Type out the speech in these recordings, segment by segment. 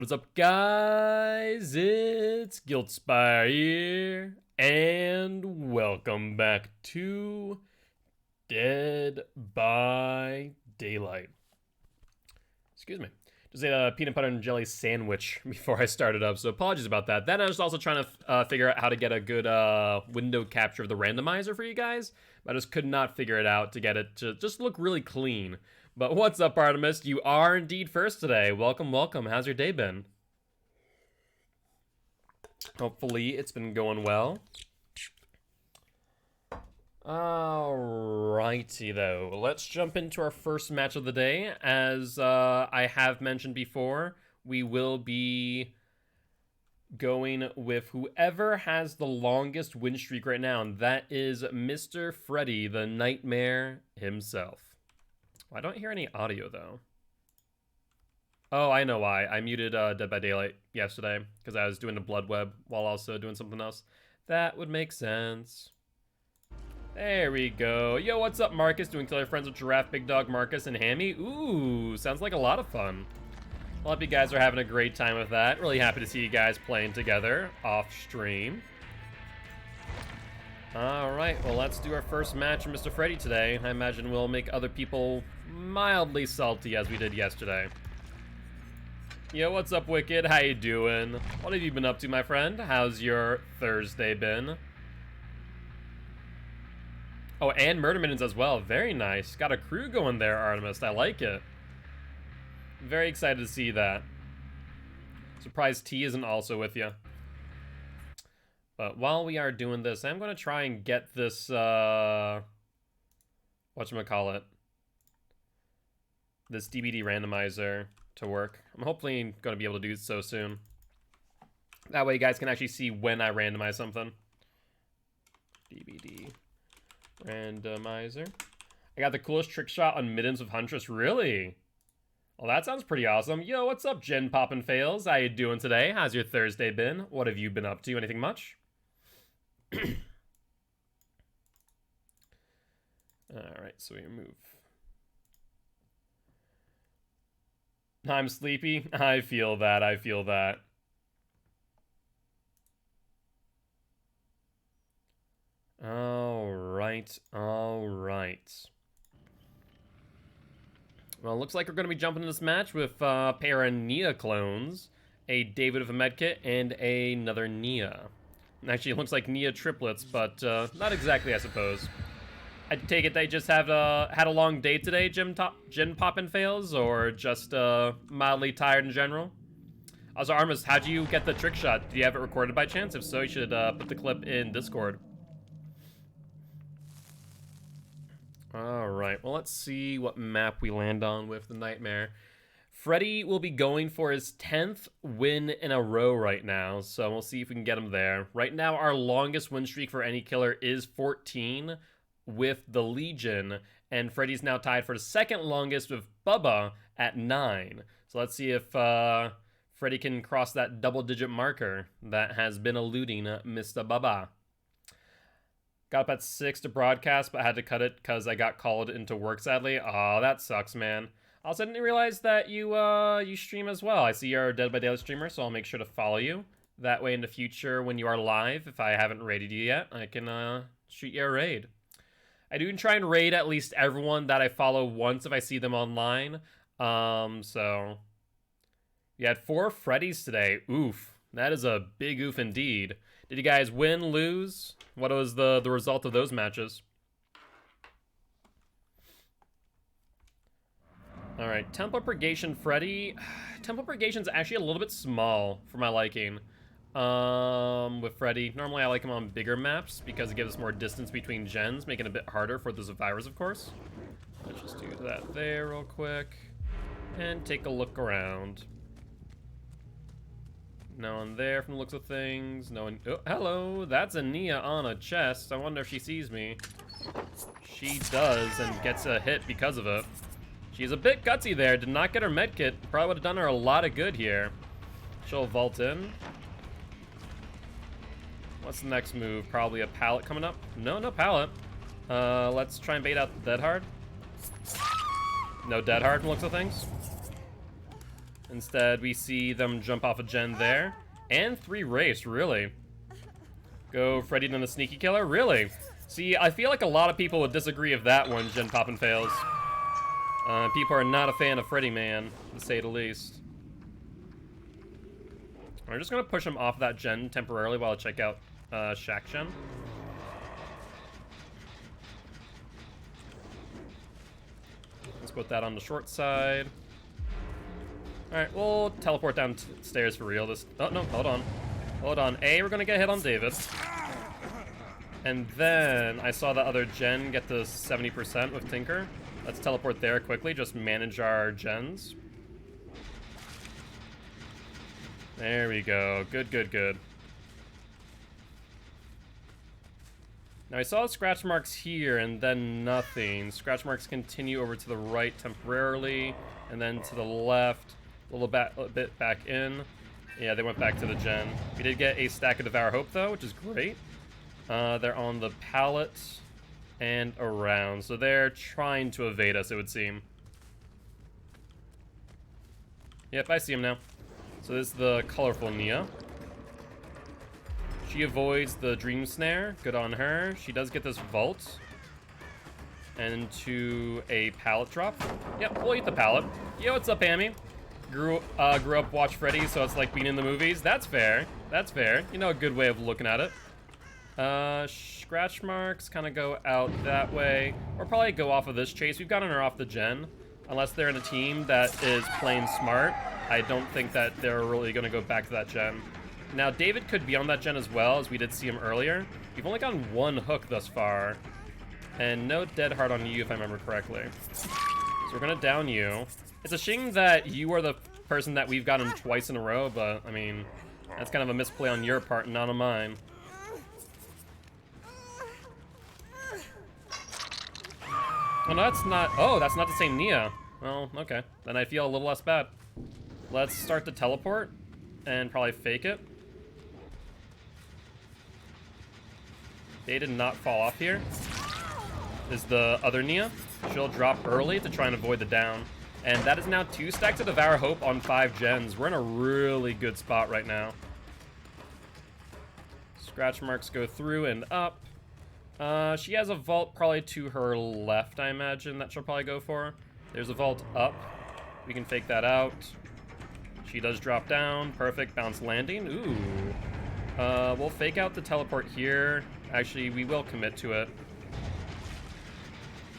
What's up, guys? It's Gilty here, and welcome back to Dead by Daylight. Excuse me. Just ate a peanut butter and jelly sandwich before I started up, so apologies about that. Then I was also trying to figure out how to get a good window capture of the randomizer for you guys, but I just could not figure it out to get it to just look really clean. But what's up, Artemis? You are indeed first today. Welcome, welcome. How's your day been? Hopefully it's been going well. Alrighty though, let's jump into our first match of the day. As I have mentioned before, we will be going with whoever has the longest win streak right now, and that is Mr. Freddy, the Nightmare himself. I don't hear any audio though. Oh, I know why. I muted Dead by Daylight yesterday because I was doing the blood web while also doing something else. That would make sense. There we go. Yo, what's up, Marcus? Doing Killer Friends with Giraffe, Big Dog, Marcus, and Hammy? Ooh, sounds like a lot of fun. I hope you guys are having a great time with that. Really happy to see you guys playing together off stream. Alright, well, let's do our first match with Mr. Freddy today. I imagine we'll make other people mildly salty as we did yesterday. Yo, what's up, Wicked? How you doing? What have you been up to, my friend? How's your Thursday been? Oh, and Murder Mittens as well. Very nice. Got a crew going there, Artemis. I like it. Very excited to see that. Surprised T isn't also with you. But while we are doing this, I'm going to try and get this, whatchamacallit, this DVD randomizer to work. I'm hopefully going to be able to do so soon. That way you guys can actually see when I randomize something. DVD randomizer. I got the coolest trick shot on Mittens with Huntress. Really? Well, that sounds pretty awesome. Yo, what's up, Jen Poppin' Fails? How you doing today? How's your Thursday been? What have you been up to? Anything much? Alright, so we move. I'm sleepy. I feel that. I feel that. Alright, alright. Well, it looks like we're going to be jumping into this match with a pair of Nia clones, a David with a medkit, and another Nia. Actually, it looks like Nia triplets, but not exactly, I suppose. I take it they just had a long day today, Gen Poppin' Fails, or just mildly tired in general? Also, Armus, how'd you get the trick shot? Do you have it recorded by chance? If so, you should put the clip in Discord. Alright, well, let's see what map we land on with the Nightmare. Freddy will be going for his 10th win in a row right now, so we'll see if we can get him there. Right now, our longest win streak for any killer is 14 with the Legion, and Freddy's now tied for the second longest with Bubba at 9. So let's see if Freddy can cross that double-digit marker that has been eluding Mr. Bubba. Got up at 6 to broadcast, but had to cut it because I got called into work, sadly. Aw, that sucks, man. Also, I didn't realize that you stream as well. I see you're a Dead by Daylight streamer, so I'll make sure to follow you. That way in the future, when you are live, if I haven't raided you yet, I can shoot you a raid. I do try and raid at least everyone that I follow once if I see them online. So you had 4 Freddys today. Oof. That is a big oof indeed. Did you guys win, lose? What was the result of those matches? Alright, Temple Purgation Freddy. Temple Purgation's actually a little bit small for my liking. With Freddy. Normally I like him on bigger maps because it gives us more distance between gens, making it a bit harder for the survivors, of course. Let's just do that there real quick. And take a look around. No one there from the looks of things. No one. Oh, hello. That's a Nia on a chest. I wonder if she sees me. She does and gets a hit because of it. She's a bit gutsy there. Did not get her medkit. Probably would have done her a lot of good here. She'll vault in. What's the next move? Probably a pallet coming up. No, no pallet. Let's try and bait out the Dead Hard. No Dead Hard from the looks of things. Instead, we see them jump off a gen there. And 3 Wraiths, really. Go Freddy then the Sneaky Killer, really? See, I feel like a lot of people would disagree if that one gen poppin' fails. People are not a fan of Freddy Man, to say the least. We're just gonna push him off that gen temporarily while I check out Shack Gen. Let's put that on the short side. Alright, we'll teleport downstairs for real. Oh, no, hold on. Hold on. We're gonna get hit on David. And then I saw the other gen get to 70% with Tinker. Let's teleport there quickly, just manage our gens. There we go. Good, good, good. Now I saw scratch marks here and then nothing. Scratch marks continue over to the right temporarily and then to the left. A little bit back in. Yeah, they went back to the gen. We did get a stack of Devour Hope though, which is great. They're on the pallet and around. So they're trying to evade us, it would seem. Yep, I see him now. So this is the colorful Nia. She avoids the Dream Snare. Good on her. She does get this vault. And to a pallet drop. Yep, we'll eat the pallet. Yo, what's up, Amy? Grew up watch Freddy, so it's like being in the movies. That's fair. That's fair. You know, a good way of looking at it. Scratch marks kind of go out that way. Or probably go off of this chase. We've gotten her off the gen. Unless they're in a team that is playing smart, I don't think that they're really going to go back to that gen. Now, David could be on that gen as well, as we did see him earlier. We've only gotten 1 hook thus far. And no dead hard on you, if I remember correctly. So we're going to down you. It's a shame that you are the person that we've gotten twice in a row, but, I mean, that's kind of a misplay on your part, not on mine. Oh, no, that's not... Oh, that's not the same Nia. Well, okay. Then I feel a little less bad. Let's start the teleport and probably fake it. They did not fall off here. Is the other Nia. She'll drop early to try and avoid the down. And that is now 2 stacks of Devour Hope on 5 gens. We're in a really good spot right now. Scratch marks go through and up. She has a vault probably to her left, I imagine, that she'll probably go for. There's a vault up. We can fake that out. She does drop down. Perfect. Bounce landing. Ooh. We'll fake out the teleport here. Actually, we will commit to it.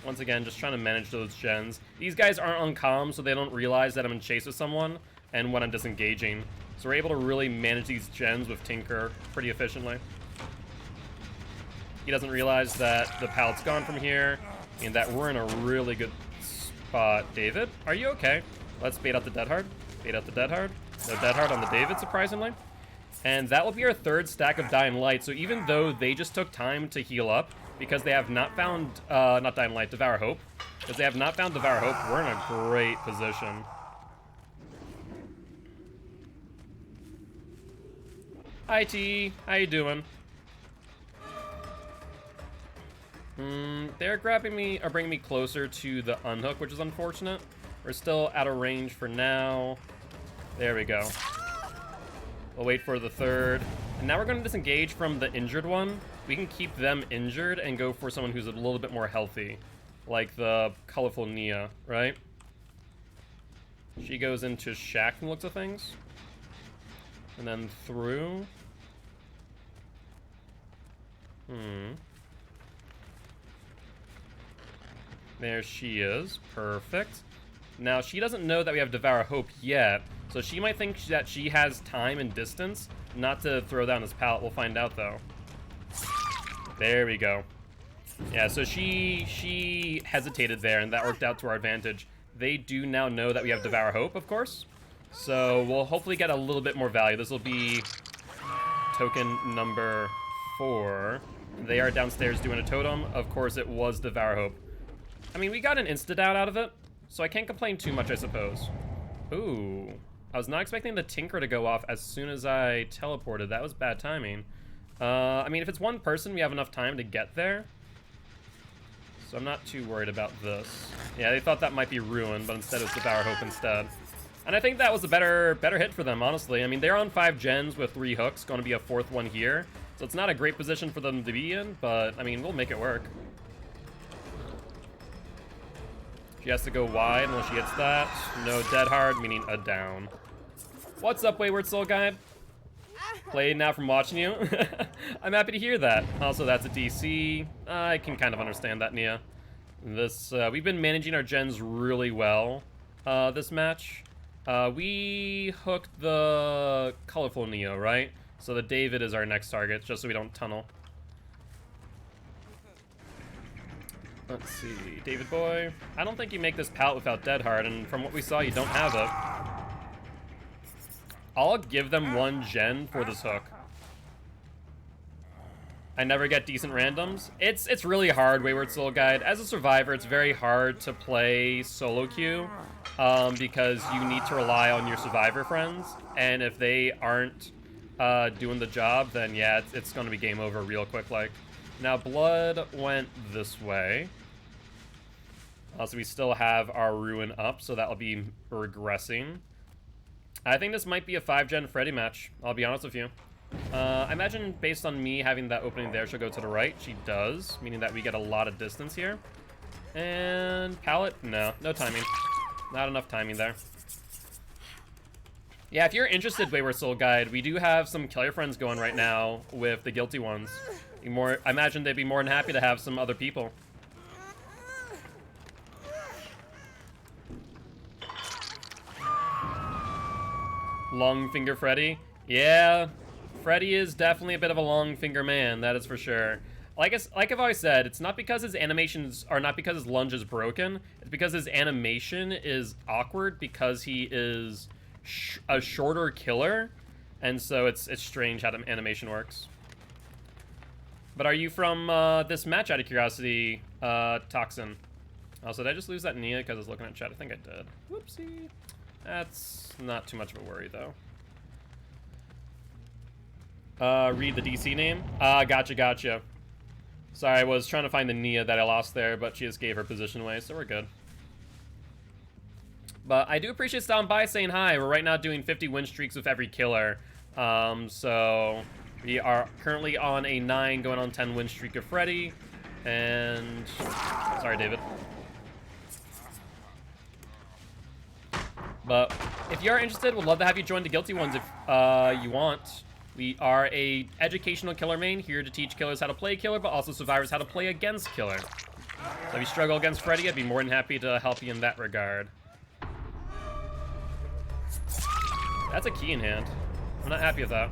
Once again, just trying to manage those gens. These guys aren't on comm, so they don't realize that I'm in chase with someone and when I'm disengaging. So we're able to really manage these gens with Tinker pretty efficiently. He doesn't realize that the pallet's gone from here and that we're in a really good spot. David, are you okay? Let's bait out the Dead Hard. Bait out the Dead Hard. No Dead Hard on the David, surprisingly. And that will be our 3rd stack of Dying Light. So even though they just took time to heal up, because they have not found, not Dying Light, Devour Hope. Because they have not found Devour Hope, we're in a great position. Hi, T. How you doing? They're grabbing me, or bringing me closer to the unhook, which is unfortunate. We're still out of range for now. There we go. We'll wait for the 3rd. And now we're going to disengage from the injured one. We can keep them injured and go for someone who's a little bit more healthy. Like the colorful Nia, right? She goes into Shack from the looks of things. And then through. There she is. Perfect. Now, she doesn't know that we have Devour Hope yet, so she might think that she has time and distance not to throw down this pallet. We'll find out, though. There we go. Yeah, so she hesitated there, and that worked out to our advantage. They do now know that we have Devour Hope, of course, so we'll hopefully get a little bit more value. This will be token number 4. They are downstairs doing a totem. Of course, it was Devour Hope. I mean, we got an insta-down out of it, so I can't complain too much, I suppose. Ooh. I was not expecting the Tinker to go off as soon as I teleported. That was bad timing. I mean, if it's one person, we have enough time to get there. So I'm not too worried about this. Yeah, they thought that might be Ruin, but instead it's Devour Hope instead. And I think that was a better hit for them, honestly. I mean, they're on 5 gens with 3 hooks, going to be a 4th one here. So it's not a great position for them to be in, but, I mean, we'll make it work. She has to go wide unless she hits that. No dead hard, meaning a down. What's up, Wayward Soul Guide? Played now from watching you. I'm happy to hear that. Also, that's a DC. I can kind of understand that, Nia. This, we've been managing our gens really well, this match. We hooked the colorful Neo, right? So the David is our next target, just so we don't tunnel. Let's see, David boy. I don't think you make this pallet without Dead Hard, and from what we saw, you don't have it. I'll give them 1 gen for this hook. I never get decent randoms. It's really hard, Wayward Soul Guide. As a survivor, it's very hard to play solo queue because you need to rely on your survivor friends, and if they aren't doing the job, then yeah, it's going to be game over real quick. Like, now blood went this way. Also, we still have our ruin up, so that'll be regressing. I think this might be a 5-gen Freddy match, I'll be honest with you. I imagine based on me having that opening there, she'll go to the right. She does, meaning that we get a lot of distance here. And pallet? No timing. Not enough timing there. Yeah, if you're interested, Wayward Soul Guide, we do have some killer friends going right now with the Guilty ones. I imagine they'd be more than happy to have some other people. Long finger Freddy? Yeah, Freddy is definitely a bit of a long finger man, that is for sure. Like I've always said, it's not because his animations are not because his lunge is broken, it's because his animation is awkward because he is a shorter killer, and so it's strange how the animation works. But are you from this match out of curiosity, Toxin? Also, did I just lose that Nia because I was looking at chat? I think I did. Whoopsie. That's not too much of a worry, though. Read the DC name? Gotcha. Sorry, I was trying to find the Nia that I lost there, but she just gave her position away, so we're good. But I do appreciate stopping by, saying hi. We're right now doing 50 win streaks with every killer. So we are currently on a 9 going on 10 win streak of Freddy. And sorry, David. But if you're interested, we'd love to have you join the Guilty ones if you want. We are a educational killer main, here to teach killers how to play killer, but also survivors how to play against killer. So if you struggle against Freddy, I'd be more than happy to help you in that regard. That's a key in hand. I'm not happy with that.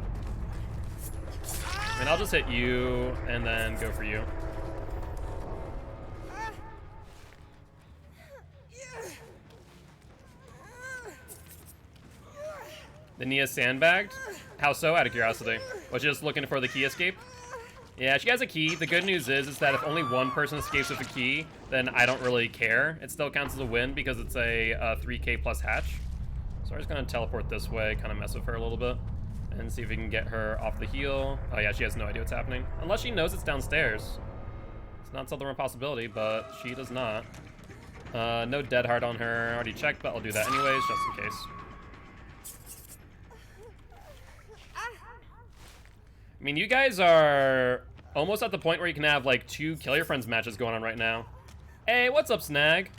I mean, I'll just hit you and then go for you. The Nia sandbagged? How so, out of curiosity? Was she just looking for the key escape? Yeah, she has a key. The good news is that if only one person escapes with a key, then I don't really care. It still counts as a win because it's a 3k plus hatch. So we're just going to teleport this way, kind of mess with her a little bit, and see if we can get her off the heel. Oh yeah, she has no idea what's happening. Unless she knows it's downstairs. It's not something of a possibility, but she does not. No dead hard on her. I already checked, but I'll do that anyways, just in case. I mean, you guys are almost at the point where you can have, like, 2 Kill Your Friends matches going on right now. Hey, what's up, Snag?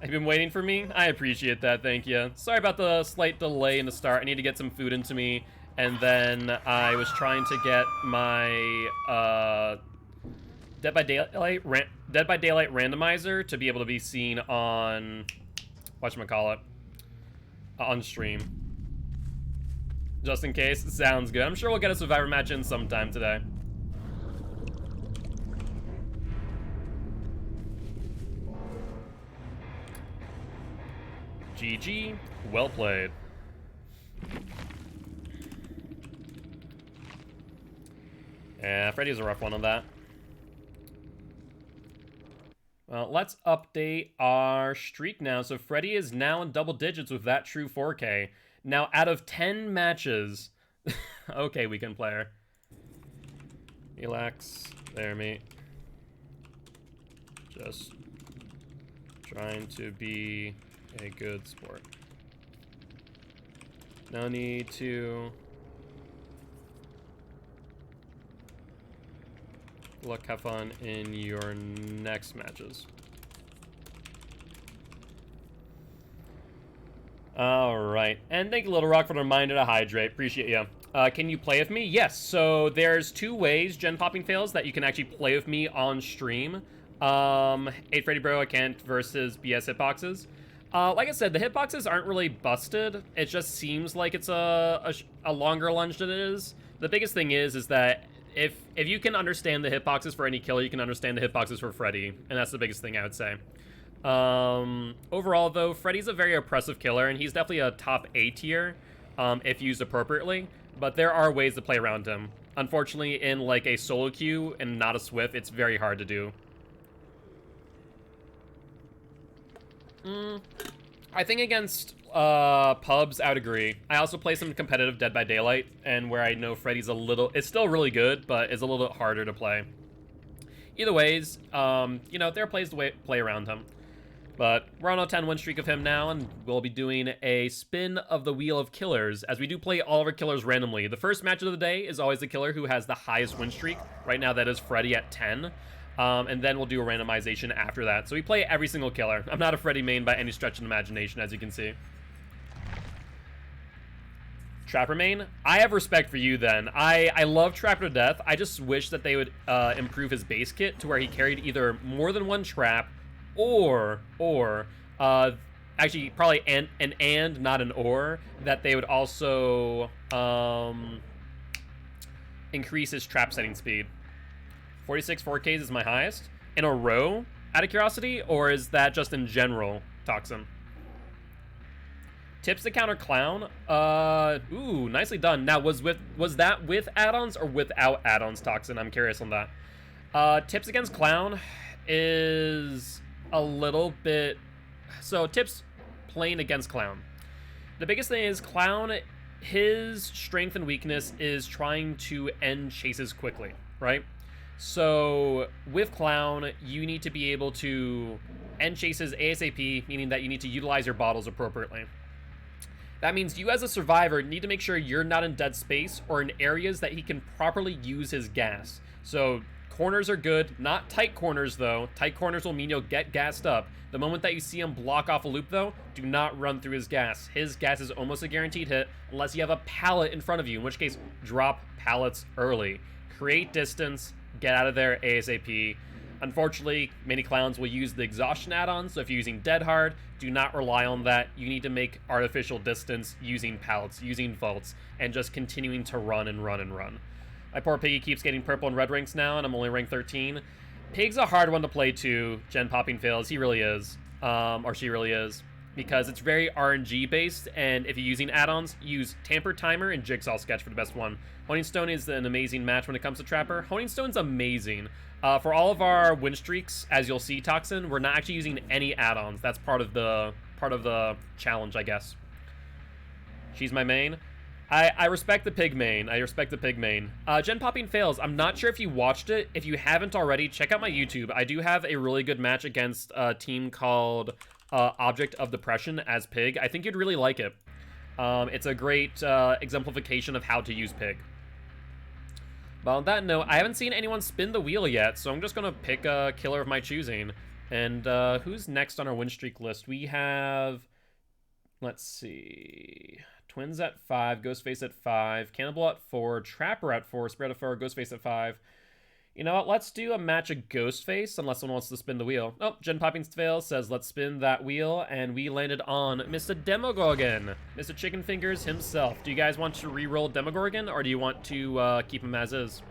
Have you been waiting for me? I appreciate that, thank you. Sorry about the slight delay in the start. I need to get some food into me, and then I was trying to get my Dead by Daylight randomizer to be able to be seen on whatchamacallit, on stream. Just in case. Sounds good. I'm sure we'll get a Survivor match in sometime today. GG. Well played. Yeah, Freddy's a rough one on that. Well, let's update our streak now. So Freddy is now in double digits with that true 4K. Now, out of 10 matches... okay, weekend player. Relax. There, mate. Just trying to be a good sport. No need to look, have fun in your next matches. All right, and thank you, Little Rock, for the reminder to hydrate. Appreciate you. Can you play with me? Yes. So there's 2 ways, Gen Popping Fails, that you can actually play with me on stream. 8 Freddy Bro, I can't versus BS hitboxes. Like I said, the hitboxes aren't really busted. It just seems like it's a longer lunge than it is. The biggest thing is that if you can understand the hitboxes for any killer, you can understand the hitboxes for Freddy, and that's the biggest thing I would say. Overall, though, Freddy's a very oppressive killer, and he's definitely a top A tier if used appropriately, but there are ways to play around him. Unfortunately, in like a solo queue and not a Swift, it's very hard to do. I think against pubs, I would agree. I also play some competitive Dead by Daylight, and where I know Freddy's it's still really good, but it's a little bit harder to play. Either ways, you know, there are plays to play around him. But we're on a 10-win streak of him now, and we'll be doing a spin of the Wheel of Killers, as we do play all of our killers randomly. The first match of the day is always the killer who has the highest win streak. Right now, that is Freddy at 10. And then we'll do a randomization after that. So we play every single killer. I'm not a Freddy main by any stretch of the imagination, as you can see. Trapper main? I have respect for you then. I love Trapper to death. I just wish that they would improve his base kit to where he carried either more than 1 trap or actually probably and not an or, that they would also increase his trap setting speed. 46 4Ks is my highest in a row, out of curiosity, or is that just in general, Toxin? Tips to counter Clown? Ooh, nicely done. Now, was that with add-ons or without add-ons, Toxin? I'm curious on that. Tips against Clown is a little bit... So, tips playing against Clown. The biggest thing is Clown, his strength and weakness is trying to end chases quickly, right? So, with Clown, you need to be able to end chases ASAP, meaning that you need to utilize your bottles appropriately. That means you as a survivor need to make sure you're not in dead space or in areas that he can properly use his gas. So corners are good, not tight corners though. Tight corners will mean you'll get gassed up. The moment that you see him block off a loop though, do not run through his gas. His gas is almost a guaranteed hit unless you have a pallet in front of you, in which case drop pallets early. Create distance, get out of there ASAP. Unfortunately, many clowns will use the exhaustion add-on, so if you're using Dead Hard, do not rely on that. You need to make artificial distance using pallets, using vaults, and just continuing to run and run and run. My poor Piggy keeps getting purple and red ranks now, and I'm only rank 13. Pig's a hard one to play too, Gen Popping Fails. He really is. Or she really is. Because it's very RNG based, and if you're using add-ons, use Tamper Timer and Jigsaw Sketch for the best one. Honing Stone is an amazing match when it comes to Trapper. Honing Stone's amazing. For all of our win streaks, as you'll see, Toxin, we're not actually using any add-ons. That's part of the challenge, I guess. She's my main. I respect the pig main. I respect the pig main. Gen Popping Fails. I'm not sure if you watched it. If you haven't already, check out my YouTube. I do have a really good match against a team called Object of Depression as Pig. I think you'd really like it. It's a great exemplification of how to use Pig. But on that note, I haven't seen anyone spin the wheel yet, so I'm just going to pick a killer of my choosing. And who's next on our win streak list? We have, let's see, Twins at 5, Ghostface at 5, Cannibal at 4, Trapper at 4, Spread at 4, Ghostface at 5. You know what? Let's do a match of Ghostface, unless someone wants to spin the wheel. Oh, Gen Popping Fails says, let's spin that wheel, and we landed on Mr. Demogorgon, Mr. Chicken Fingers himself. Do you guys want to re-roll Demogorgon, or do you want to keep him as is?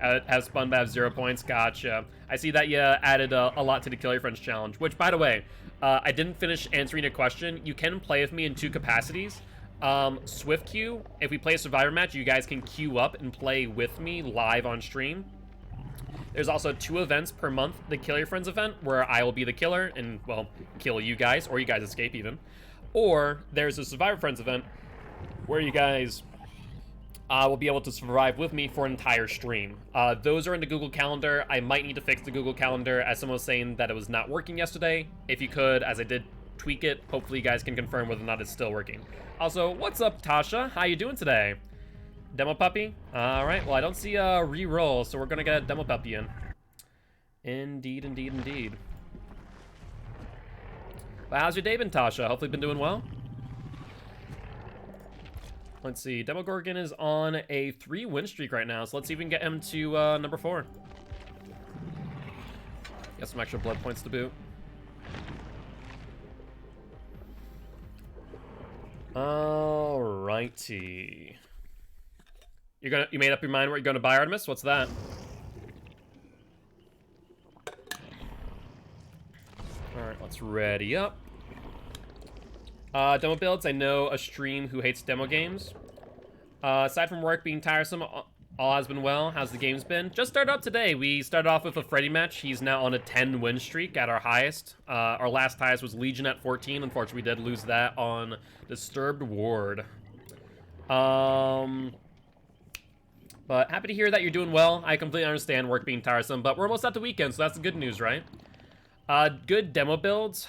Has spun but have 0 points? Gotcha. I see that you added a lot to the Kill Your Friends challenge, which, by the way, I didn't finish answering a question. You can play with me in 2 capacities. Swift queue, if we play a Survivor match, you guys can queue up and play with me live on stream. There's also 2 events per month. The Kill Your Friends event, where I will be the killer and, well, kill you guys, or you guys escape even. Or there's a Survivor Friends event, where you guys will be able to survive with me for an entire stream. Those are in the Google Calendar. I might need to fix the Google Calendar, as someone was saying that it was not working yesterday. If you could, as I did tweak it. Hopefully you guys can confirm whether or not it's still working. Also, what's up, Tasha? How you doing today? Demo puppy? All right, well, I don't see a re-roll, so we're gonna get a demo puppy in. Indeed, indeed, indeed. Well, how's your day been, Tasha? Hopefully been doing well. Let's see, Demogorgon is on a 3-win streak right now, so let's see if we can get him to number 4. Get some extra blood points to boot. Alrighty. You made up your mind what you're gonna buy, Artemis? What's that? Alright, let's ready up. Demo builds, I know a stream who hates demo games. Aside from work being tiresome, all has been well. How's the games been? Just started up today. We started off with a Freddy match. He's now on a 10-win streak at our highest. Our last highest was Legion at 14. Unfortunately, we did lose that on Disturbed Ward. But happy to hear that you're doing well. I completely understand work being tiresome, but we're almost at the weekend, so that's the good news, right? Good demo builds.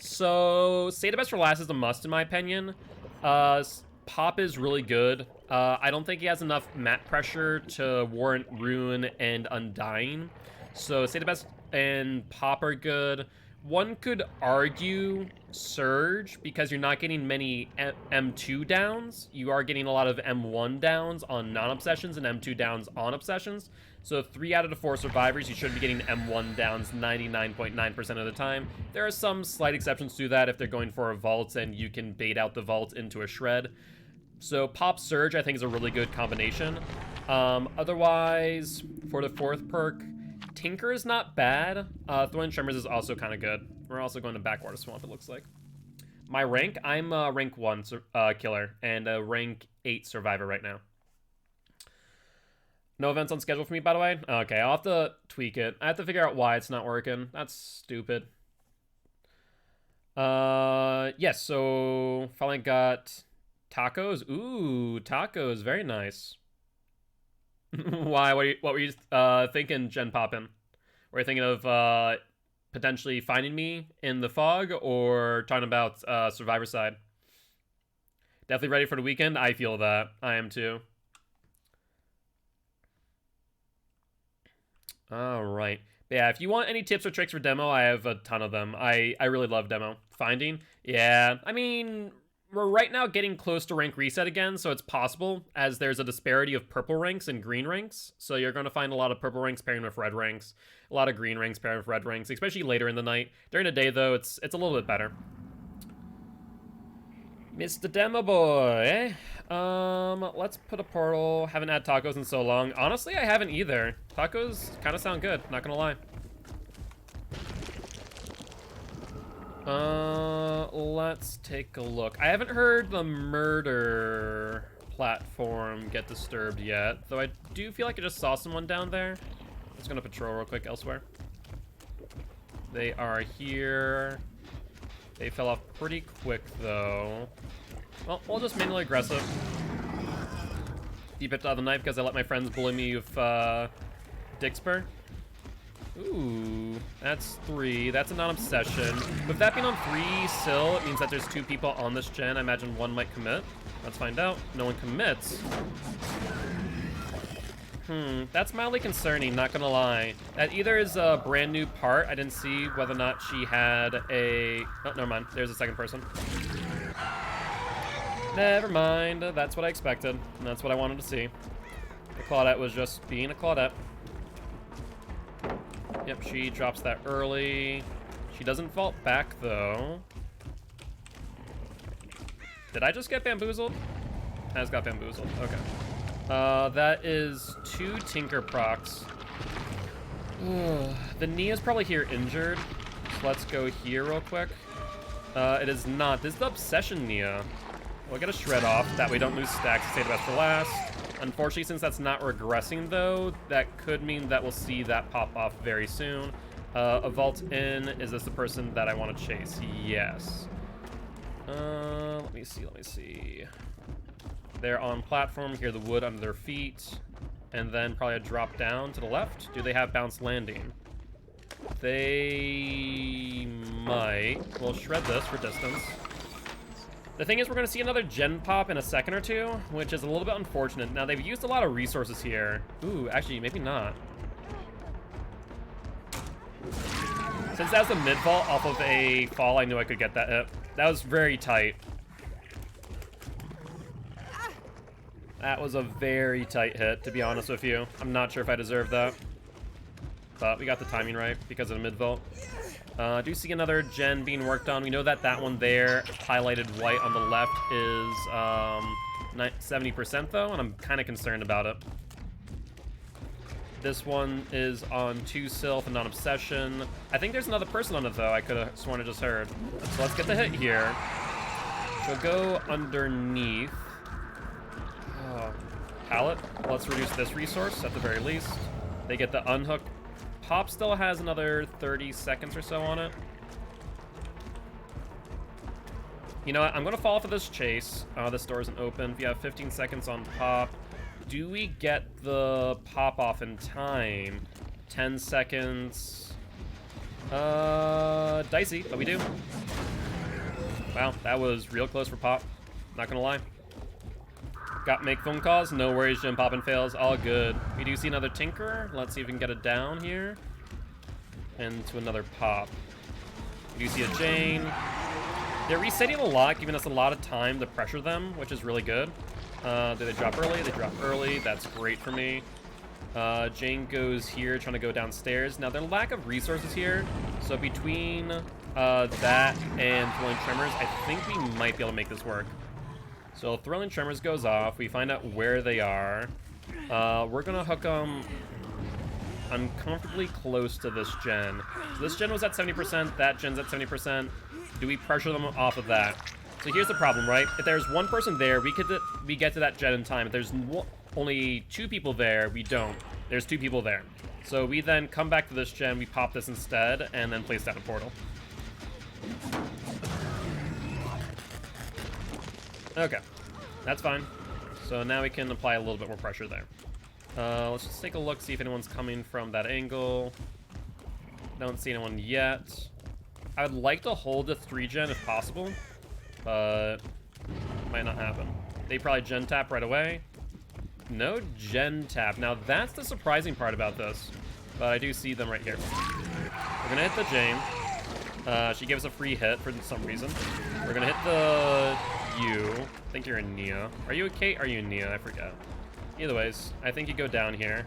So, State of Best for Last is a must, in my opinion. Pop is really good. I don't think he has enough map pressure to warrant Ruin and Undying. So, State of Best and Pop are good. One could argue Surge, because you're not getting many M2 downs. You are getting a lot of M1 downs on non-obsessions and M2 downs on obsessions. So 3 out of the 4 survivors, you should be getting M1 downs 99.9% of the time. There are some slight exceptions to that if they're going for a vault and you can bait out the vault into a shred. So Pop Surge, I think, is a really good combination. Otherwise, for the 4th perk, Tinker is not bad. Thorn Tremors is also kind of good. We're also going to Backwater Swamp, it looks like. My rank, I'm a rank 1 killer and a rank 8 survivor right now. No events on schedule for me, by the way? Okay, I'll have to tweak it. I have to figure out why it's not working. That's stupid. Yes, so finally got tacos. Ooh, tacos, very nice. Why? What were you thinking, Jen Poppin? Were you thinking of potentially finding me in the fog, or talking about Survivor side? Definitely ready for the weekend. I feel that. I am too. All right. Yeah, if you want any tips or tricks for demo, I have a ton of them. I really love demo. Finding? Yeah, I mean, we're right now getting close to rank reset again, so it's possible, as there's a disparity of purple ranks and green ranks. So you're going to find a lot of purple ranks pairing with red ranks, a lot of green ranks pairing with red ranks, especially later in the night. During the day, though, it's a little bit better. Mr. Demo Boy, eh? Let's put a portal. Haven't had tacos in so long. Honestly, I haven't either. Tacos kind of sound good, not gonna lie. Let's take a look. I haven't heard the murder platform get disturbed yet, though I do feel like I just saw someone down there. Just gonna patrol real quick elsewhere. They are here. They fell off pretty quick, though. Well, we'll just manually aggressive. Deep it out of the knife because I let my friends bully me with Dick Spur. Ooh, that's 3. That's a non-obsession. With that being on 3 still, it means that there's 2 people on this gen. I imagine one might commit. Let's find out. No one commits. That's mildly concerning, not gonna lie. That either is a brand new part. I didn't see whether or not she had a... Oh, never mind. There's a second person. Never mind. That's what I expected. And that's what I wanted to see. The Claudette was just being a Claudette. Yep, she drops that early. She doesn't vault back, though. Did I just get bamboozled? I just got bamboozled. Okay. That is 2 Tinker procs. The Nia's probably here injured. So let's go here real quick. It is not. This is the Obsession Nia. We'll get a shred off. That way we don't lose stacks to save the best for last. Unfortunately, since that's not regressing, though, that could mean that we'll see that pop off very soon. A vault in. Is this the person that I want to chase? Yes. Let me see. They're on platform. Hear the wood under their feet. And then probably a drop down to the left. Do they have bounce landing? They might. We'll shred this for distance. The thing is, we're going to see another gen pop in a second or two, which is a little bit unfortunate. Now, they've used a lot of resources here. Ooh, actually, maybe not. Since that was a mid-vault off of a fall, I knew I could get that hit. That was very tight. That was a very tight hit, to be honest with you. I'm not sure if I deserved that. But we got the timing right because of the mid-vault. Do see another gen being worked on. We know that that one there, highlighted white on the left, is 70% though, and I'm kind of concerned about it. This one is on 2 Sylph and non-obsession. I think there's another person on it though. I could have sworn I just heard. So let's get the hit here. She'll go underneath. Pallet. Let's reduce this resource at the very least. They get the unhook. Pop still has another 30 seconds or so on it. You know what? I'm going to fall for this chase. This door isn't open. If you have 15 seconds on Pop, do we get the pop off in time? 10 seconds. Dicey, but we do. Wow, that was real close for Pop. Not going to lie. Got make phone calls. No worries, Jim. Poppin' fails. All good. We do see another Tinker. Let's see if we can get it down here. And to another Pop. We do see a Jane. They're resetting a lot, giving us a lot of time to pressure them, which is really good. Do they drop early? They drop early. That's great for me. Jane goes here, trying to go downstairs. Now, their lack of resources here. So between that and Throwing Tremors, I think we might be able to make this work. So Thrilling Tremors goes off. We find out where they are. We're going to hook them uncomfortably close to this gen. So this gen was at 70%. That gen's at 70%. Do we pressure them off of that? So here's the problem, right? If there's one person there, we get to that gen in time. If there's only 2 people there, we don't. There's 2 people there. So we then come back to this gen. We pop this instead and then place down a portal. Okay, that's fine. So now we can apply a little bit more pressure there. Let's just take a look, see if anyone's coming from that angle. Don't see anyone yet. I would like to hold the 3-gen if possible, but might not happen. They probably gen tap right away. No gen tap. Now that's the surprising part about this, but I do see them right here. We're gonna hit the Jane. She gives a free hit for some reason. We're gonna hit the you. I think you're a Nia. Are you a Kate? Are you a Nia? I forget. Either ways, I think you go down here.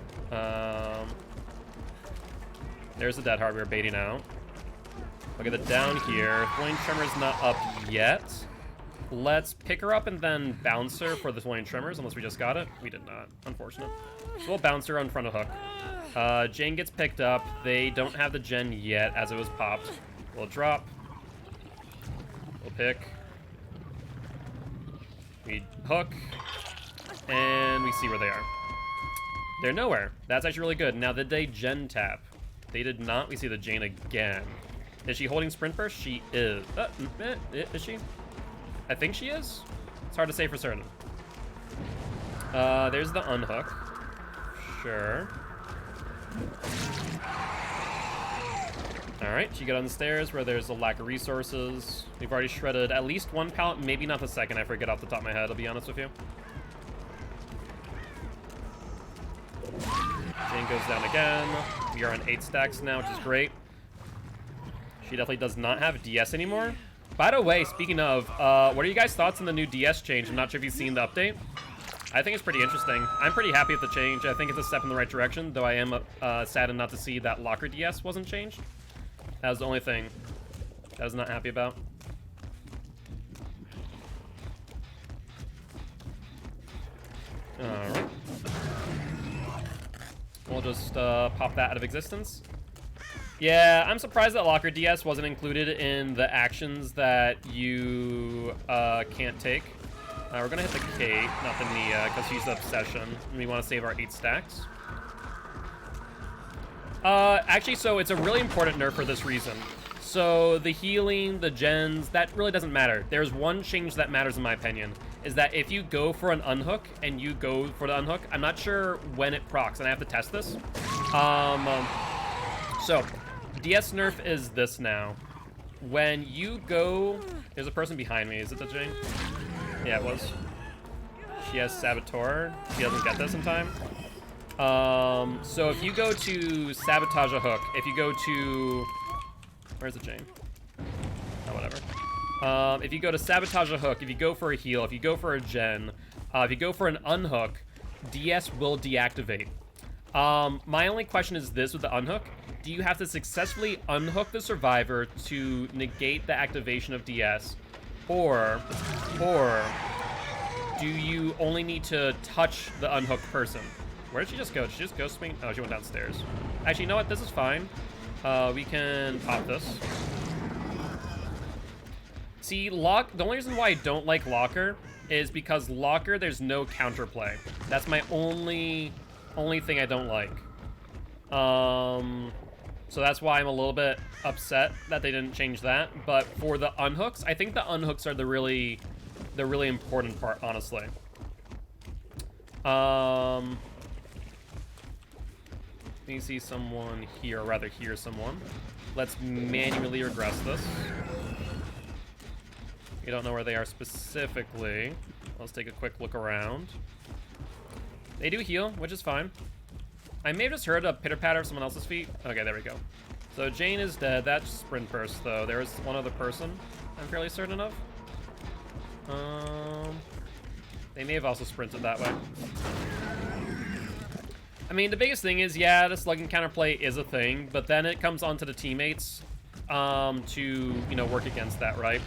There's the Dead Heart we were baiting out. Look at the down here. Flame Tremor's not up yet. Let's pick her up and then bounce her for the Flame Tremors, unless we just got it. We did not. Unfortunate. So we'll bounce her on front of hook. Jane gets picked up. They don't have the gen yet, as it was popped. We'll drop. We'll pick. We hook, and we see where they are. They're nowhere. That's actually really good. Now, did they gen tap? They did not. We see the Jane again. Is she holding Sprint Burst? She is. Is she? I think she is. It's hard to say for certain. There's the unhook. Sure. All right, she got on the stairs where there's a lack of resources. We've already shredded at least 1 pallet, maybe not the second. I forget off the top of my head, I'll be honest with you. Jane goes down again. We are on 8 stacks now, which is great. She definitely does not have DS anymore. By the way, speaking of, what are you guys' thoughts on the new DS change? I'm not sure if you've seen the update. I think it's pretty interesting. I'm pretty happy with the change. I think it's a step in the right direction, though I am saddened not to see that Locker DS wasn't changed. That was the only thing I was not happy about. Alright. We'll just pop that out of existence. Yeah, I'm surprised that Locker DS wasn't included in the actions that you can't take. We're gonna hit the Kate, not the Nia, because she's the Obsession, and we want to save our 8 stacks. Actually, so it's a really important nerf for this reason. So the healing, the gens, that really doesn't matter. There's one change that matters in my opinion, is that if you go for an unhook and you go for the unhook, I'm not sure when it procs, and I have to test this. So DS nerf is this now. When you go... There's a person behind me. Is it the Jane? Yeah, it was. She has Saboteur. She doesn't get this in time. So if you go to Sabotage a Hook, if you go to... Where's the Jane? Oh, whatever. If you go to Sabotage a Hook, if you go for a heal, if you go for a gen, if you go for an unhook, DS will deactivate. My only question is this with the unhook. Do you have to successfully unhook the survivor to negate the activation of DS? Or do you only need to touch the unhooked person? Where did she just go? Did she just ghost me? Oh, she went downstairs. Actually, you know what? This is fine. We can pop this. See, the only reason why I don't like Locker is because Locker, there's no counterplay. That's my only thing I don't like. So that's why I'm a little bit upset that they didn't change that. But for the unhooks, I think the unhooks are the really important part, honestly. Let me see someone here, or rather hear someone. Let's manually regress this. We don't know where they are specifically. Let's take a quick look around. They do heal, which is fine. I may have just heard a pitter-patter of someone else's feet. Okay, there we go. So Jane is dead. That's sprint burst, though. There is one other person I'm fairly certain of. They may have also sprinted that way. I mean, the biggest thing is, yeah, the slugging counterplay is a thing, but then it comes onto the teammates to, you know, work against that, right?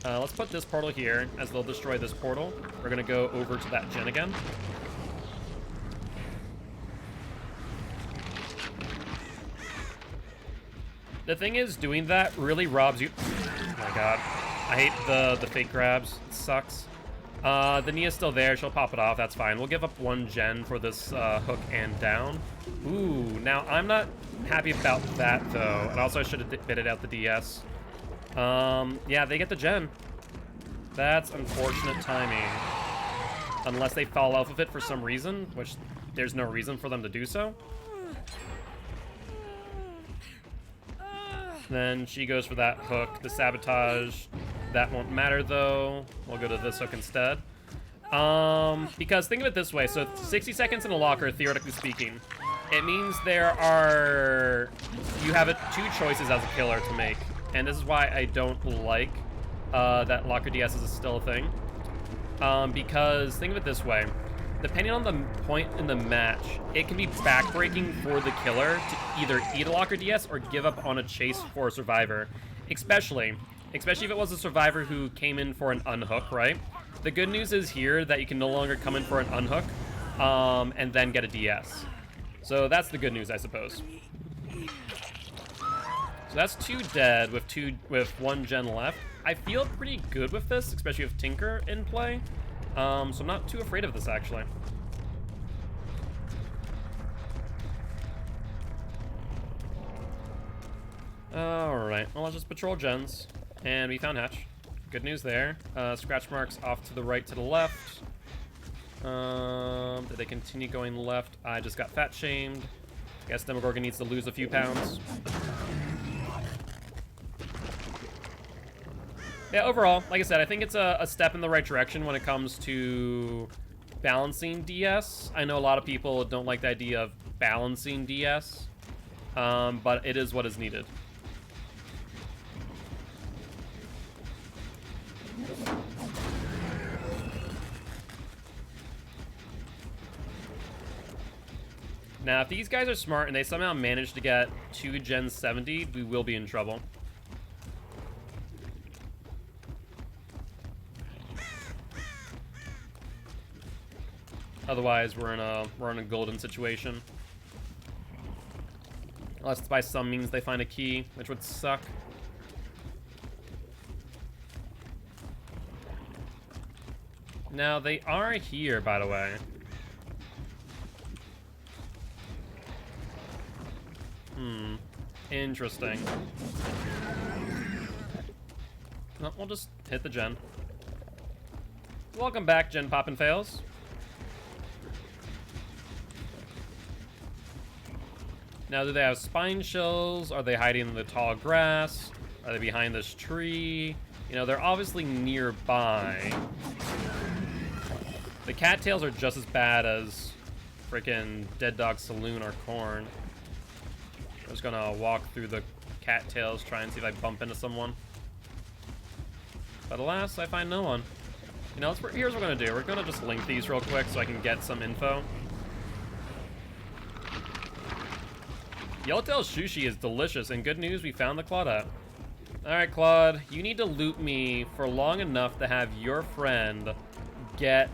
Let's put this portal here, as they'll destroy this portal. We're gonna go over to that gen again. The thing is, doing that really robs you. Oh my god. I hate the fake grabs. It sucks. The Nia's still there. She'll pop it off. That's fine. We'll give up one gen for this hook and down. Ooh, now I'm not happy about that, though. And also, I should have bitted out the DS. Yeah, they get the gen. That's unfortunate timing. Unless they fall off of it for some reason, which there's no reason for them to do so. Then she goes for that hook. The sabotage, that won't matter though. We'll go to this hook instead. Because think of it this way. So 60 seconds in a locker, theoretically speaking, it means you have two choices as a killer to make. And this is why I don't like that locker DS is still a thing. Because think of it this way. Depending on the point in the match, it can be backbreaking for the killer to either eat a locker DS or give up on a chase for a survivor. Especially if it was a survivor who came in for an unhook, right? The good news is here that you can no longer come in for an unhook and then get a DS. So that's the good news, I suppose. So that's 2 dead with 1 gen left. I feel pretty good with this, especially with Tinker in play. So I'm not too afraid of this, actually. Alright, well, let's just patrol gens. And we found Hatch. Good news there. Scratch marks off to the right, to the left. Did they continue going left? I just got fat shamed. Guess Demogorgon needs to lose a few pounds. Yeah, overall, like I said, I think it's a step in the right direction when it comes to balancing DS. I know a lot of people don't like the idea of balancing DS, but it is what is needed. Now, if these guys are smart and they somehow manage to get 2 Gen 70, we will be in trouble. Otherwise, we're in a golden situation. Unless by some means they find a key, which would suck. Now, they are here, by the way. Interesting. Well, we'll just hit the gen. Welcome back, Gen Poppin' Fails. Now, do they have spine shells? Are they hiding in the tall grass? Are they behind this tree? You know, they're obviously nearby. The cattails are just as bad as freaking Dead Dog Saloon or Corn. I'm just gonna walk through the cattails, try and see if I bump into someone. But alas, I find no one. You know, here's what we're gonna do. We're gonna just link these real quick so I can get some info. Yellowtail sushi is delicious, and good news, we found the Claudette. Alright, Claude, you need to loot me for long enough to have your friend get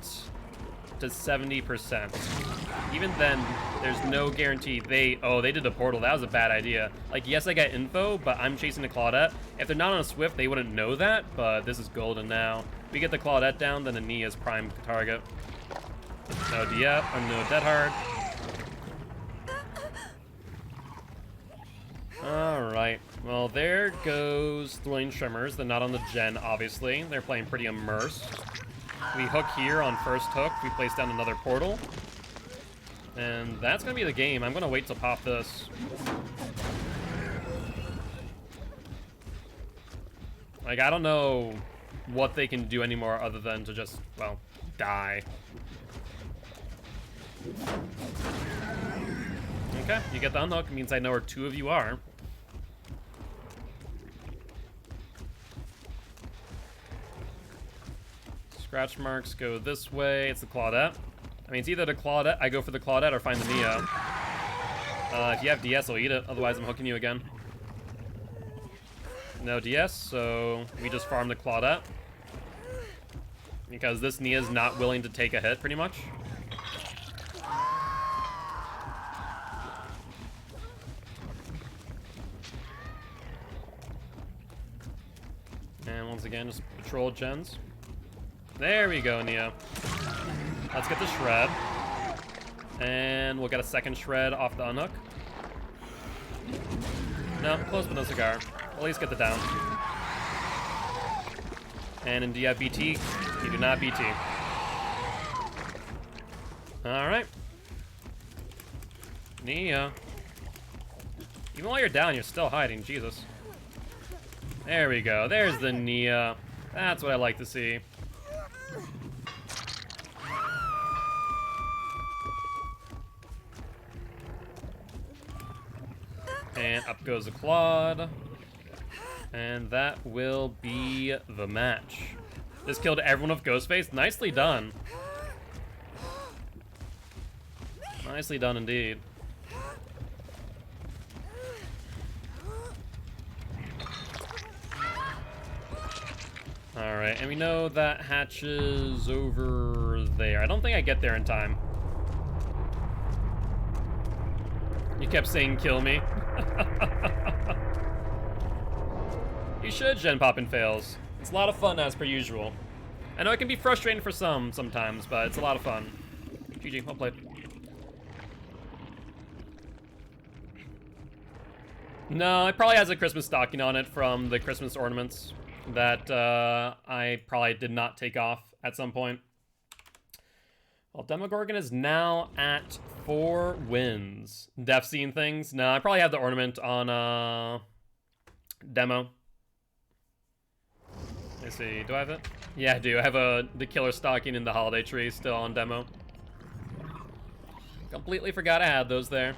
to 70%. Even then, there's no guarantee they did a portal. That was a bad idea. Like, yes, I got info, but I'm chasing the Claudette. If they're not on a Swift, they wouldn't know that, but this is golden now. If we get the Claudette down, then the Nia's prime target. No DF, or no Dead Hard. Alright, well, there goes Thrilling Tremors. They're not on the gen, obviously. They're playing pretty immersed. We hook here on first hook. We place down another portal. And that's going to be the game. I'm going to wait to pop this. Like, I don't know what they can do anymore other than to just, well, die. Okay, you get the unhook. It means I know where two of you are. Scratch marks go this way. It's the Claudette. I mean, it's either the Claudette, I go for the Claudette, or find the Nia. If you have DS, I'll eat it. Otherwise, I'm hooking you again. No DS, so we just farm the Claudette. Because this Nia is not willing to take a hit, pretty much. And once again, just patrol gens. There we go, Nia. Let's get the shred. And we'll get a second shred off the unhook. No, close but no cigar. We'll at least get the down. And in DF BT, you do not BT. Alright. Nia. Even while you're down, you're still hiding. Jesus. There we go. There's the Nia. That's what I like to see. And up goes the Claude. And that will be the match. This killed everyone with Ghostface. Nicely done. Nicely done indeed. Alright, and we know that hatches over there. I don't think I get there in time. You kept saying kill me. You should gen pop and fails. It's a lot of fun as per usual. I know it can be frustrating for some sometimes, but it's a lot of fun. GG, well played. No, it probably has a Christmas stocking on it from the Christmas ornaments that I probably did not take off at some point. Well, Demogorgon is now at 4 wins. Def scene things? No, I probably have the ornament on demo. Let's see, do I have it? Yeah, I do. I have the killer stocking in the holiday tree still on demo. Completely forgot I had those there.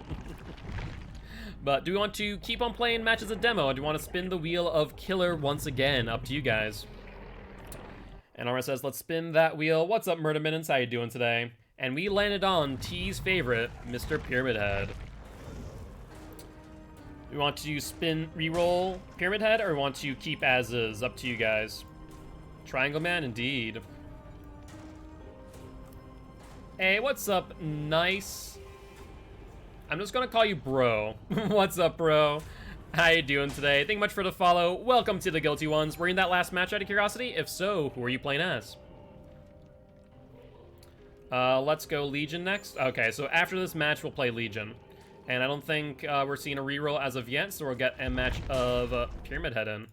But do we want to keep on playing matches of demo, or do you want to spin the wheel of killer once again? Up to you guys. And Arma says, let's spin that wheel. What's up, Murder Minutes? How you doing today? And we landed on T's favorite, Mr. Pyramid Head. We want to spin, reroll Pyramid Head, or we want to keep as is? Up to you guys. Triangle Man, indeed. Hey, what's up, Nice? I'm just gonna call you bro. What's up, bro? How you doing today? Thank you much for the follow. Welcome to the Guilty Ones. Were you in that last match out of curiosity? If so, who are you playing as? Let's go Legion next. Okay, so after this match, we'll play Legion. And I don't think we're seeing a reroll as of yet, so we'll get a match of Pyramid Head in.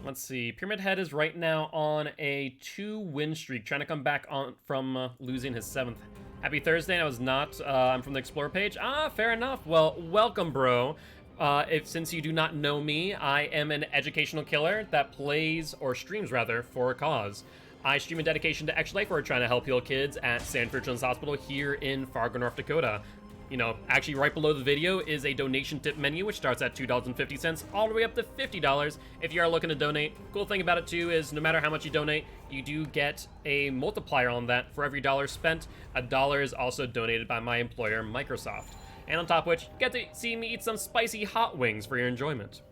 Let's see. Pyramid Head is right now on a 2-win streak, trying to come back on from losing his 7th Happy Thursday, and I was not. I'm from the Explore page. Ah, fair enough. Well, welcome, bro. Since you do not know me, I am an educational killer that plays, or streams rather, for a cause. I stream in dedication to extra life. We're trying to help heal kids at Sanford Children's Hospital here in Fargo, North Dakota. You know, actually right below the video is a donation tip menu, which starts at $2.50 all the way up to $50 if you are looking to donate. Cool thing about it too is no matter how much you donate, you do get a multiplier on that. For every dollar spent, $1 is also donated by my employer, Microsoft. And on top of which, you get to see me eat some spicy hot wings for your enjoyment.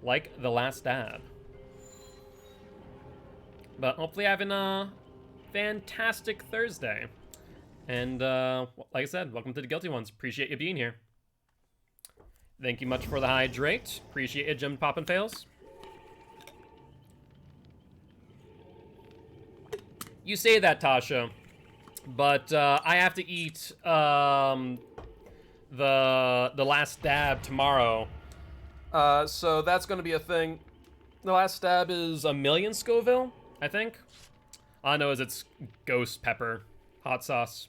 Like the last dab. But hopefully having a fantastic Thursday. And like I said, welcome to the Guilty Ones. Appreciate you being here. Thank you much for the hydrate. Appreciate it, Jim Poppin' Fails. You say that, Tasha, but I have to eat the last dab tomorrow. So that's gonna be a thing. The last dab is 1,000,000 Scoville, I think. All I know is it's ghost pepper hot sauce.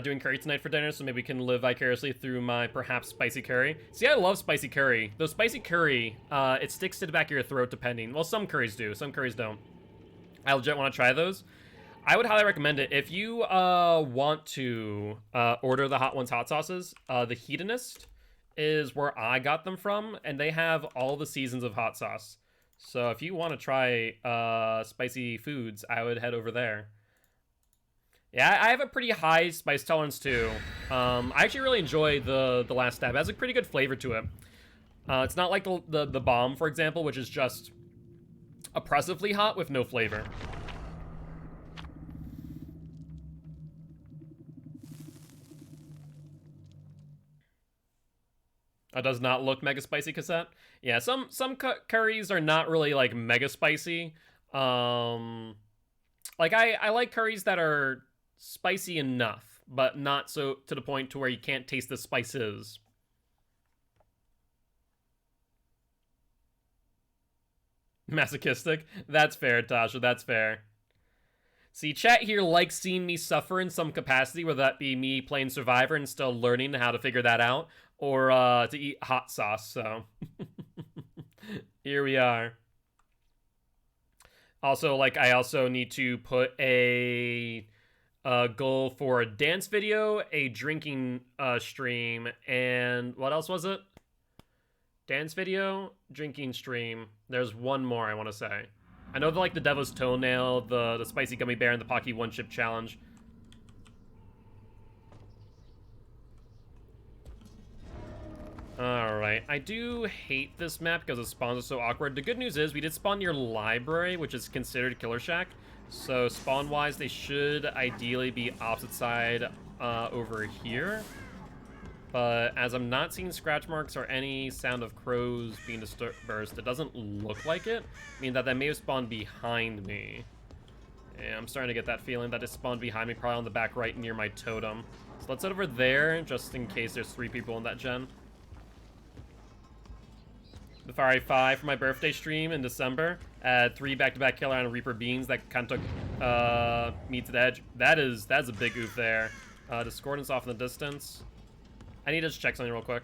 Doing curry tonight for dinner, so maybe we can live vicariously through my perhaps spicy curry. See, I love spicy curry. Though spicy curry, it sticks to the back of your throat depending. Well, some curries do, some curries don't. I legit want to try those. I would highly recommend it. If you want to order the Hot Ones hot sauces, the Hedonist is where I got them from, and they have all the seasons of hot sauce. So if you want to try spicy foods, I would head over there. Yeah, I have a pretty high spice tolerance too. I actually really enjoy the last dab. It has a pretty good flavor to it. It's not like the bomb, for example, which is just oppressively hot with no flavor. It does not look mega spicy, cassette. Yeah, some curries are not really like mega spicy. Like I like curries that are spicy enough, but not so to the point to where you can't taste the spices. Masochistic? That's fair, Tasha, that's fair. See, chat here likes seeing me suffer in some capacity, whether that be me playing Survivor and still learning how to figure that out, or to eat hot sauce, so. Here we are. Also, like, I also need to put a goal for a dance video, a drinking stream, and what else was it? Dance video, drinking stream. There's one more I want to say. I know like the Devil's Toenail, the Spicy Gummy Bear, and the Pocky One Chip Challenge. Alright, I do hate this map because the spawns are so awkward. The good news is we did spawn near Library, which is considered Killer Shack. So spawn-wise, they should ideally be opposite side over here. But as I'm not seeing scratch marks or any sound of crows being dispersed, it doesn't look like it. Meaning that they may have spawned behind me. Yeah, I'm starting to get that feeling that it spawned behind me, probably on the back right near my totem. So let's head over there, just in case there's 3 people in that gen. The Fiery 5 for my birthday stream in December. 3 back-to-back Killer and Reaper Beans that kind of took me to the edge. That's a big oof there. Discordance off in the distance. I need to just check something real quick.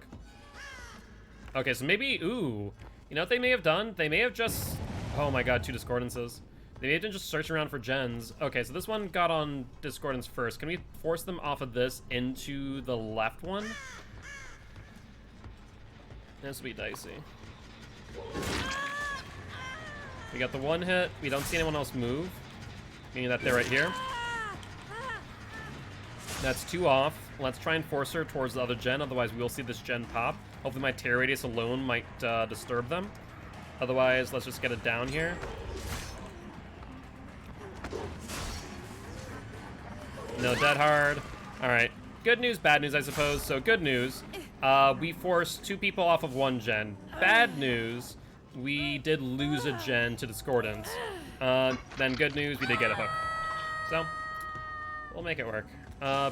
Okay, so maybe, ooh. You know what they may have done? They may have just, oh my god, 2 discordances. They may have been just searching around for gens. Okay, so this one got on discordance first. Can we force them off of this into the left one? This will be dicey. We got the 1 hit. We don't see anyone else move, meaning that they're right here. That's 2 off. Let's try and force her towards the other gen, otherwise we'll see this gen pop. Hopefully my tear radius alone might disturb them. Otherwise, let's just get it down here. No dead hard. Alright. Good news, bad news, I suppose. So good news, we forced 2 people off of 1 gen. Bad news, we did lose a gen to discordance. Then good news, we did get a hook. So, we'll make it work.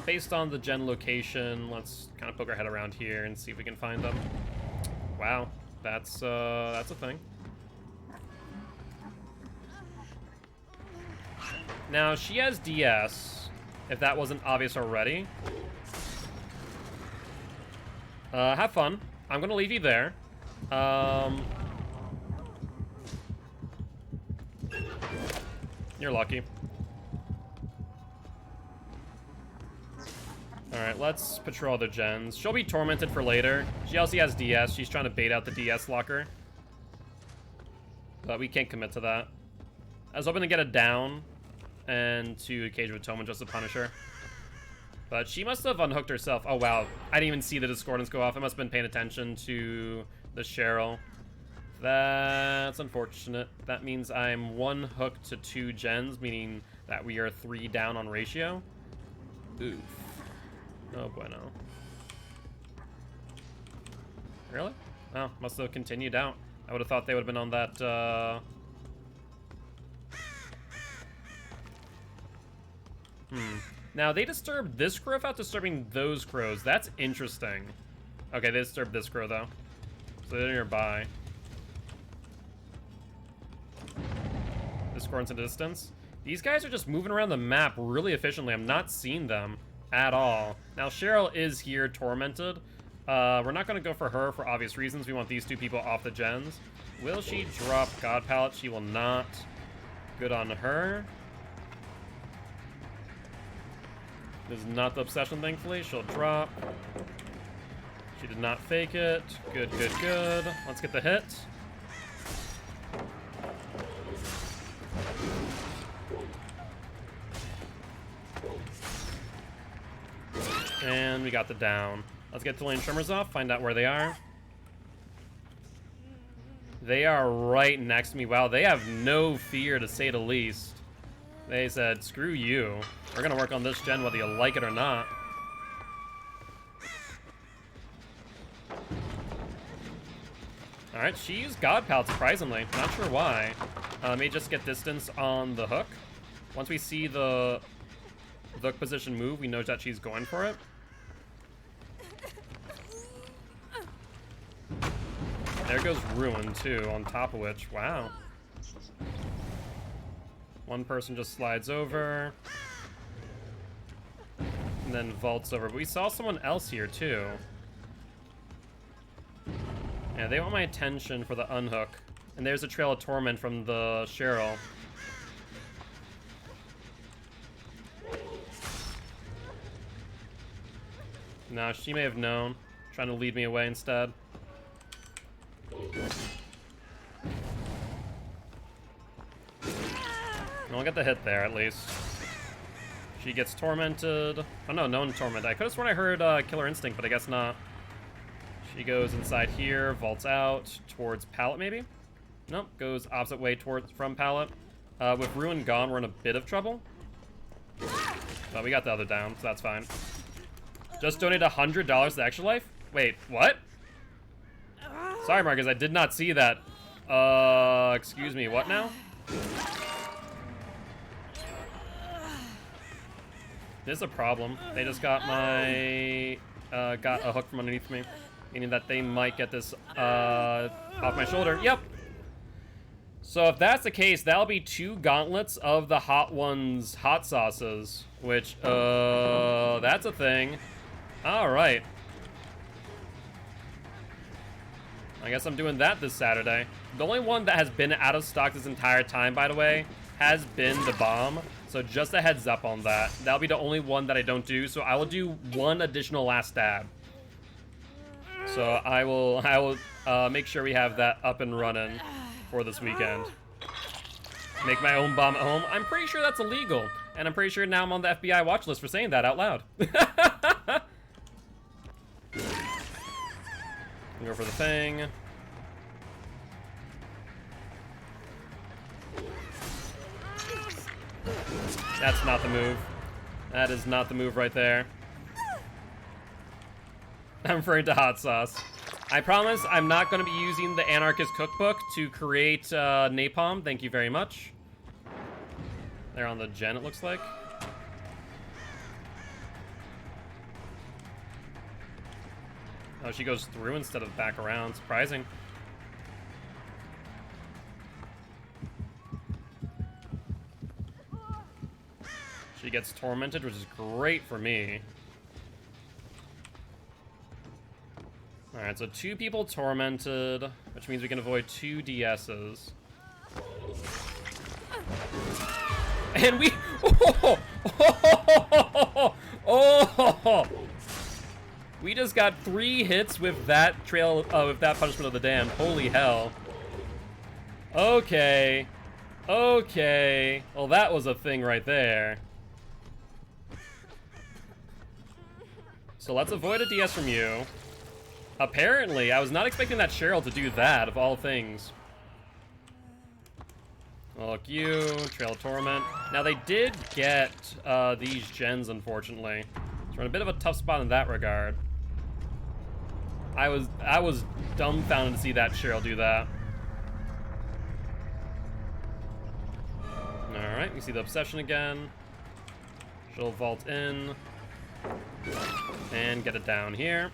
Based on the gen location, let's kind of poke our head around here and see if we can find them. Wow, that's a thing. Now, she has DS. if that wasn't obvious already. Have fun. I'm gonna leave you there. You're lucky. Alright, let's patrol the gens. She'll be tormented for later. She also has DS. She's trying to bait out the DS locker. But we can't commit to that. I was hoping to get it down and to Cage of Atonement just to punish her. But she must have unhooked herself. Oh, wow. I didn't even see the discordance go off. I must have been paying attention to the Cheryl. That's unfortunate. That means I'm 1 hook to 2 gens, meaning that we are 3 down on ratio. Oof. Oh, bueno. Really? Oh, must have continued out. I would have thought they would have been on that, Now, they disturbed this crow without disturbing those crows. That's interesting. Okay, they disturbed this crow, though. So they're nearby. Discordance in distance. These guys are just moving around the map really efficiently. I'm not seeing them at all. Now, Cheryl is here, tormented. We're not going to go for her for obvious reasons. We want these 2 people off the gens. Will she drop God Pallet? She will not. Good on her. This is not the obsession, thankfully. She'll drop. She did not fake it. Good, good, good. Let's get the hit. And we got the down. Let's get the lane trimmers off, find out where they are. They are right next to me. Wow, they have no fear, to say the least. They said, screw you. We're gonna work on this gen whether you like it or not. Alright, she used God Pallet, surprisingly. Not sure why. May just get distance on the hook. Once we see the hook position move, we know that she's going for it. There goes Ruin, too, on top of which, wow. One person just slides over. And then vaults over. But we saw someone else here, too. Yeah, they want my attention for the unhook. And there's a Trail of Torment from the Cheryl. No, she may have known. Trying to lead me away instead. I'll get the hit there, at least. She gets tormented. Oh, no, no one tormented. I could have sworn I heard Killer Instinct, but I guess not. She goes inside here, vaults out towards Pallet, maybe? Nope, goes opposite way from Pallet. With Ruin gone, we're in a bit of trouble. But we got the other down, so that's fine. Just donate $100 to Extra Life? Wait, what? Sorry, Marcus, I did not see that. Excuse me, what now? This is a problem. They just got my, got a hook from underneath me. Meaning that they might get this, off my shoulder. Yep. So if that's the case, that'll be 2 gauntlets of the Hot Ones hot sauces. Which, that's a thing. Alright. I guess I'm doing that this Saturday. The only one that has been out of stock this entire time, by the way, has been the bomb. So just a heads up on that. That'll be the only one that I don't do. So I will do 1 additional last stab. So I will make sure we have that up and running for this weekend. Make my own bomb at home. I'm pretty sure that's illegal. And I'm pretty sure now I'm on the FBI watch list for saying that out loud. Go for the thing. That's not the move. That is not the move right there. I'm referring to hot sauce. I promise I'm not going to be using the Anarchist Cookbook to create napalm. Thank you very much. They're on the gen, it looks like. Oh, she goes through instead of back around. Surprising. She gets tormented, which is great for me. Alright, so 2 people tormented, which means we can avoid 2 DSs. And we... Oh! We just got 3 hits with that with that punishment of the damned. Holy hell. Okay. Okay. Well, that was a thing right there. So let's avoid a DS from you. Apparently, I was not expecting that Cheryl to do that, of all things. Look, you, Trail of Torment. Now, they did get these gens, unfortunately. So we're in a bit of a tough spot in that regard. I was dumbfounded to see that Cheryl do that. Alright, we see the Obsession again. She'll vault in. And get it down here.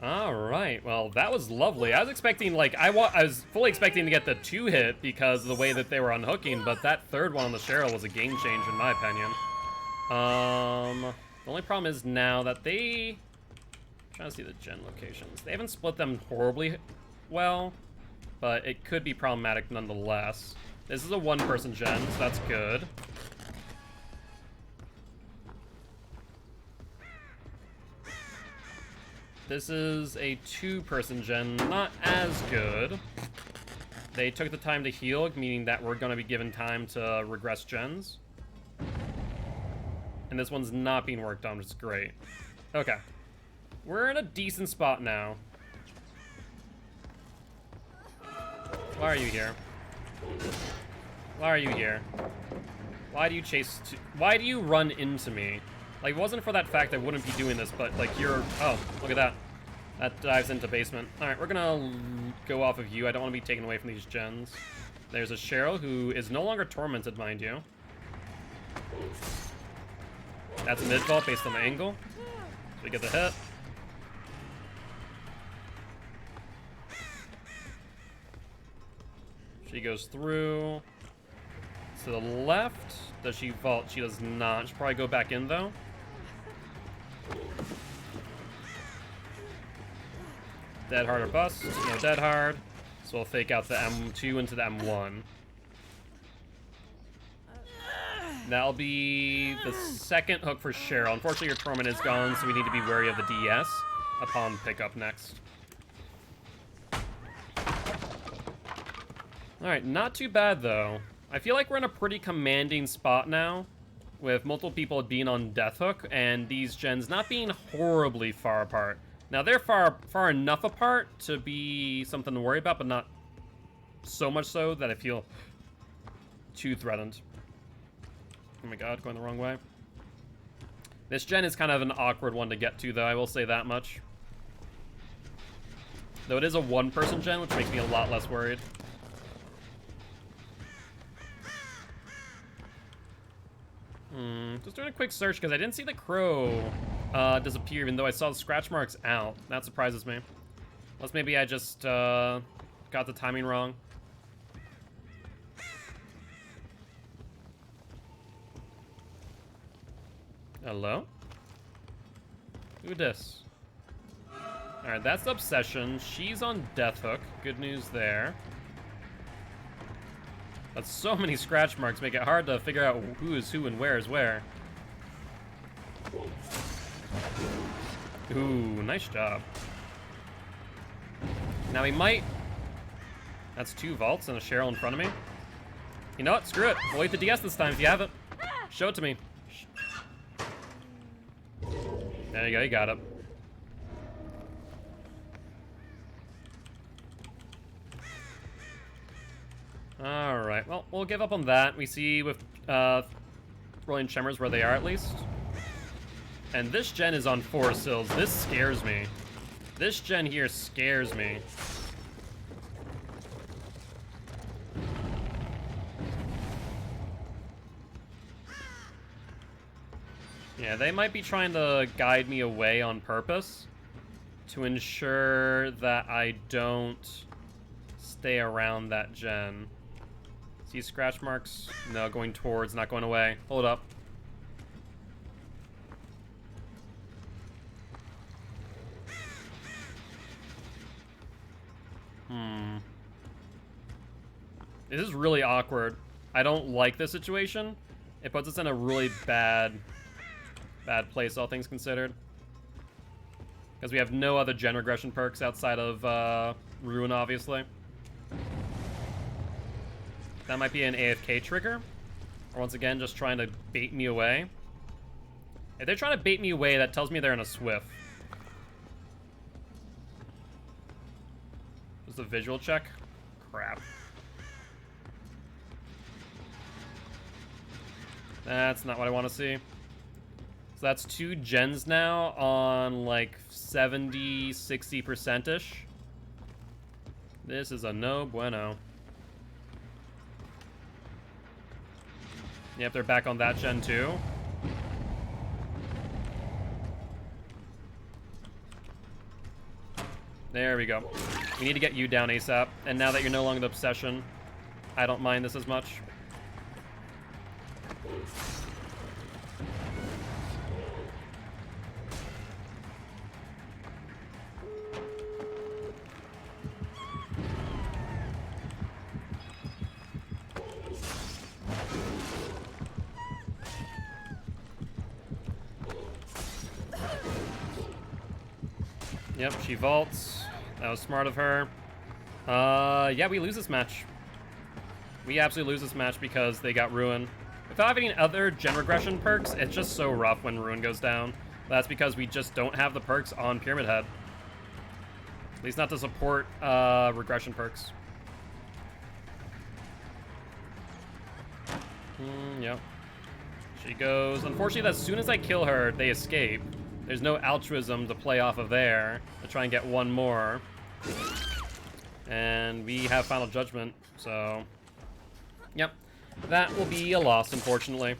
Alright, well, that was lovely. I was expecting, like, I was fully expecting to get the 2-hit because of the way that they were unhooking, but that third one on the Cheryl was a game changer in my opinion. The only problem is now that I'm trying to see the gen locations. They haven't split them horribly well, but it could be problematic nonetheless. This is a 1-person gen, so that's good. This is a 2-person gen, not as good. They took the time to heal, meaning that we're going to be given time to regress gens. And this one's not being worked on, which is great. Okay. We're in a decent spot now. Why are you here? Why are you here? Why do you why do you run into me? Like, if it wasn't for that fact, I wouldn't be doing this, but, like, oh, look at that. That dives into basement. Alright, we're gonna go off of you. I don't want to be taken away from these gens. There's a Cheryl who is no longer tormented, mind you. That's a mid-vault based on the angle. So we get the hit. She goes through. To the left. Does she vault? She does not. She'll probably go back in, though. Dead hard or bust. No dead hard. So we'll fake out the M2 into the M1. That'll be the second hook for Cheryl. Unfortunately, your torment is gone, so we need to be wary of the DS upon pickup next. Alright, not too bad, though. I feel like we're in a pretty commanding spot now, with multiple people being on Death Hook, and these gens not being horribly far apart. Now, they're far enough apart to be something to worry about, but not so much so that I feel too threatened. Oh my god, going the wrong way. This gen is kind of an awkward one to get to, though, I will say that much. Though it is a 1-person gen, which makes me a lot less worried. Just doing a quick search, because I didn't see the crow disappear, even though I saw the scratch marks out. That surprises me. Unless maybe I just got the timing wrong. Hello? Who dis? Alright, that's the Obsession. She's on Death Hook. Good news there. But so many scratch marks make it hard to figure out who is who and where is where. Ooh, nice job. Now we might... That's 2 vaults and a Cheryl in front of me. You know what? Screw it. We'll wait the DS this time if you have it. Show it to me. There you go, you got it. Alright, well, we'll give up on that. We see with Rolling Tremors where they are, at least. And this gen is on 4 sills. This scares me. This gen here scares me. Yeah, they might be trying to guide me away on purpose to ensure that I don't stay around that gen. See scratch marks? No, going towards, not going away. Hold up. This is really awkward. I don't like this situation. It puts us in a really bad place, all things considered. Because we have no other gen regression perks outside of Ruin, obviously. That might be an AFK trigger. Or once again, just trying to bait me away. If they're trying to bait me away, that tells me they're in a Swift. Just a visual check? Crap. That's not what I want to see. So that's 2 gens now on like 70, 60%-ish. This is a no bueno. Yep, they're back on that gen too. There we go. We need to get you down ASAP. And now that you're no longer the obsession, I don't mind this as much. Yep, she vaults. That was smart of her. Yeah, we lose this match. We absolutely lose this match because they got Ruin. Without having other gen regression perks, it's just so rough when Ruin goes down. That's because we just don't have the perks on Pyramid Head. At least not to support regression perks. Yep. She goes. Unfortunately, as soon as I kill her, they escape. There's no altruism to play off of there to try and get one more. And we have Final Judgment, so... Yep. That will be a loss, unfortunately.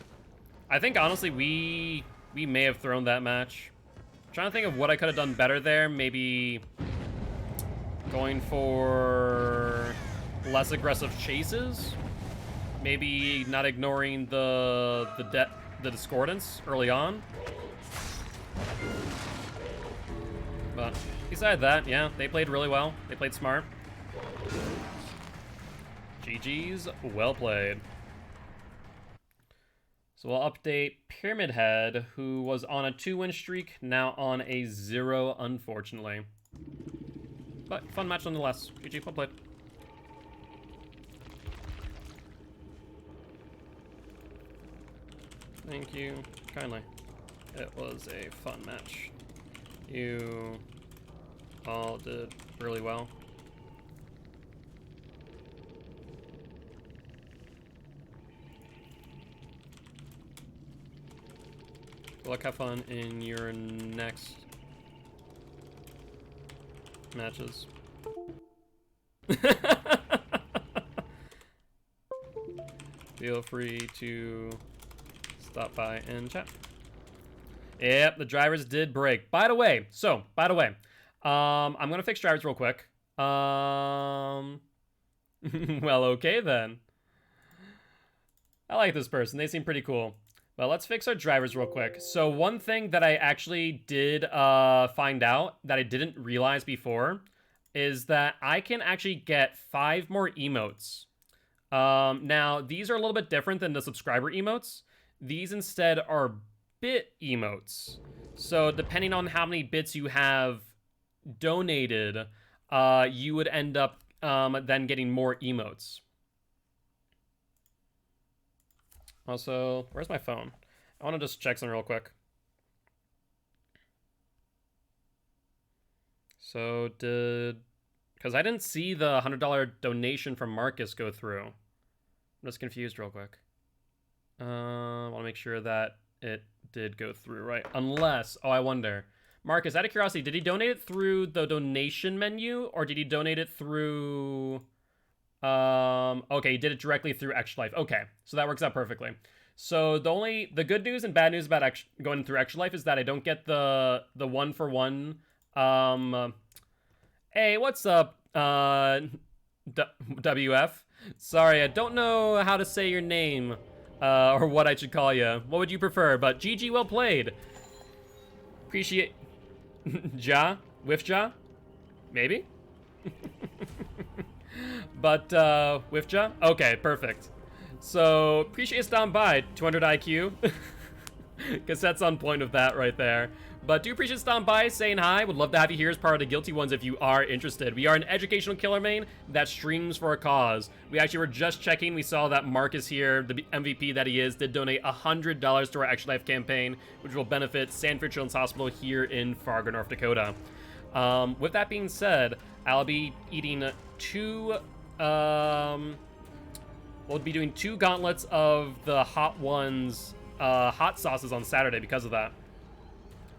I think, honestly, we may have thrown that match. I'm trying to think of what I could have done better there. Maybe going for less aggressive chases. Maybe not ignoring the discordance early on. But besides that, yeah, they played really well. They played smart. GG's, well played. So we'll update Pyramid Head, who was on a 2-win streak, now on a 0, unfortunately. But fun match nonetheless. GG, well played. Thank you kindly. It was a fun match. You all did really well. Good luck, have fun in your next matches. Feel free to stop by and chat. Yep, the drivers did break. By the way, I'm gonna fix drivers real quick. Well, okay then. I like this person. They seem pretty cool. Well, let's fix our drivers real quick. So one thing that I actually did find out that I didn't realize before is that I can actually get 5 more emotes. Now, these are a little bit different than the subscriber emotes. These instead are bit emotes. So depending on how many bits you have donated, you would end up then getting more emotes. Also, where's my phone? I want to just check something real quick. So because I didn't see the $100 donation from Marcus go through. I'm just confused real quick. I want to make sure that it did go through, right? Unless, oh, I wonder. Marcus, out of curiosity, did he donate it through the donation menu, or did he donate it through... okay, he did it directly through Extra Life. Okay, so that works out perfectly. So the good news and bad news about going through Extra Life is that I don't get the 1-for-1. Hey, what's up, WF? Sorry, I don't know how to say your name, or what I should call you. What would you prefer? But GG, well played. Appreciate... Ja? Whiff Ja? Maybe? But, Whiff Ja? Okay, perfect. So, appreciate you stopping by, 200 IQ. Guess that's on point with that right there. But do appreciate stopping by, saying hi. Would love to have you here as part of the Guilty Ones if you are interested. We are an educational killer main that streams for a cause. We actually were just checking. We saw that Marcus here, the MVP that he is, did donate $100 to our Extra Life campaign, which will benefit Sanford Children's Hospital here in Fargo, North Dakota. With that being said, I'll be eating we'll be doing 2 gauntlets of the Hot Ones hot sauces on Saturday because of that.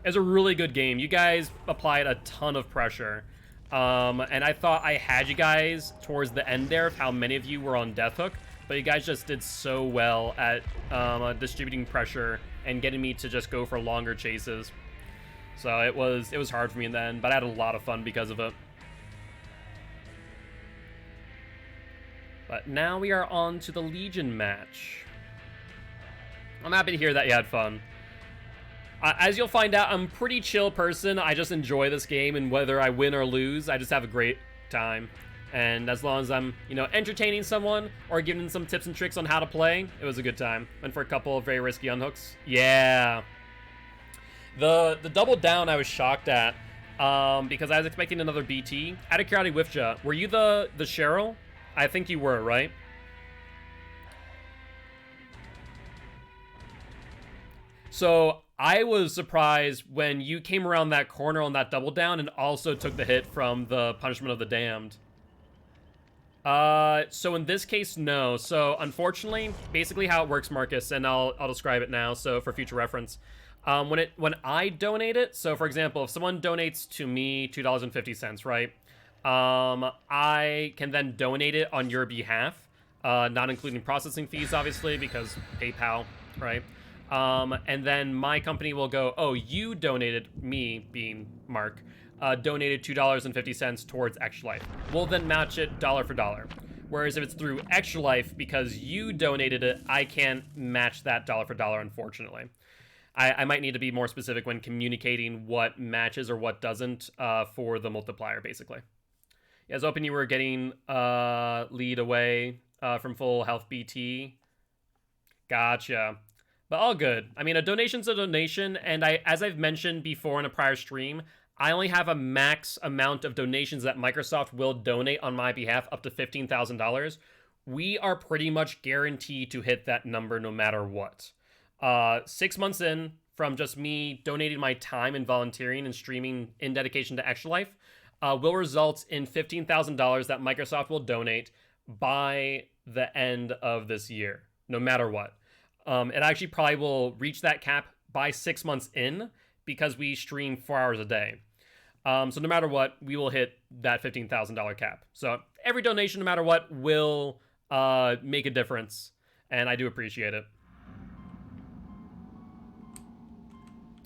It's a really good game. You guys applied a ton of pressure. And I thought I had you guys towards the end there of how many of you were on Death Hook, but you guys just did so well at distributing pressure and getting me to just go for longer chases. So it was hard for me in the end, but I had a lot of fun because of it. But now we are on to the Legion match. I'm happy to hear that you had fun. As you'll find out, I'm a pretty chill person. I just enjoy this game, and whether I win or lose, I just have a great time. And as long as I'm, you know, entertaining someone or giving them some tips and tricks on how to play, it was a good time. Went for a couple of very risky unhooks. Yeah. The double down I was shocked at because I was expecting another BT. Out of curiosity, Whiffja, were you the Cheryl? I think you were, right? So I was surprised when you came around that corner on that double down and also took the hit from the Punishment of the Damned. So in this case, no. So unfortunately, basically how it works, Marcus, and I'll describe it now, so for future reference. When I donate it, so for example, if someone donates to me $2.50, right? I can then donate it on your behalf, not including processing fees, obviously, because PayPal, right? And then my company will go, oh, you donated, me being Mark, donated $2.50 towards Extra Life. We'll then match it dollar for dollar. Whereas if it's through Extra Life, because you donated it, I can't match that dollar for dollar, unfortunately. I might need to be more specific when communicating what matches or what doesn't for the multiplier, basically. Yeah, I was hoping you were getting lead away from full health BT. Gotcha. But all good. I mean, a donation's a donation, and as I've mentioned before in a prior stream, I only have a max amount of donations that Microsoft will donate on my behalf, up to $15,000. We are pretty much guaranteed to hit that number no matter what. 6 months in from just me donating my time and volunteering and streaming in dedication to Extra Life will result in $15,000 that Microsoft will donate by the end of this year, no matter what. It actually probably will reach that cap by 6 months in because we stream 4 hours a day. So no matter what, we will hit that $15,000 cap. So every donation, no matter what, will make a difference, and I do appreciate it.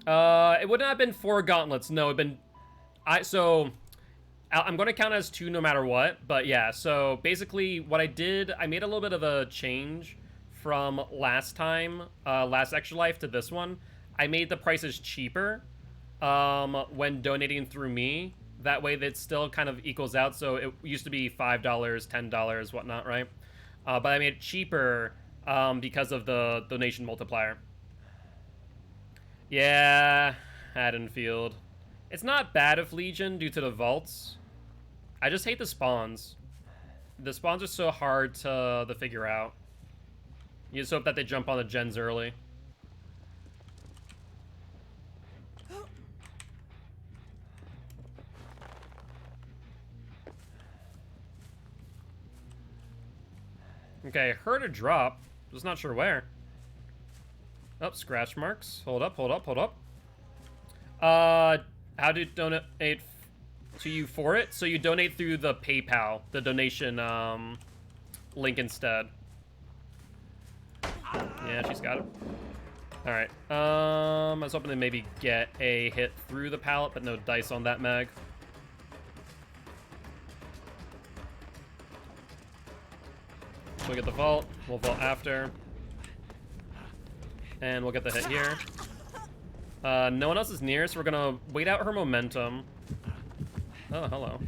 It wouldn't have been 4 gauntlets. No, it'd been... So I'm going to count as 2 no matter what, but yeah, so basically what I did, I made a little bit of a change from last time, last Extra Life to this one. I made the prices cheaper when donating through me. That way that still kind of equals out. So it used to be $5, $10, whatnot, right? But I made it cheaper because of the donation multiplier. Yeah, Haddonfield. It's not bad of Legion due to the vaults. I just hate the spawns. The spawns are so hard to figure out. You just hope that they jump on the gens early. Okay, heard a drop. Just not sure where. Oh, scratch marks. Hold up, hold up, hold up. How do you donate to you for it? So you donate through the PayPal, the donation link instead. Yeah, she's got it. All right. I was hoping to maybe get a hit through the pallet, but no dice on that mag. We'll get the vault. We'll vault after. And we'll get the hit here. No one else is near, so we're gonna wait out her momentum. Oh, hello.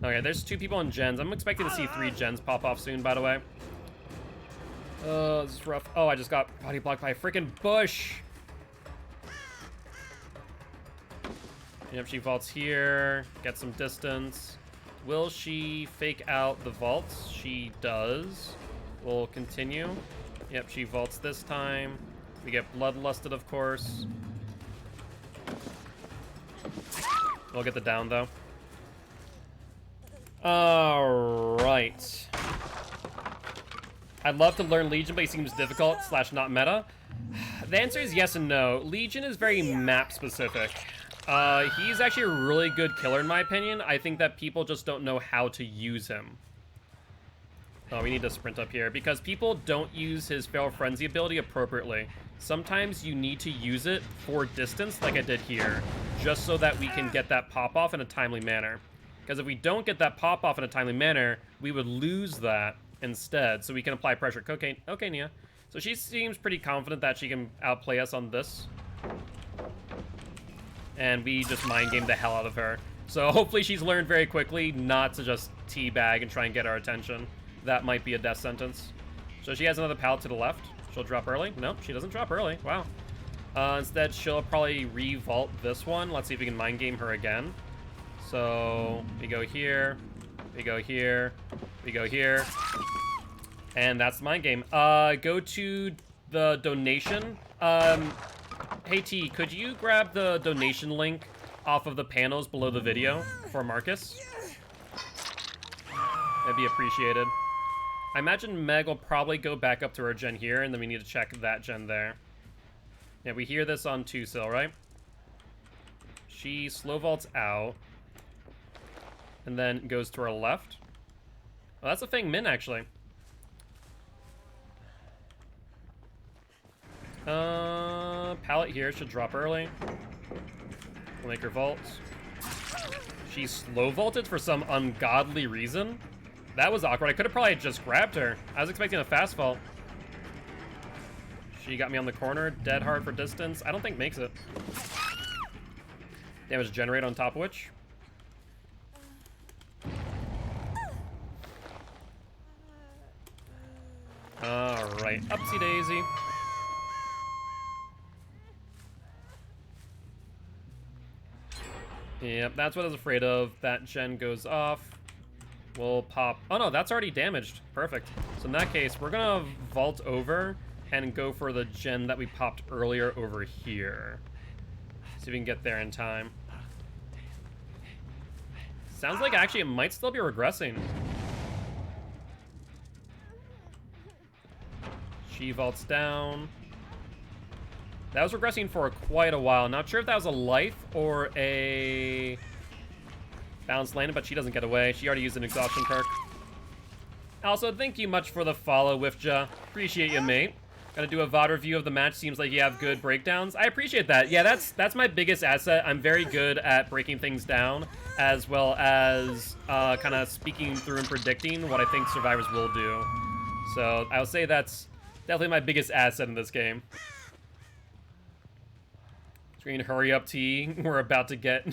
Okay, there's 2 people on gens. I'm expecting to see 3 gens pop off soon, by the way. This is rough. Oh, I just got body blocked by a freaking bush. Yep, she vaults here. Get some distance. Will she fake out the vaults? She does. We'll continue. Yep, she vaults this time. We get bloodlusted, of course. We'll get the down, though. Alright. I'd love to learn Legion, but he seems difficult / not meta. The answer is yes and no. Legion is very map-specific. He's actually a really good killer, in my opinion. I think that people just don't know how to use him. Oh, we need to sprint up here, because people don't use his Feral Frenzy ability appropriately. Sometimes you need to use it for distance, like I did here, just so that we can get that pop-off in a timely manner. Because if we don't get that pop-off in a timely manner, we would lose that instead, so we can apply pressure. Okay, Nia. So she seems pretty confident that she can outplay us on this. And we just mind game the hell out of her. So hopefully she's learned very quickly not to just teabag and try and get our attention. That might be a death sentence. So she has another pallet to the left. She'll drop early. Nope, she doesn't drop early. Wow. Instead, she'll probably re-vault this one. Let's see if we can mind game her again. So we go here, we go here, we go here. And that's the mind game. Go to the donation. Hey T, could you grab the donation link off of the panels below the video for Marcus? That'd be appreciated. I imagine Meg will probably go back up to her gen here, and then we need to check that gen there. Yeah, we hear this on 2-sil, right? She slow vaults out, and then goes to her left. Oh, that's a Fang Min, actually. Pallet here should drop early. We'll make her vault. She slow vaulted for some ungodly reason. That was awkward. I could have probably just grabbed her. I was expecting a fast vault. She got me on the corner. Dead hard for distance. I don't think makes it. Damage generate on top of which. Alright. Upsy daisy. Yep, that's what I was afraid of. That gen goes off. We'll pop... Oh, no, that's already damaged. Perfect. So in that case, we're going to vault over and go for the gen that we popped earlier over here. See if we can get there in time. Sounds like actually it might still be regressing. She vaults down. That was regressing for quite a while. Not sure if that was a life or a bounce landing, but she doesn't get away. She already used an exhaustion perk. Also, thank you much for the follow, Wifja. Appreciate you, mate. Gonna do a VOD review of the match. Seems like you have good breakdowns. I appreciate that. Yeah, that's my biggest asset. I'm very good at breaking things down, as well as kind of speaking through and predicting what I think survivors will do. So I would say that's definitely my biggest asset in this game. Screen, hurry up, T. We're about to get...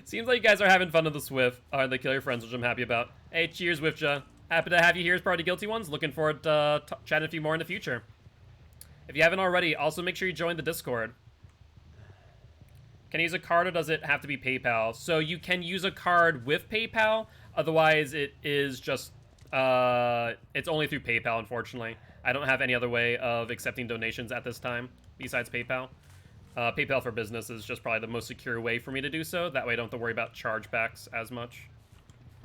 Seems like you guys are having fun with the Swift. The Kill Your Friends, which I'm happy about. Hey, cheers, Wifja. Happy to have you here as part of the Guilty Ones. Looking forward to chatting a few more in the future. If you haven't already, also make sure you join the Discord. Can I use a card, or does it have to be PayPal? So you can use a card with PayPal. Otherwise, it is just... it's only through PayPal, unfortunately. I don't have any other way of accepting donations at this time, besides PayPal. PayPal for Business is just probably the most secure way for me to do so. That way I don't have to worry about chargebacks as much.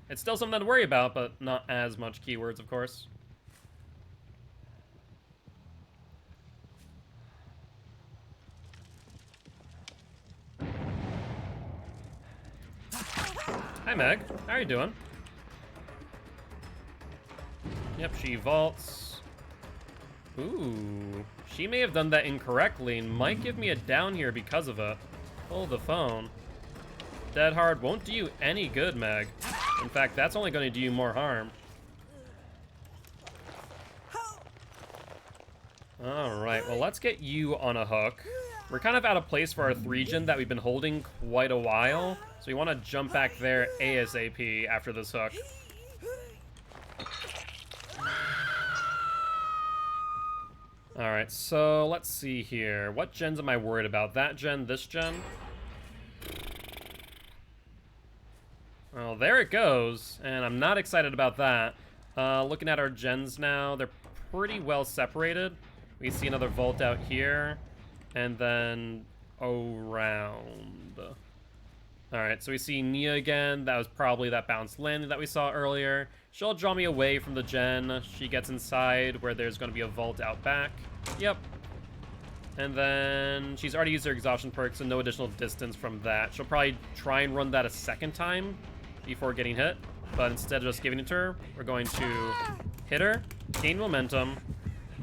It's still something to worry about, but not as much keywords, of course. Hi, Meg. How are you doing? Yep, she vaults. Ooh. She may have done that incorrectly and might give me a down here because of it. Hold the phone. Dead hard won't do you any good, Meg. In fact, that's only going to do you more harm. Alright, well, let's get you on a hook. We're kind of out of place for our 3-gen that we've been holding quite a while, so we want to jump back there ASAP after this hook. Alright, so let's see here. What gens am I worried about? That gen, this gen? Well, there it goes, and I'm not excited about that. Looking at our gens now, they're pretty well separated. We see another vault out here, and then around. Alright, so we see Nia again. That was probably that bounced landing that we saw earlier. She'll draw me away from the gen. She gets inside where there's going to be a vault out back. Yep. And then she's already used her exhaustion perk, so no additional distance from that. She'll probably try and run that a second time before getting hit. But instead of just giving it to her, we're going to hit her, gain momentum,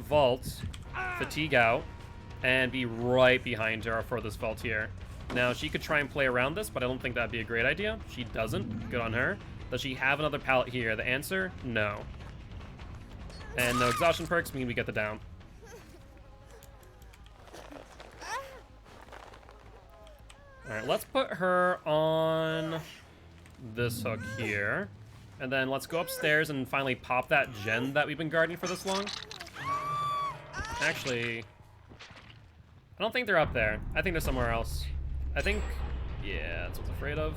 vault, fatigue out, and be right behind her for this vault here. Now, she could try and play around this, but I don't think that'd be a great idea. She doesn't. Good on her. Does she have another pallet here? The answer, no. And no exhaustion perks mean we get the down. Alright, let's put her on this hook here. And then let's go upstairs and finally pop that gen that we've been guarding for this long. Actually, I don't think they're up there. I think they're somewhere else. I think, yeah, that's what I was afraid of.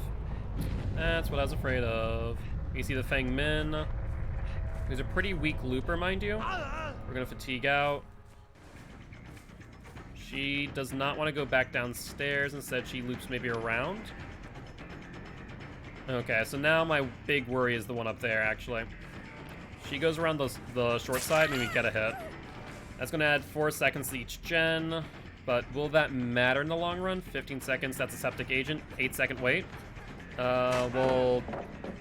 That's what I was afraid of. You see the Feng Min. He's a pretty weak looper, mind you. We're gonna fatigue out. She does not want to go back downstairs. Instead, she loops maybe around. Okay, so now my big worry is the one up there, actually. She goes around the short side and we get a hit. That's going to add 4 seconds to each gen, but will that matter in the long run? 15 seconds, that's a septic agent. 8-second wait. We'll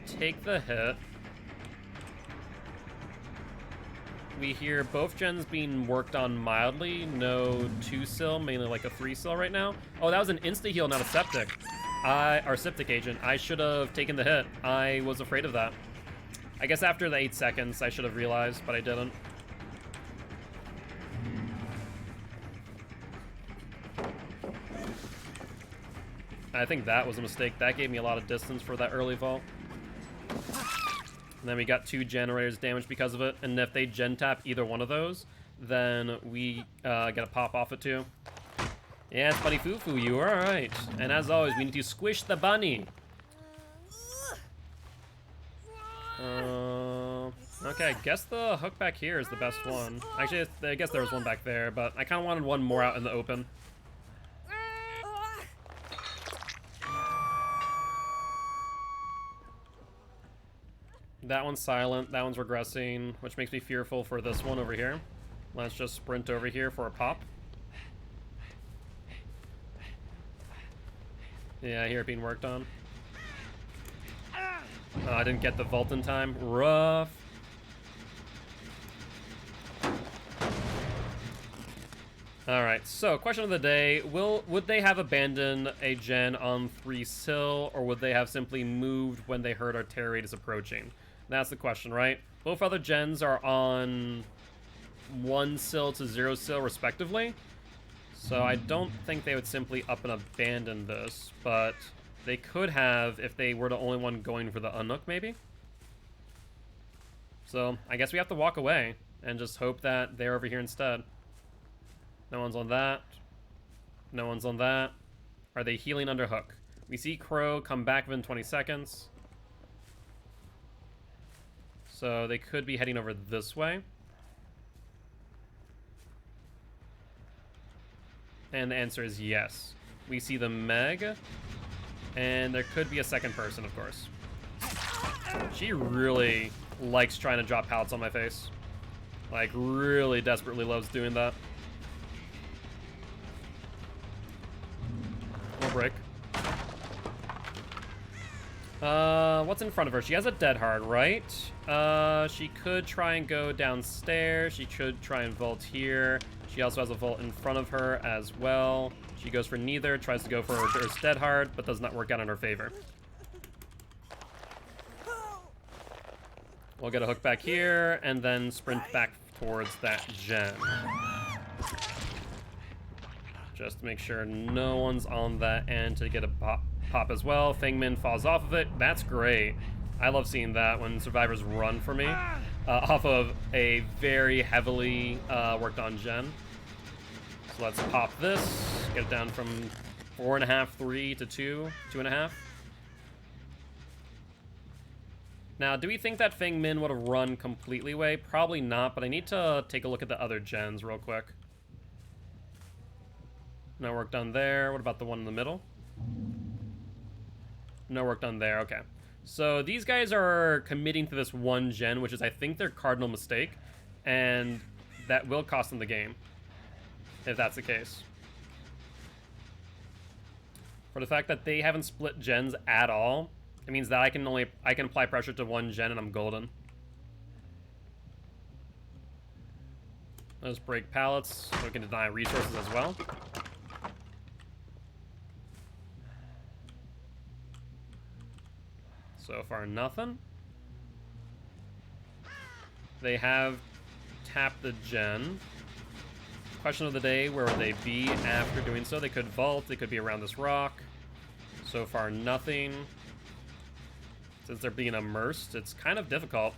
take the hit. We hear both gens being worked on mildly. No 2-sil, mainly like a 3-sil right now. Oh, that was an insta-heal, not a septic. Or septic agent. I should have taken the hit. I was afraid of that. I guess after the 8 seconds, I should have realized, but I didn't. I think that was a mistake. That gave me a lot of distance for that early vault. And then we got 2 generators damaged because of it. And if they gen tap either one of those, then we get a pop off it too. Yeah, it's Bunny Fufu, you are alright. And as always, we need to squish the bunny. Okay, I guess the hook back here is the best one. Actually, I guess there was one back there, but I kind of wanted one more out in the open. That one's silent, that one's regressing, which makes me fearful for this one over here. Let's just sprint over here for a pop. Yeah, I hear it being worked on. Oh, I didn't get the vault in time. Rough. Alright, so question of the day. Would they have abandoned a gen on 3-sil, or would they have simply moved when they heard our terror rate is approaching? That's the question, right? Both other gens are on 1-sil to 0-sil respectively. So I don't think they would simply up and abandon this, but they could have if they were the only one going for the unhook, maybe? So I guess we have to walk away and just hope that they're over here instead. No one's on that. No one's on that. Are they healing under hook? We see Crow come back within 20 seconds. So they could be heading over this way. And the answer is yes. We see the Meg. And there could be a second person, of course. She really likes trying to drop pallets on my face. Like, really desperately loves doing that. More break. What's in front of her? She has a dead hard, right? She could try and go downstairs. She could try and vault here. She also has a vault in front of her as well. She goes for neither, tries to go for her dead hard, but does not work out in her favor. We'll get a hook back here, and then sprint back towards that gen. Just to make sure no one's on that end to get a pop as well. Fengmin falls off of it. That's great. I love seeing that when survivors run for me. Off of a very heavily worked on gen. So let's pop this. Get it down from 4.5, 3 to 2, 2.5. Now, do we think that Fengmin would have run completely away? Probably not, but I need to take a look at the other gens real quick. No work done there. What about the one in the middle? No work done there. Okay. So these guys are committing to this one gen, which is, I think, their cardinal mistake, and that will cost them the game, if that's the case. For the fact that they haven't split gens at all, it means that I can apply pressure to one gen and I'm golden. Let's break pallets so we can deny resources as well. So far, nothing. They have tapped the gen. Question of the day, where would they be after doing so? They could vault, they could be around this rock. So far, nothing. Since they're being immersed, it's kind of difficult.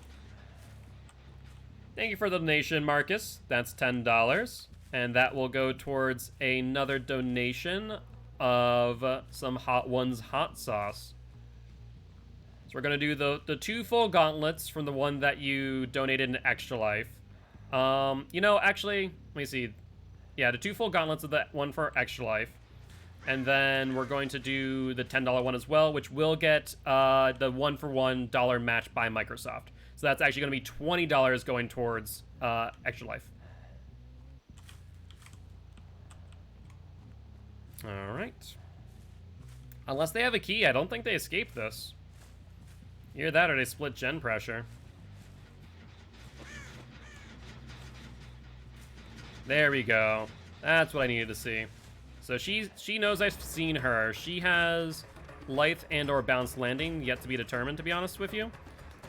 Thank you for the donation, Marcus. That's $10. And that will go towards another donation of some Hot Ones hot sauce. So we're going to do the 2 full gauntlets from the one that you donated in Extra Life. You know, actually, let me see. Yeah, the 2 full gauntlets of that one for Extra Life. And then we're going to do the $10 one as well, which will get the $1-for-$1 match by Microsoft. So that's actually going to be $20 going towards Extra Life. All right. Unless they have a key, I don't think they escaped this. Either that or they split gen pressure. There we go. That's what I needed to see. So she knows I've seen her. She has Lithe and or Bounce Landing, yet to be determined, to be honest with you.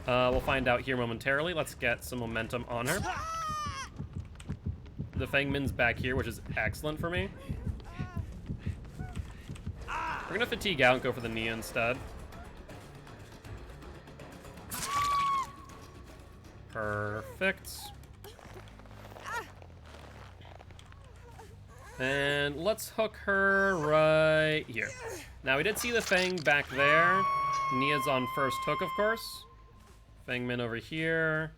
We'll find out here momentarily. Let's get some momentum on her. The Fengmin's back here, which is excellent for me. We're gonna fatigue out and go for the Nia instead. Perfect. And let's hook her right here. Now, we did see the Feng back there. Nia's on first hook, of course. Fengmin over here.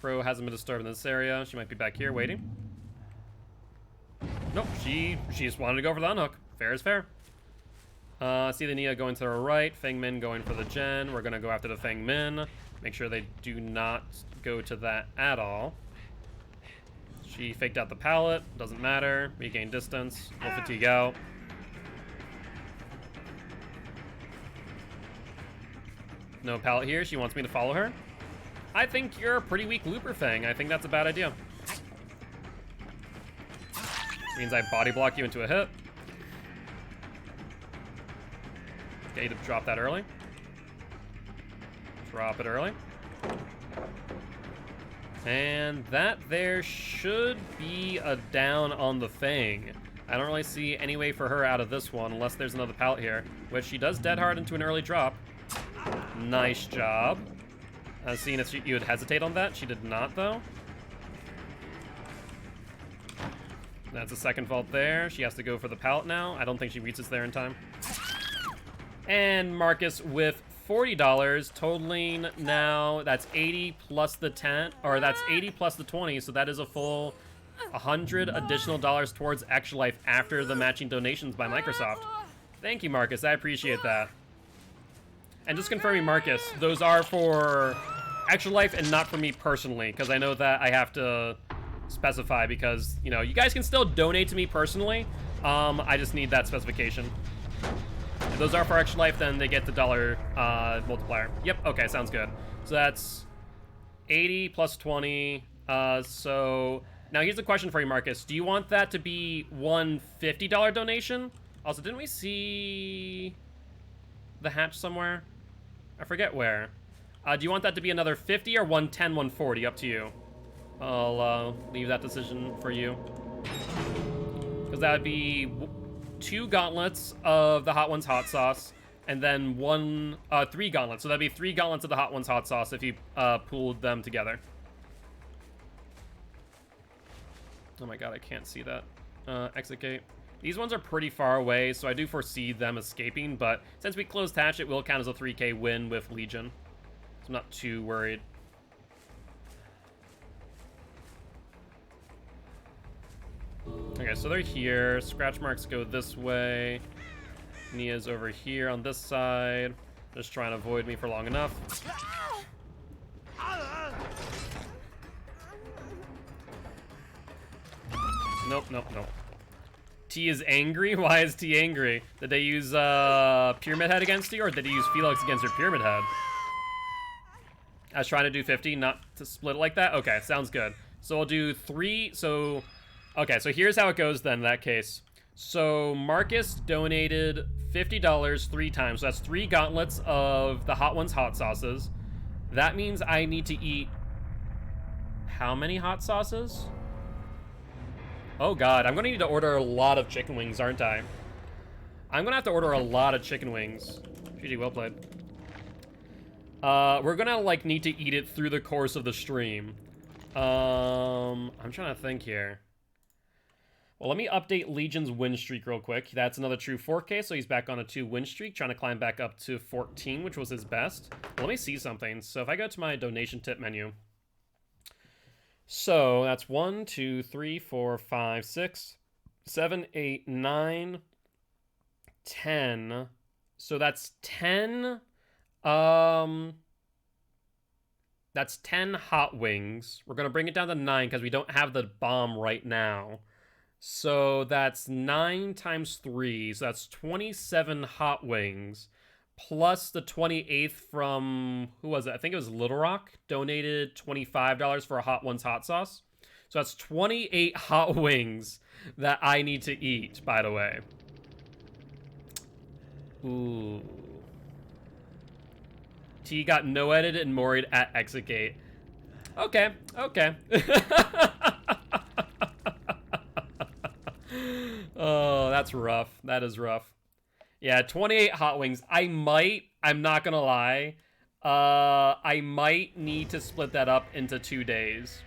Crow hasn't been disturbed in this area. She might be back here waiting. Nope, she just wanted to go for the unhook. Fair is fair. See the Nia going to her right. Fengmin going for the gen. We're going to go after the Fengmin. Make sure they do not go to that at all. She faked out the pallet. Doesn't matter. Regain distance. We'll fatigue out. No pallet here. She wants me to follow her. I think you're a pretty weak looper, Feng. I think that's a bad idea. Means I body block you into a hit. Get you to drop that early. Drop it early. And that there should be a down on the Feng. I don't really see any way for her out of this one unless there's another pallet here, which she does dead hard into an early drop. Nice job. I was seeing if you would hesitate on that. She did not, though. That's a second vault there. She has to go for the pallet now. I don't think she reaches there in time. And Marcus with $40, totaling now, that's 80 plus the 10, or that's 80 plus the 20, so that is a full 100 additional dollars towards Extra Life after the matching donations by Microsoft. Thank you, Marcus. I appreciate that. And just confirming, Marcus, those are for Extra Life and not for me personally, because I know that I have to specify because, you know, you guys can still donate to me personally. I just need that specification. If those are for Extra Life, then they get the dollar multiplier. Yep, okay, sounds good. So that's 80 plus 20. So now here's a question for you, Marcus. Do you want that to be one $50 donation? Also, didn't we see the hatch somewhere? I forget where. Do you want that to be another 50 or 110, 140? Up to you. I'll leave that decision for you. Because that would be 2 gauntlets of the Hot Ones hot sauce, and then 3 gauntlets. So that'd be 3 gauntlets of the Hot Ones hot sauce if you pooled them together. Oh my god, I can't see that. Exit gate. These ones are pretty far away, so I do foresee them escaping, but since we closed hatch, it will count as a 3k win with Legion. So I'm not too worried. Okay, so they're here. Scratch marks go this way. Nia's over here on this side. Just trying to avoid me for long enough. Nope, nope, nope. T is angry? Why is T angry? Did they use Pyramid Head against you, or did he use Felix against your Pyramid Head? I was trying to do 50, not to split it like that? Okay, sounds good. So we'll do 3, so... Okay, so here's how it goes then in that case. So Marcus donated $50 3 times, so that's 3 gauntlets of the Hot Ones hot sauces. That means I need to eat... How many hot sauces? Oh god, I'm gonna need to order a lot of chicken wings, aren't I? I'm gonna have to order a lot of chicken wings. GG, well played. We're gonna, like, need to eat it through the course of the stream. I'm trying to think here. Well, let me update Legion's win streak real quick. That's another true 4K, so he's back on a 2 win streak, trying to climb back up to 14, which was his best. Well, let me see something. So if I go to my donation tip menu... So that's 1, 2, 3, 4, 5, 6, 7, 8, 9, 10. So that's 10. That's 10 hot wings. We're gonna bring it down to 9 because we don't have the bomb right now. So that's 9 times 3. So that's 27 hot wings. Plus the 28th from, who was it? I think it was Little Rock, donated $25 for a Hot Ones hot sauce. So that's 28 hot wings that I need to eat, by the way. Ooh. T got no edited and moried at exit gate. Okay, okay. Oh, that's rough. That is rough. Yeah, 28 hot wings. I'm not gonna lie, I might need to split that up into 2 days.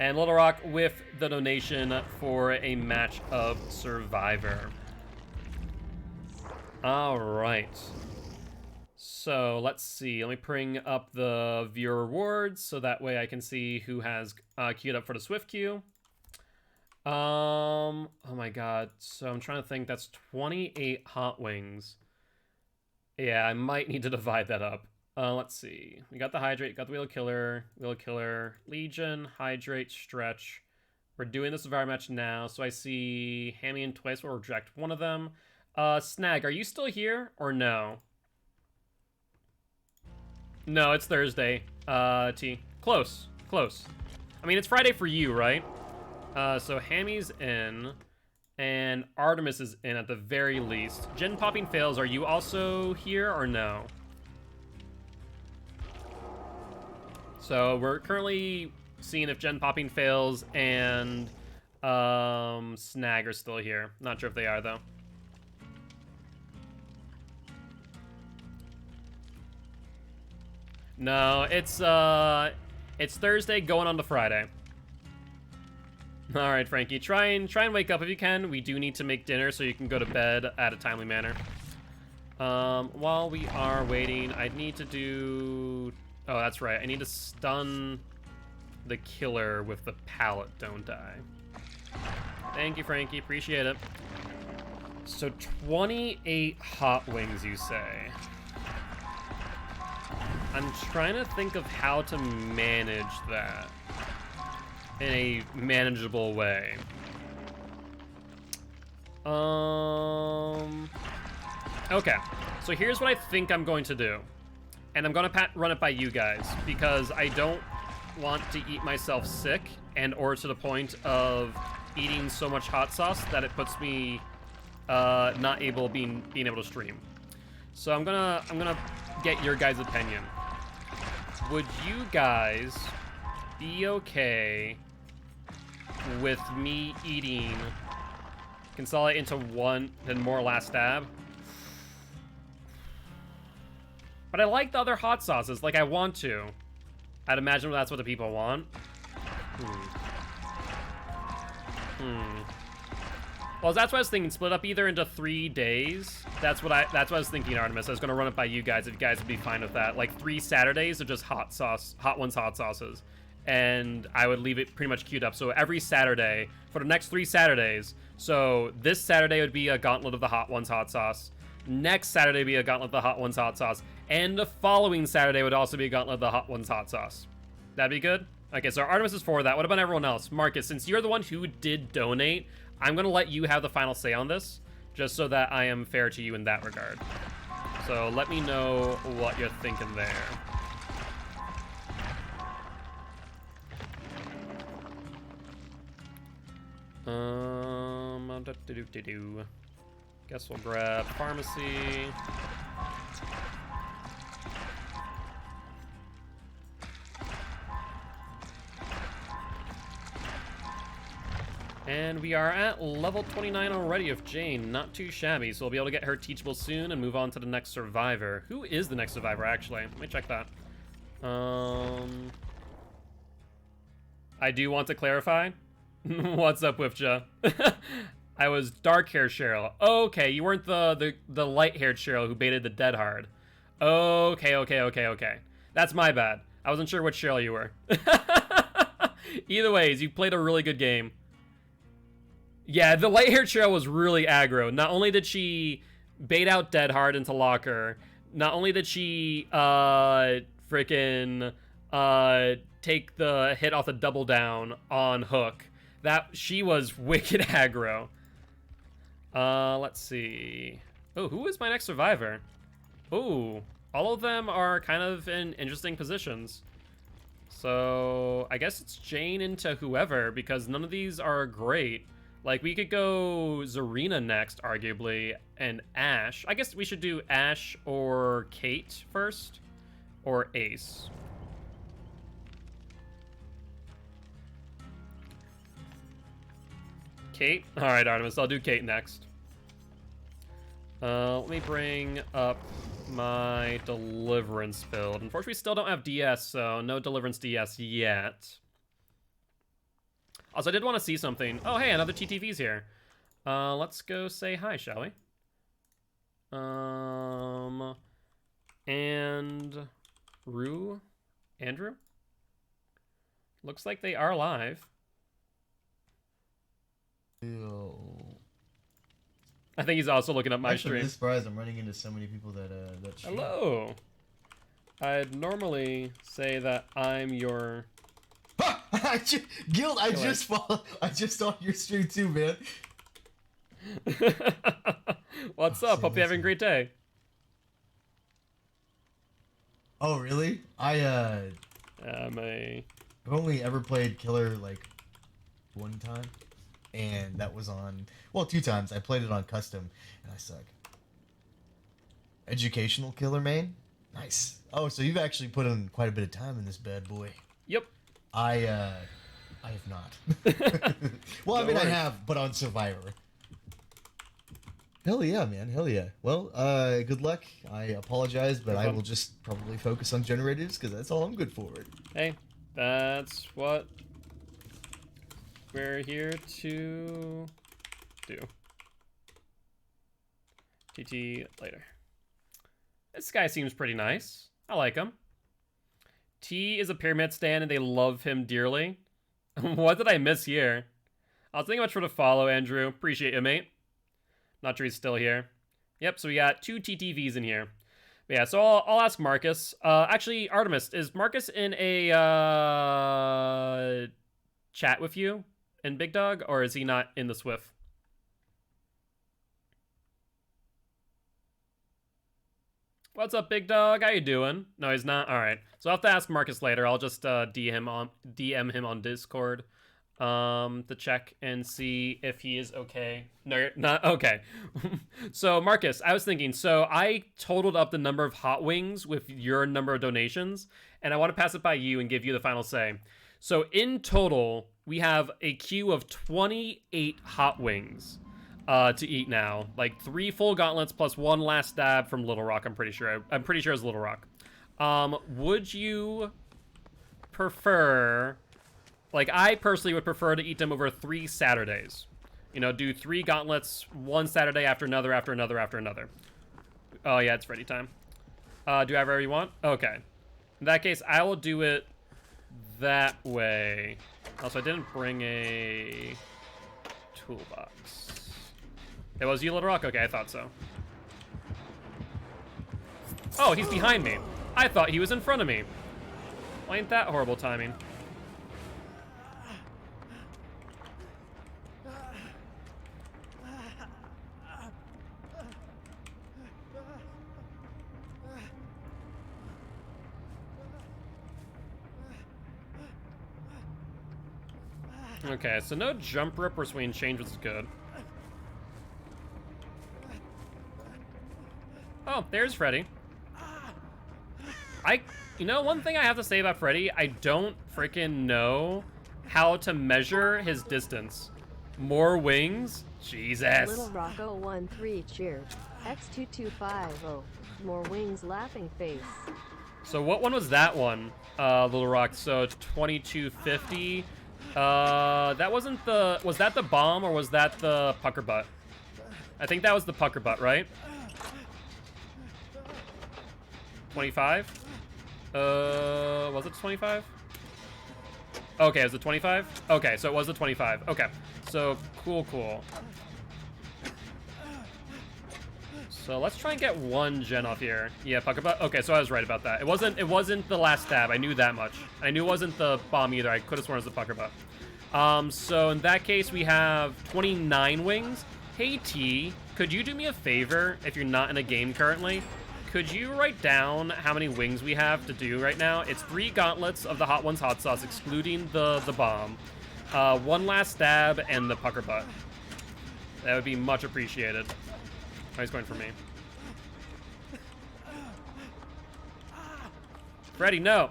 And Little Rock with the donation for a match of Survivor. All right. So let's see. Let me bring up the viewer rewards so that way I can see who has queued up for the Swift queue. Oh my god. So I'm trying to think. That's 28 hot wings. Yeah, I might need to divide that up. Let's see. We got the Hydrate, got the Wheel Killer, Legion, Hydrate, Stretch. We're doing the Survivor match now, so I see Hammy and Twice will reject one of them. Snag, are you still here or no? No, it's Thursday. T. Close. Close. I mean, it's Friday for you, right? So Hammy's in, and Artemis is in at the very least. Gen Popping Fails, are you also here or no? So we're currently seeing if Gen Popping Fails and Snag are still here. Not sure if they are, though. No, it's Thursday going on to Friday. All right, Frankie, try and wake up if you can. We do need to make dinner so you can go to bed at a timely manner. While we are waiting, I need to do... Oh, that's right. I need to stun the killer with the pallet, don't I? Thank you, Frankie. Appreciate it. So 28 hot wings, you say? I'm trying to think of how to manage that in a manageable way. Okay, so here's what I think I'm going to do. And I'm gonna run it by you guys, because I don't want to eat myself sick, and or to the point of eating so much hot sauce that it puts me not being able to stream. So I'm gonna get your guys' opinion. would you guys be okay with me eating, consolidate into one, then more last stab? But I like the other hot sauces, like I want to. I'd imagine that's what the people want. Well, that's what I was thinking. Split up either into 3 days. That's what I was thinking, Artemis. I was gonna run it by you guys if you guys would be fine with that. Like 3 Saturdays of just hot ones hot sauces. And I would leave it pretty much queued up. So every Saturday, for the next 3 Saturdays, so this Saturday would be a gauntlet of the hot ones hot sauce. Next Saturday would be a gauntlet of the hot ones hot sauce. And the following Saturday would also be a gauntlet of the hot ones hot sauce. That'd be good? Okay, so Artemis is for that. What about everyone else? Marcus, since you're the one who did donate, I'm gonna let you have the final say on this, just so that I am fair to you in that regard. So let me know what you're thinking there. Guess we'll grab pharmacy. And we are at level 29 already of Jane. Not too shabby, so we'll be able to get her teachable soon and move on to the next survivor. Who is the next survivor, actually? Let me check that. I do want to clarify. What's up, Whipja? I was dark-haired Cheryl. Okay, you weren't the light-haired Cheryl who baited the dead hard. Okay. That's my bad. I wasn't sure which Cheryl you were. Either ways, you played a really good game. Yeah, the light-haired Cheryl was really aggro. Not only did she bait out Dead Hard into locker, not only did she freaking take the hit off the double down on Hook, that she was wicked aggro. Let's see. Oh, who is my next survivor? Oh, all of them are kind of in interesting positions. So I guess it's Jane into whoever, because none of these are great. Like, we could go Zarina next, arguably, and Ash. I guess we should do Ash or Kate first, or Ace. Kate? Alright, Artemis, I'll do Kate next. Let me bring up my Deliverance build. Unfortunately, we still don't have DS, so no Deliverance DS yet. Also, I did want to see something. Oh, hey, another TTV's here. Let's go say hi, shall we? And Andrew? Looks like they are live. Ew. I think he's also looking up my stream. I'm surprised I'm running into so many people that stream. Hello. I'd normally say that I'm your... Guild, I just saw your stream too, man. What's up? Hope you're having a great day. Oh, really? I've only ever played Killer like 1 time, and that was on, well, 2 times. I played it on custom, and I suck. Educational Killer main? Nice. Oh, so you've actually put in quite a bit of time in this bad boy. Yep. I have not. Well, I mean, I have, but on Survivor. Hell yeah, man. Hell yeah. Well, good luck. I apologize, but I will just probably focus on generators, because that's all I'm good for. Hey, that's what we're here to do. TT later. This guy seems pretty nice. I like him. T is a pyramid stand and they love him dearly. What did I miss here? I'll thank you much for the follow, Andrew. Appreciate you, mate. Not sure he's still here. Yep, so we got 2 TTVs in here. But yeah, so I'll ask Marcus. Actually, Artemis, is Marcus in a chat with you in Big Dog, or is he not in the Swift? What's up, Big Dog? How you doing? No, he's not. All right. So I'll have to ask Marcus later. I'll just DM him on Discord. to check and see if he is okay. No, you're not okay. So Marcus, I was thinking, so I totaled up the number of hot wings with your number of donations, and I want to pass it by you and give you the final say. So in total, we have a queue of 28 hot wings to eat now. Like 3 full gauntlets plus 1 last stab from Little Rock, I'm pretty sure. I'm pretty sure it's Little Rock. Would you prefer... Like, I personally would prefer to eat them over 3 Saturdays. You know, do 3 gauntlets, 1 Saturday after another, after another, after another. Oh, yeah, it's Freddy time. Do whatever you want? Okay. In that case, I will do it that way. Also, I didn't bring a toolbox. It was you, Little Rock? Okay, I thought so. Oh, he's behind me. I thought he was in front of me. Why ain't that horrible timing? Okay, so no jump rope or swing change, which is good. Oh, there's Freddy. You know, one thing I have to say about Freddy, I don't freaking know how to measure his distance. More wings? Jesus. Little Rocco 13 cheer. X2250. More wings laughing face. So what one was that one, Little Rock? So 2250. That wasn't the... Was that the bomb or was that the pucker butt? I think that was the pucker butt, right? 25? Was it 25? Okay, it was the 25? Okay, so it was the 25. Okay, so cool. So let's try and get 1 gen off here. Yeah, pucker butt. Okay, so I was right about that. It wasn't the last stab. I knew that much. I knew it wasn't the bomb either. I could have sworn it was the pucker butt. So in that case, we have 29 wings. Hey T, could you do me a favor if you're not in a game currently? Could you write down how many wings we have to do right now? It's 3 gauntlets of the Hot Ones hot sauce, excluding the bomb. 1 last stab and the pucker butt. That would be much appreciated. Oh, he's going for me. Freddy, no.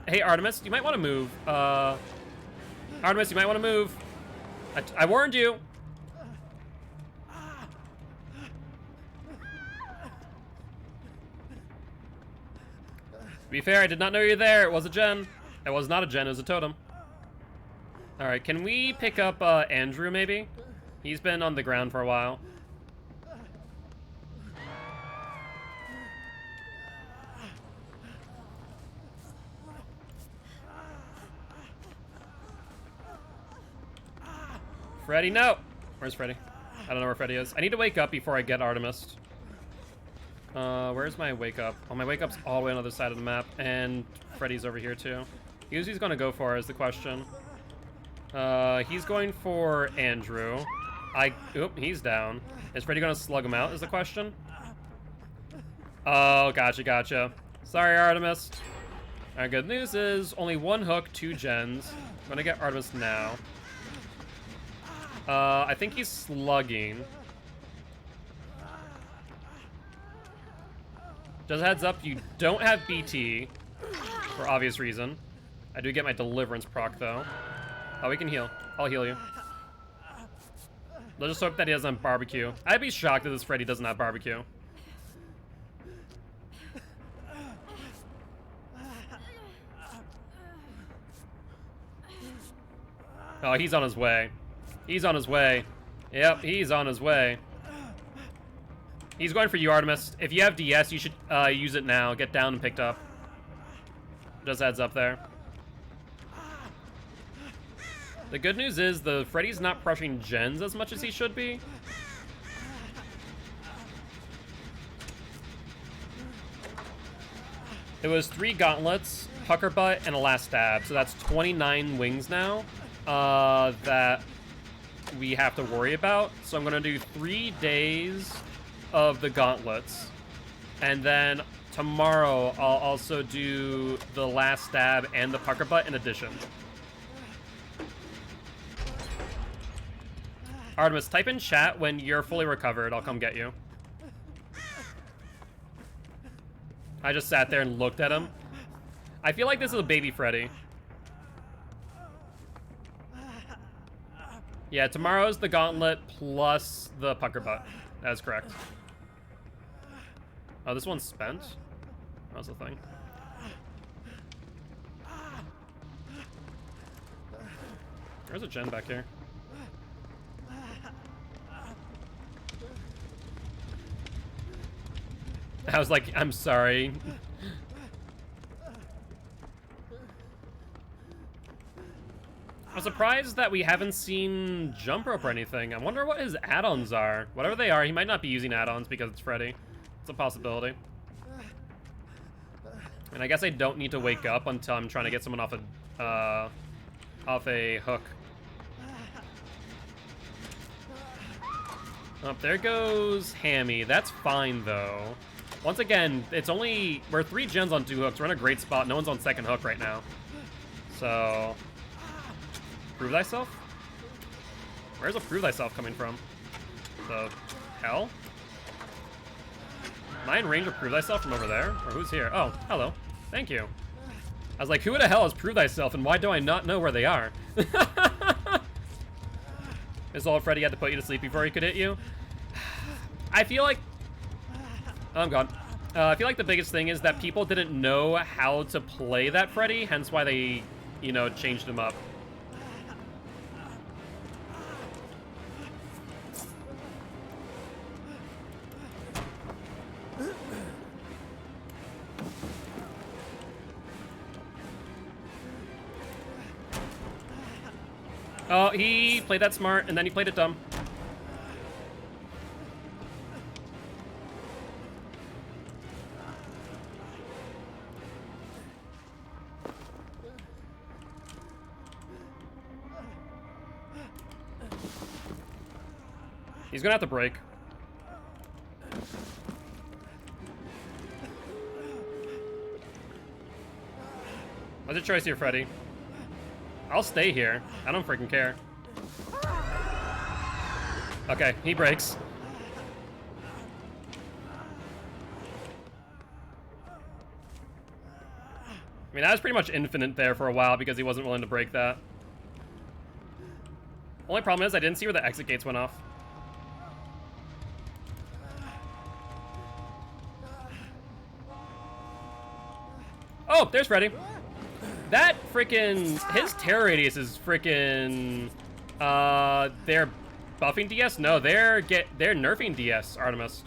Hey, Artemis, you might want to move. Artemis, you might want to move. I warned you. To be fair, I did not know you were there. It was a gen. It was not a gen, it was a totem. Alright, can we pick up Andrew, maybe? He's been on the ground for a while. Freddy, no! Where's Freddy? I don't know where Freddy is. I need to wake up before I get Artemis. Where's my wake up? Oh, my wake up's all the way on the other side of the map, and Freddy's over here too. Who's he's gonna go for is the question. He's going for Andrew. Oop, he's down. Is Freddy gonna slug him out is the question? Oh, gotcha. Sorry, Artemis. Alright, good news is only 1 hook, 2 gens. I'm gonna get Artemis now. I think he's slugging. Just a heads up, you don't have BT, for obvious reason. I do get my deliverance proc, though. Oh, we can heal. I'll heal you. Let's just hope that he doesn't have barbecue. I'd be shocked if this Freddy doesn't have barbecue. Oh, he's on his way. He's on his way. Yep, he's on his way. He's going for you, Artemis. If you have DS, you should use it now. Get down and picked up. Just heads up there. The good news is the Freddy's not crushing gens as much as he should be. It was 3 gauntlets, pucker butt, and a last stab. So that's 29 wings now that we have to worry about. So I'm going to do 3 days of the gauntlets. And then tomorrow I'll also do the last stab and the pucker butt in addition. Artemis, type in chat when you're fully recovered. I'll come get you. I just sat there and looked at him. I feel like this is a baby Freddy. Yeah, tomorrow's the gauntlet plus the pucker butt. That's correct. Oh, this one's spent? That was the thing. There's a gen back here. I was like, I'm sorry. I'm surprised that we haven't seen jump rope or anything. I wonder what his add-ons are. Whatever they are, he might not be using add-ons because it's Freddy. It's a possibility. And I guess I don't need to wake up until I'm trying to get someone off a hook. Oh, there goes Hammy. That's fine, though. Once again, it's only... We're 3 gens on 2 hooks. We're in a great spot. No one's on second hook right now. So... Prove thyself? Where's a prove thyself coming from? The hell? Am I in range of prove thyself from over there? Or who's here? Oh, hello. Thank you. I was like, who the hell is prove thyself and why do I not know where they are? Is all Freddy had to put you to sleep before he could hit you? I feel like... Oh, I'm gone. I feel like the biggest thing is that people didn't know how to play that Freddy, hence why they, you know, changed him up. Oh, he played that smart, and then he played it dumb. He's gonna have to break. What's your choice here, Freddy? I'll stay here. I don't freaking care. Okay, he breaks. I mean, that was pretty much infinite there for a while because he wasn't willing to break that. Only problem is I didn't see where the exit gates went off. Oh, there's Freddy. That freaking... His terror radius is freaking... They're buffing DS? No, they're nerfing DS, Artemis.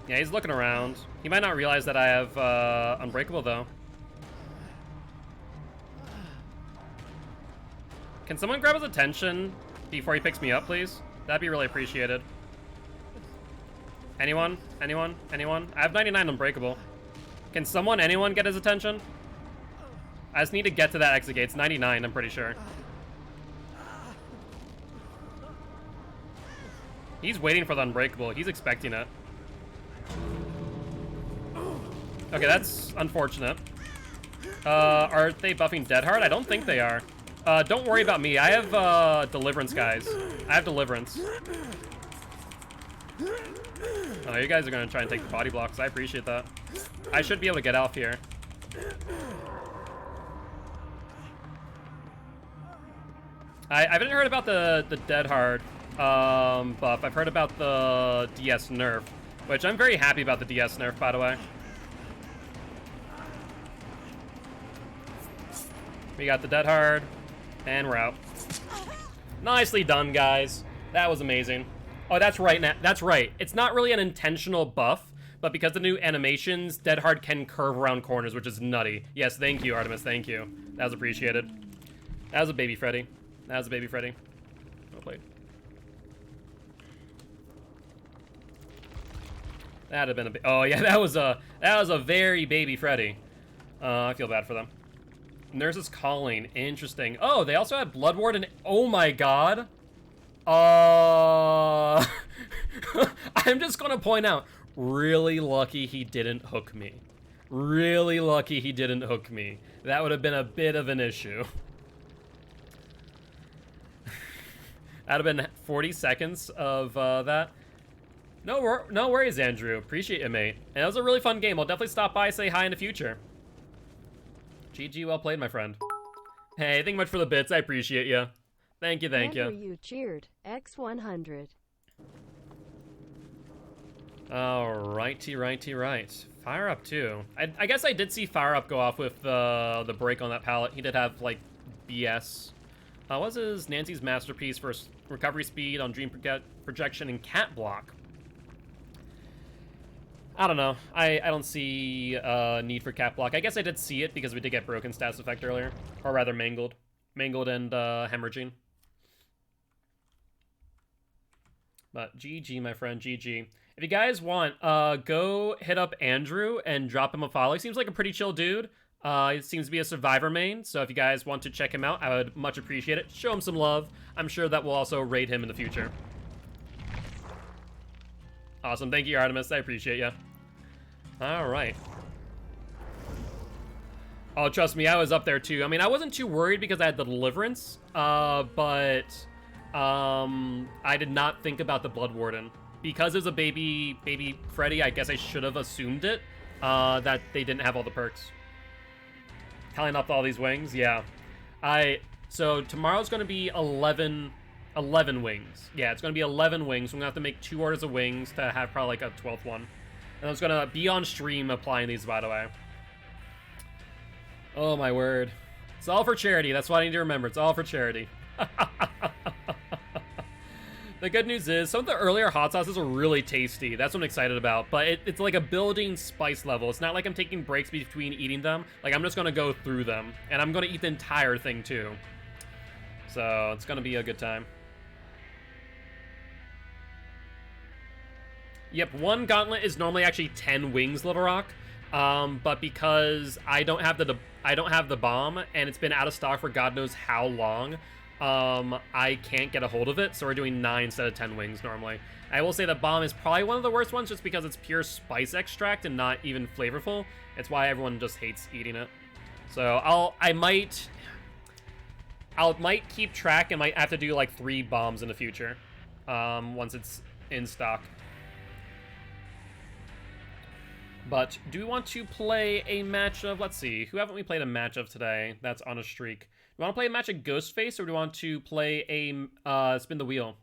Yeah, he's looking around. He might not realize that I have Unbreakable, though. Can someone grab his attention before he picks me up, please? That'd be really appreciated. Anyone? Anyone? Anyone? I have 99 Unbreakable. Can someone, anyone get his attention? I just need to get to that exit gate. It's 99, I'm pretty sure. He's waiting for the Unbreakable. He's expecting it. Okay, that's unfortunate. Are they buffing Dead Hard? I don't think they are. Don't worry about me. I have Deliverance, guys. I have Deliverance. Oh, you guys are gonna try and take the body blocks. I appreciate that. I should be able to get off here. I haven't heard about the Dead Hard buff. I've heard about the DS nerf, which I'm very happy about the DS nerf, by the way. We got the Dead Hard, and we're out. Nicely done, guys. That was amazing. Oh, that's right. That's right. It's not really an intentional buff, but because the new animations, Dead Hard can curve around corners, which is nutty. Yes, thank you, Artemis. Thank you. That was appreciated. That was a baby Freddy. That was a baby Freddy. Well played. That'd have been a... Oh, yeah, that was a very baby Freddy. I feel bad for them. Nurse is calling. Interesting. Oh, they also had Blood Ward and... Oh, my God. I'm just gonna point out, really lucky he didn't hook me. Really lucky he didn't hook me. That would have been a bit of an issue. That'd have been 40 seconds of that. No worries, Andrew. Appreciate it, mate. And it was a really fun game. I'll definitely stop by, say hi in the future. GG, well played, my friend. Hey, thank you much for the bits. I appreciate you. Thank you, thank Andrew, you. you cheered. X100. Righty, right. Fire Up too. I guess I did see Fire Up go off with the break on that pallet. He did have like BS. What was his Nancy's masterpiece for recovery speed on dream projection and cat block? I don't know. I don't see need for cat block. I guess I did see it because we did get broken status effect earlier, or rather mangled and hemorrhaging. But GG, my friend, GG. If you guys want, go hit up Andrew and drop him a follow. He seems like a pretty chill dude. He seems to be a Survivor main, so if you guys want to check him out, I would much appreciate it. Show him some love. I'm sure that we'll also raid him in the future. Awesome. Thank you, Artemis. I appreciate you. All right. Oh, trust me, I was up there too. I mean, I wasn't too worried because I had the Deliverance, but I did not think about the Blood Warden. Because it was a baby Freddy, I guess I should have assumed it, that they didn't have all the perks. Tallying up all these wings, yeah. So tomorrow's going to be 11 wings. Yeah, it's going to be 11 wings. So I'm going to have to make 2 orders of wings to have probably like a 12th one. And I was going to be on stream applying these, by the way. Oh, my word. It's all for charity. That's what I need to remember. It's all for charity. The good news is, some of the earlier hot sauces are really tasty. That's what I'm excited about. But it's like a building spice level. It's not like I'm taking breaks between eating them. Like, I'm just going to go through them. And I'm going to eat the entire thing, too. So, it's going to be a good time. Yep, 1 gauntlet is normally actually 10 wings, Little Rock. But because I don't have the bomb, and it's been out of stock for God knows how long, I can't get a hold of it, so we're doing 9 instead of 10 wings normally. I will say the bomb is probably one of the worst ones just because it's pure spice extract and not even flavorful. It's why everyone just hates eating it. So I might keep track and might have to do like 3 bombs in the future, once it's in stock. But do we want to play a match of, let's see, who haven't we played a match of today that's on a streak? Do we want to play a match of Ghostface, or do we want to play a spin the wheel?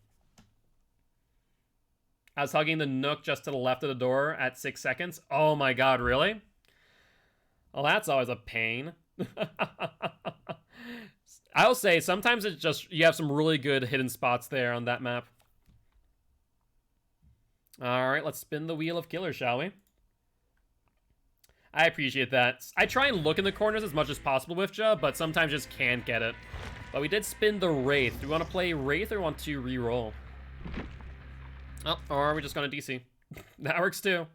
I was hugging the Nook just to the left of the door at 6 seconds. Oh my god, really? Well, that's always a pain. I'll say, sometimes it's just, you have some really good hidden spots there on that map. Alright, let's spin the wheel of killers, shall we? I appreciate that. I try and look in the corners as much as possible with Ja, but sometimes just can't get it. But we did spin the Wraith. Do we want to play Wraith or want to re-roll? Oh, or are we just going to DC? That works too.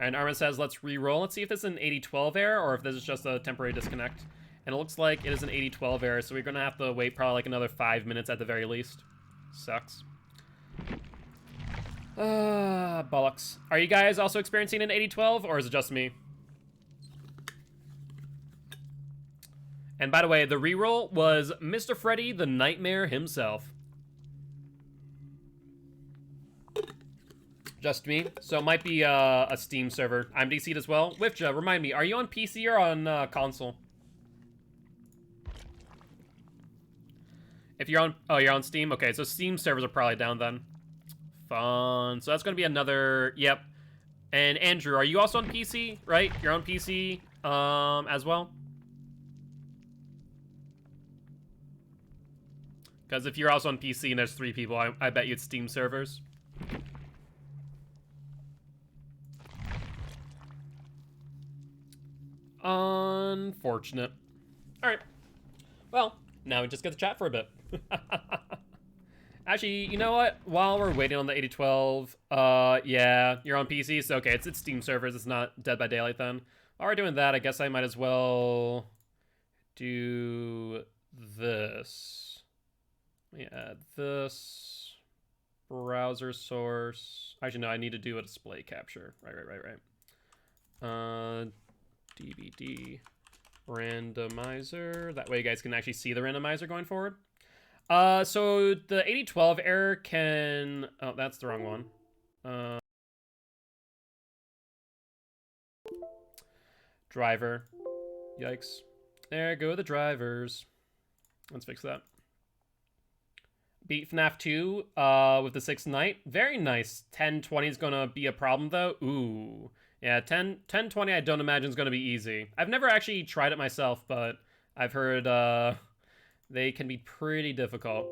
And Armin says, let's re-roll. Let's see if this is an 80-12 error or if this is just a temporary disconnect. And it looks like it is an 80-12 error, so we're going to have to wait probably like another 5 minutes at the very least. Sucks. Bollocks. Are you guys also experiencing an 80-12, or is it just me? And by the way, the reroll was Mr. Freddy the Nightmare himself. Just me. So it might be a Steam server. I'm DC'd as well. Wifja, remind me, are you on PC or on console? If you're on, oh, you're on Steam? Okay, so Steam servers are probably down then. Fun. So that's going to be another, yep. And Andrew, are you also on PC, right? You're on PC as well? Because if you're also on PC and there's 3 people, I bet you it's Steam servers. Unfortunate. All right. Well, now we just get to chat for a bit. Actually, you know what? While we're waiting on the 8012, yeah, you're on PC, so okay, it's Steam servers, it's not Dead by Daylight then. While we're doing that, I guess I might as well do this. Let me add this. Browser source. Actually, no, I need to do a display capture. Right. DVD randomizer. That way you guys can actually see the randomizer going forward. So the 8012 error can... Oh, that's the wrong one. Driver. Yikes. There go the drivers. Let's fix that. Beat FNAF 2 with the 6th night. Very nice. 1020 is going to be a problem, though. Ooh. Yeah, 1020 I don't imagine is going to be easy. I've never actually tried it myself, but I've heard they can be pretty difficult.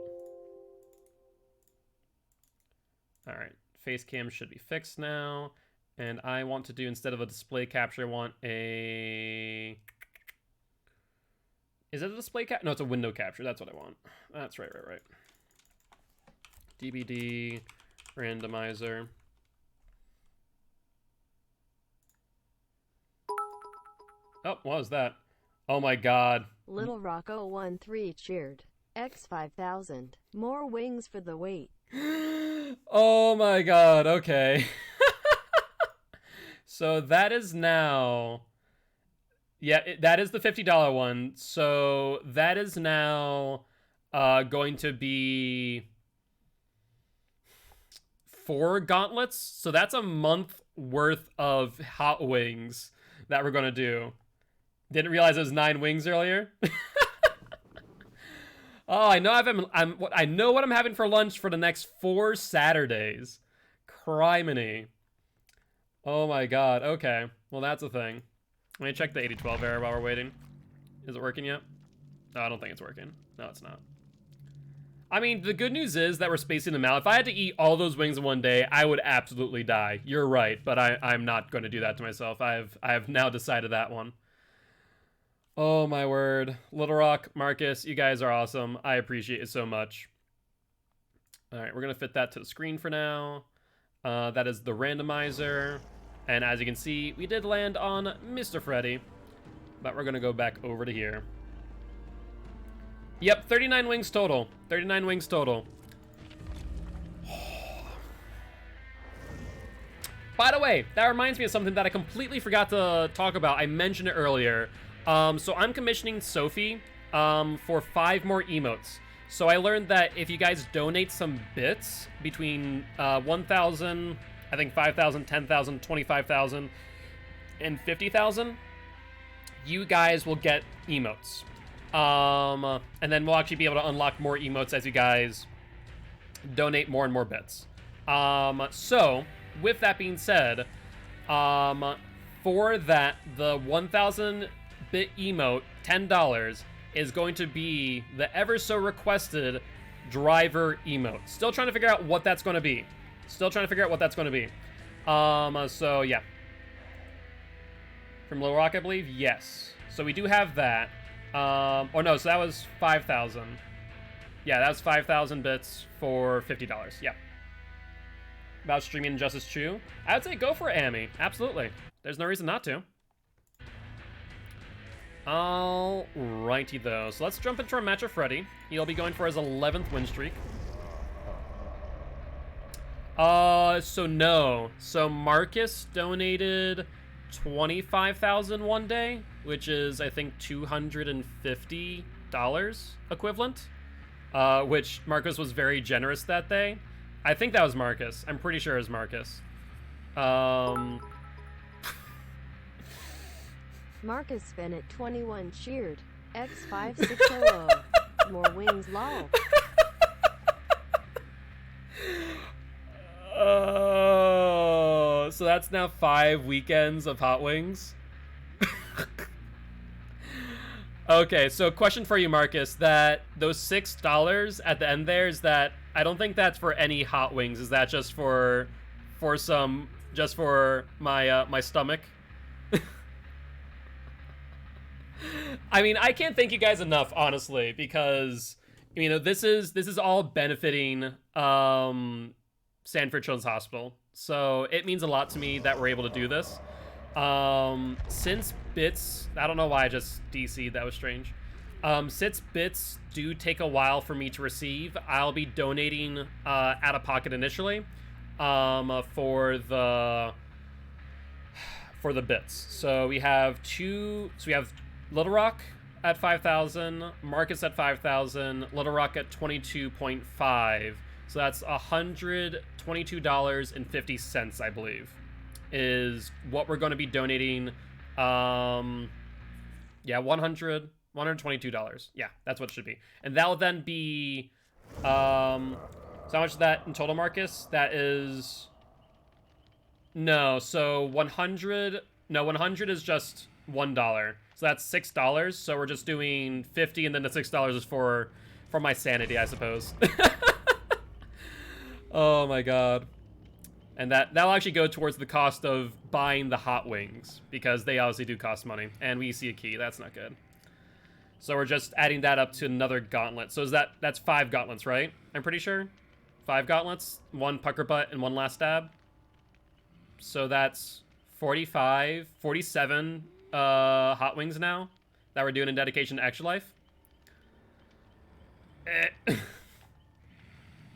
Alright. Face cam should be fixed now. And I want to do, instead of a display capture, I want a... Is it a display capture? No, it's a window capture. That's what I want. That's right. DVD randomizer. Oh, what was that? Oh my god. Little Rocco 13 cheered. X 5000. More wings for the wait. Oh my god, okay. So that is now... Yeah, that is the $50 one. So that is now going to be 4 gauntlets. So that's a month worth of hot wings that we're going to do. Didn't realize it was 9 wings earlier. Oh, I know I know what I'm having for lunch for the next 4 Saturdays. Criminy. Oh my god. Okay. Well, that's a thing. Let me check the 8012 error while we're waiting. Is it working yet? No, I don't think it's working. No, it's not. I mean, the good news is that we're spacing them out. If I had to eat all those wings in one day, I would absolutely die. You're right, but I'm not going to do that to myself. I have now decided that one. Oh my word. Little Rock, Marcus, you guys are awesome. I appreciate it so much. All right, we're going to fit that to the screen for now. That is the randomizer. And as you can see, we did land on Mr. Freddy. But we're going to go back over to here. Yep, 39 wings total. 39 wings total. By the way, that reminds me of something that I completely forgot to talk about. I mentioned it earlier. So I'm commissioning Sophie for 5 more emotes. So I learned that if you guys donate some bits between 1,000, I think 5,000, 10,000, 25,000, and 50,000, you guys will get emotes. And then we'll actually be able to unlock more emotes as you guys donate more and more bits. So with that being said, for that, the 1,000 bit emote, $10, is going to be the ever so requested driver emote. Still trying to figure out what that's going to be. So yeah. From Little Rock, I believe? Yes. So we do have that. Or no, so that was 5,000. Yeah, that was 5,000 bits for $50. Yeah. About streaming Injustice 2? I would say go for it, Amy. Absolutely. There's no reason not to. Alrighty though. So let's jump into our match of Freddy. He'll be going for his 11th win streak. So no. So Marcus donated 25,000 one day, which is I think $250 equivalent. Which Marcus was very generous that day. I think that was Marcus. I'm pretty sure it was Marcus. Marcus Bennett 21 cheered. X5600. More wings lol. Oh, so that's now 5 weekends of hot wings. Okay, so question for you, Marcus. That those $6 at the end there, is that, I don't think that's for any hot wings. Is that just for some, just for my my stomach? I mean, I can't thank you guys enough, honestly, because you know this is all benefiting Sanford Children's Hospital. So it means a lot to me that we're able to do this. Since bits, I don't know why I just DC'd, that was strange. Since bits do take a while for me to receive, I'll be donating out of pocket initially for for the bits. So we have Little Rock at 5,000, Marcus at 5,000, Little Rock at 22.5. So that's $122.50, I believe, is what we're going to be donating. Yeah, $122. Yeah, that's what it should be. And that will then be, so how much is that in total, Marcus? That is, no, so 100 is just $1. So that's $6. So we're just doing 50, and then the $6 is for my sanity, I suppose. Oh my god. And that'll actually go towards the cost of buying the hot wings, because they obviously do cost money. And we see a key. That's not good. So we're just adding that up to another gauntlet. So that's 5 gauntlets, right? I'm pretty sure. 5 gauntlets, 1 pucker butt, and 1 last stab. So that's 47 hot wings now that we're doing in dedication to Extra Life.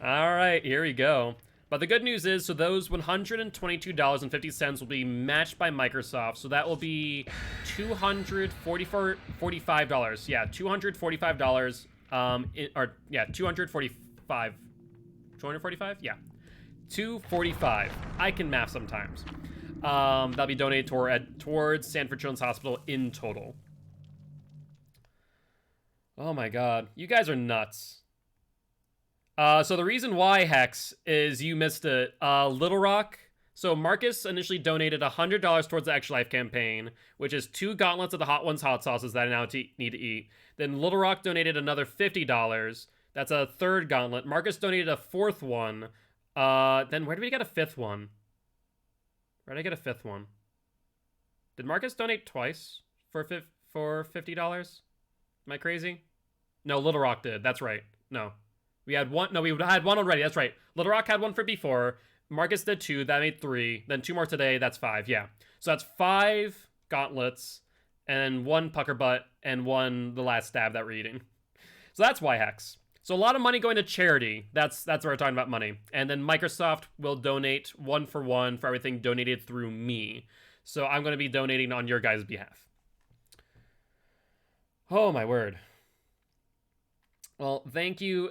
All right, here we go. But the good news is, so those $122.50 will be matched by Microsoft. So that will be $245. Yeah, $245. $245. 245? Yeah. $245. I can math sometimes. That'll be donated towards Sanford Children's Hospital in total. Oh my god. You guys are nuts. So the reason why, Hex, is you missed it. Little Rock. So Marcus initially donated $100 towards the Extra Life campaign, which is 2 gauntlets of the Hot Ones hot sauces that I now need to eat. Then Little Rock donated another $50. That's a 3rd gauntlet. Marcus donated a 4th one. Then where did we get a 5th one? Where did I get a 5th one? Did Marcus donate twice for $50? Am I crazy? No, Little Rock did. That's right. No. We had one. No, we had 1 already. That's right. Little Rock had 1 for before. Marcus did 2. That made 3. Then 2 more today. That's 5. Yeah. So that's 5 gauntlets and 1 pucker butt and 1 the last stab that we're eating. So that's why, Hex. So a lot of money going to charity. That's where we're talking about money. And then Microsoft will donate 1 for 1 for everything donated through me. So I'm going to be donating on your guys' behalf. Oh my word. Well, thank you,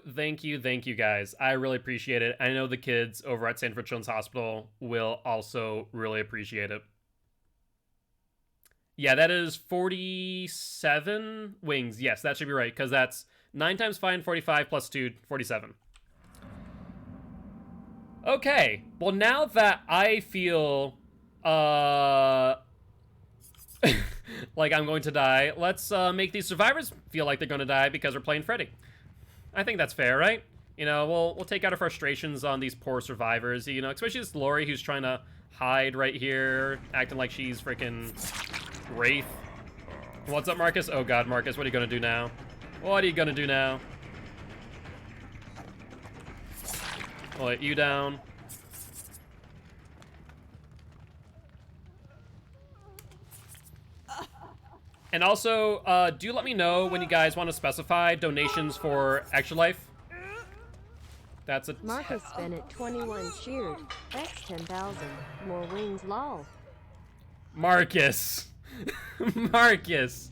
guys. I really appreciate it. I know the kids over at Sanford Children's Hospital will also really appreciate it. Yeah, that is 47 wings. Yes, that should be right, because that's 9 times 5 and 45 plus 2, 47. Okay, well, now that I feel like I'm going to die, let's make these survivors feel like they're going to die because we're playing Freddy. I think that's fair, right? You know, we'll take out our frustrations on these poor survivors, you know, especially this Lori who's trying to hide right here, acting like she's freaking Wraith. What's up, Marcus? Oh god, Marcus, what are you gonna do now? What are you gonna do now? I'll let you down. And also, do let me know when you guys want to specify donations for Extra Life. That's a... Marcus Bennett 21 cheered. X 10,000. More wings lol. Marcus. Marcus.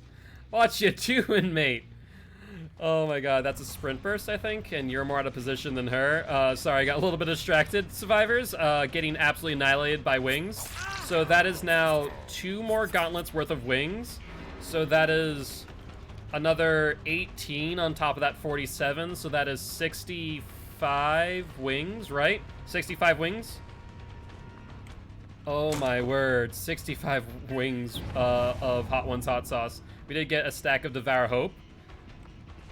What you doing, mate? Oh my god, that's a sprint burst, I think, and you're more out of position than her. Sorry, I got a little bit distracted, survivors. Getting absolutely annihilated by wings. So that is now 2 more gauntlets worth of wings. So that is another 18 on top of that 47. So that is 65 wings, right? 65 wings? Oh my word, 65 wings of Hot Ones hot sauce. We did get a stack of Devour Hope.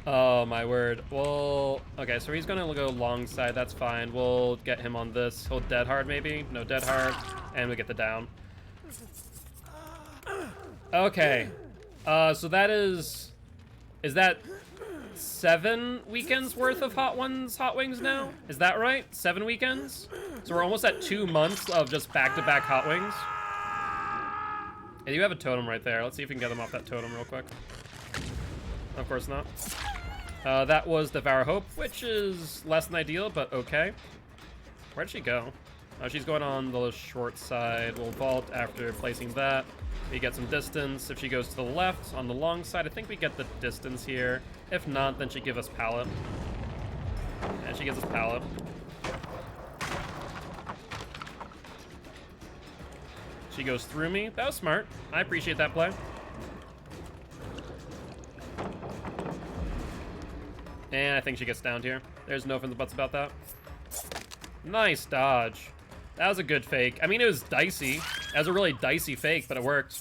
Oh my word. Well, okay, so he's gonna go long side, that's fine. We'll get him on this. He'll dead hard maybe? No, dead hard. And we get the down. Okay. So that is that 7 weekends worth of Hot Wings now? Is that right? 7 weekends? So we're almost at 2 months of just back-to-back Hot Wings. And you have a totem right there. Let's see if we can get them off that totem real quick. Of course not. That was Devour Hope, which is less than ideal, but okay. Where'd she go? She's going on the short side. We'll vault after placing that. We get some distance. If she goes to the left on the long side, I think we get the distance here. If not, then she give us pallet. And she gives us pallet. She goes through me. That was smart. I appreciate that play. And I think she gets downed here. There's no ifs and buts about that. Nice dodge. That was a good fake. I mean, it was dicey. That was a really dicey fake, but it worked.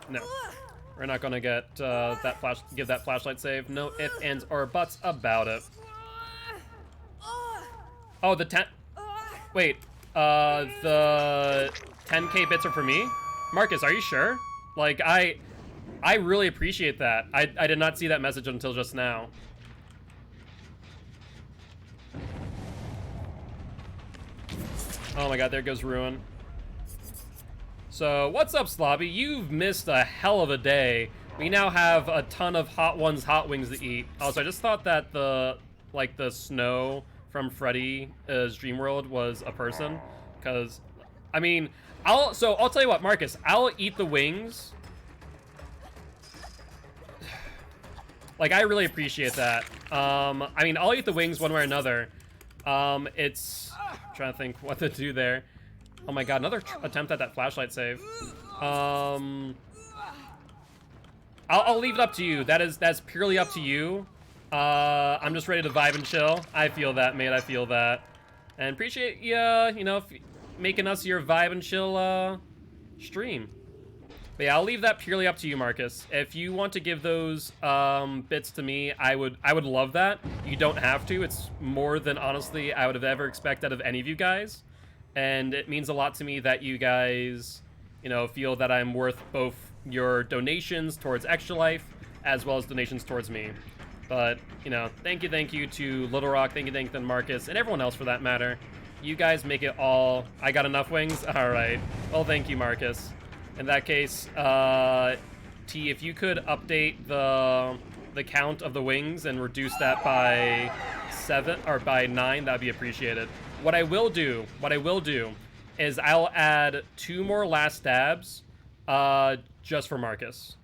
No. We're not gonna get give that flashlight save. No ifs, ands, or buts about it. Oh, the 10... Wait, the 10k bits are for me? Marcus, are you sure? Like, I really appreciate that. I did not see that message until just now. Oh my god, there goes Ruin. So, what's up, Slobby? You've missed a hell of a day. We now have a ton of hot wings to eat. Also, I just thought that the snow from Freddy's Dream World was a person. Because, I mean, I'll tell you what, Marcus, I'll eat the wings. Like, I really appreciate that. I mean, I'll eat the wings one way or another. I'm trying to think what to do there. Oh my god, another attempt at that flashlight save. I'll leave it up to you. That's purely up to you. I'm just ready to vibe and chill. I feel that, mate. I feel that. And appreciate you know, making us your vibe and chill stream. But yeah, I'll leave that purely up to you, Marcus. If you want to give those bits to me, I would love that. You don't have to. It's more than, honestly, I would have ever expected of any of you guys. And it means a lot to me that you guys, you know, feel that I'm worth both your donations towards Extra Life as well as donations towards me. But, you know, thank you to Little Rock, thank you to Marcus, and everyone else for that matter. You guys make it all... I got enough wings? Alright. Well, thank you, Marcus. In that case, T, if you could update the count of the wings and reduce that by 7 or by 9, that'd be appreciated. What I will do is I'll add 2 more last stabs just for Marcus.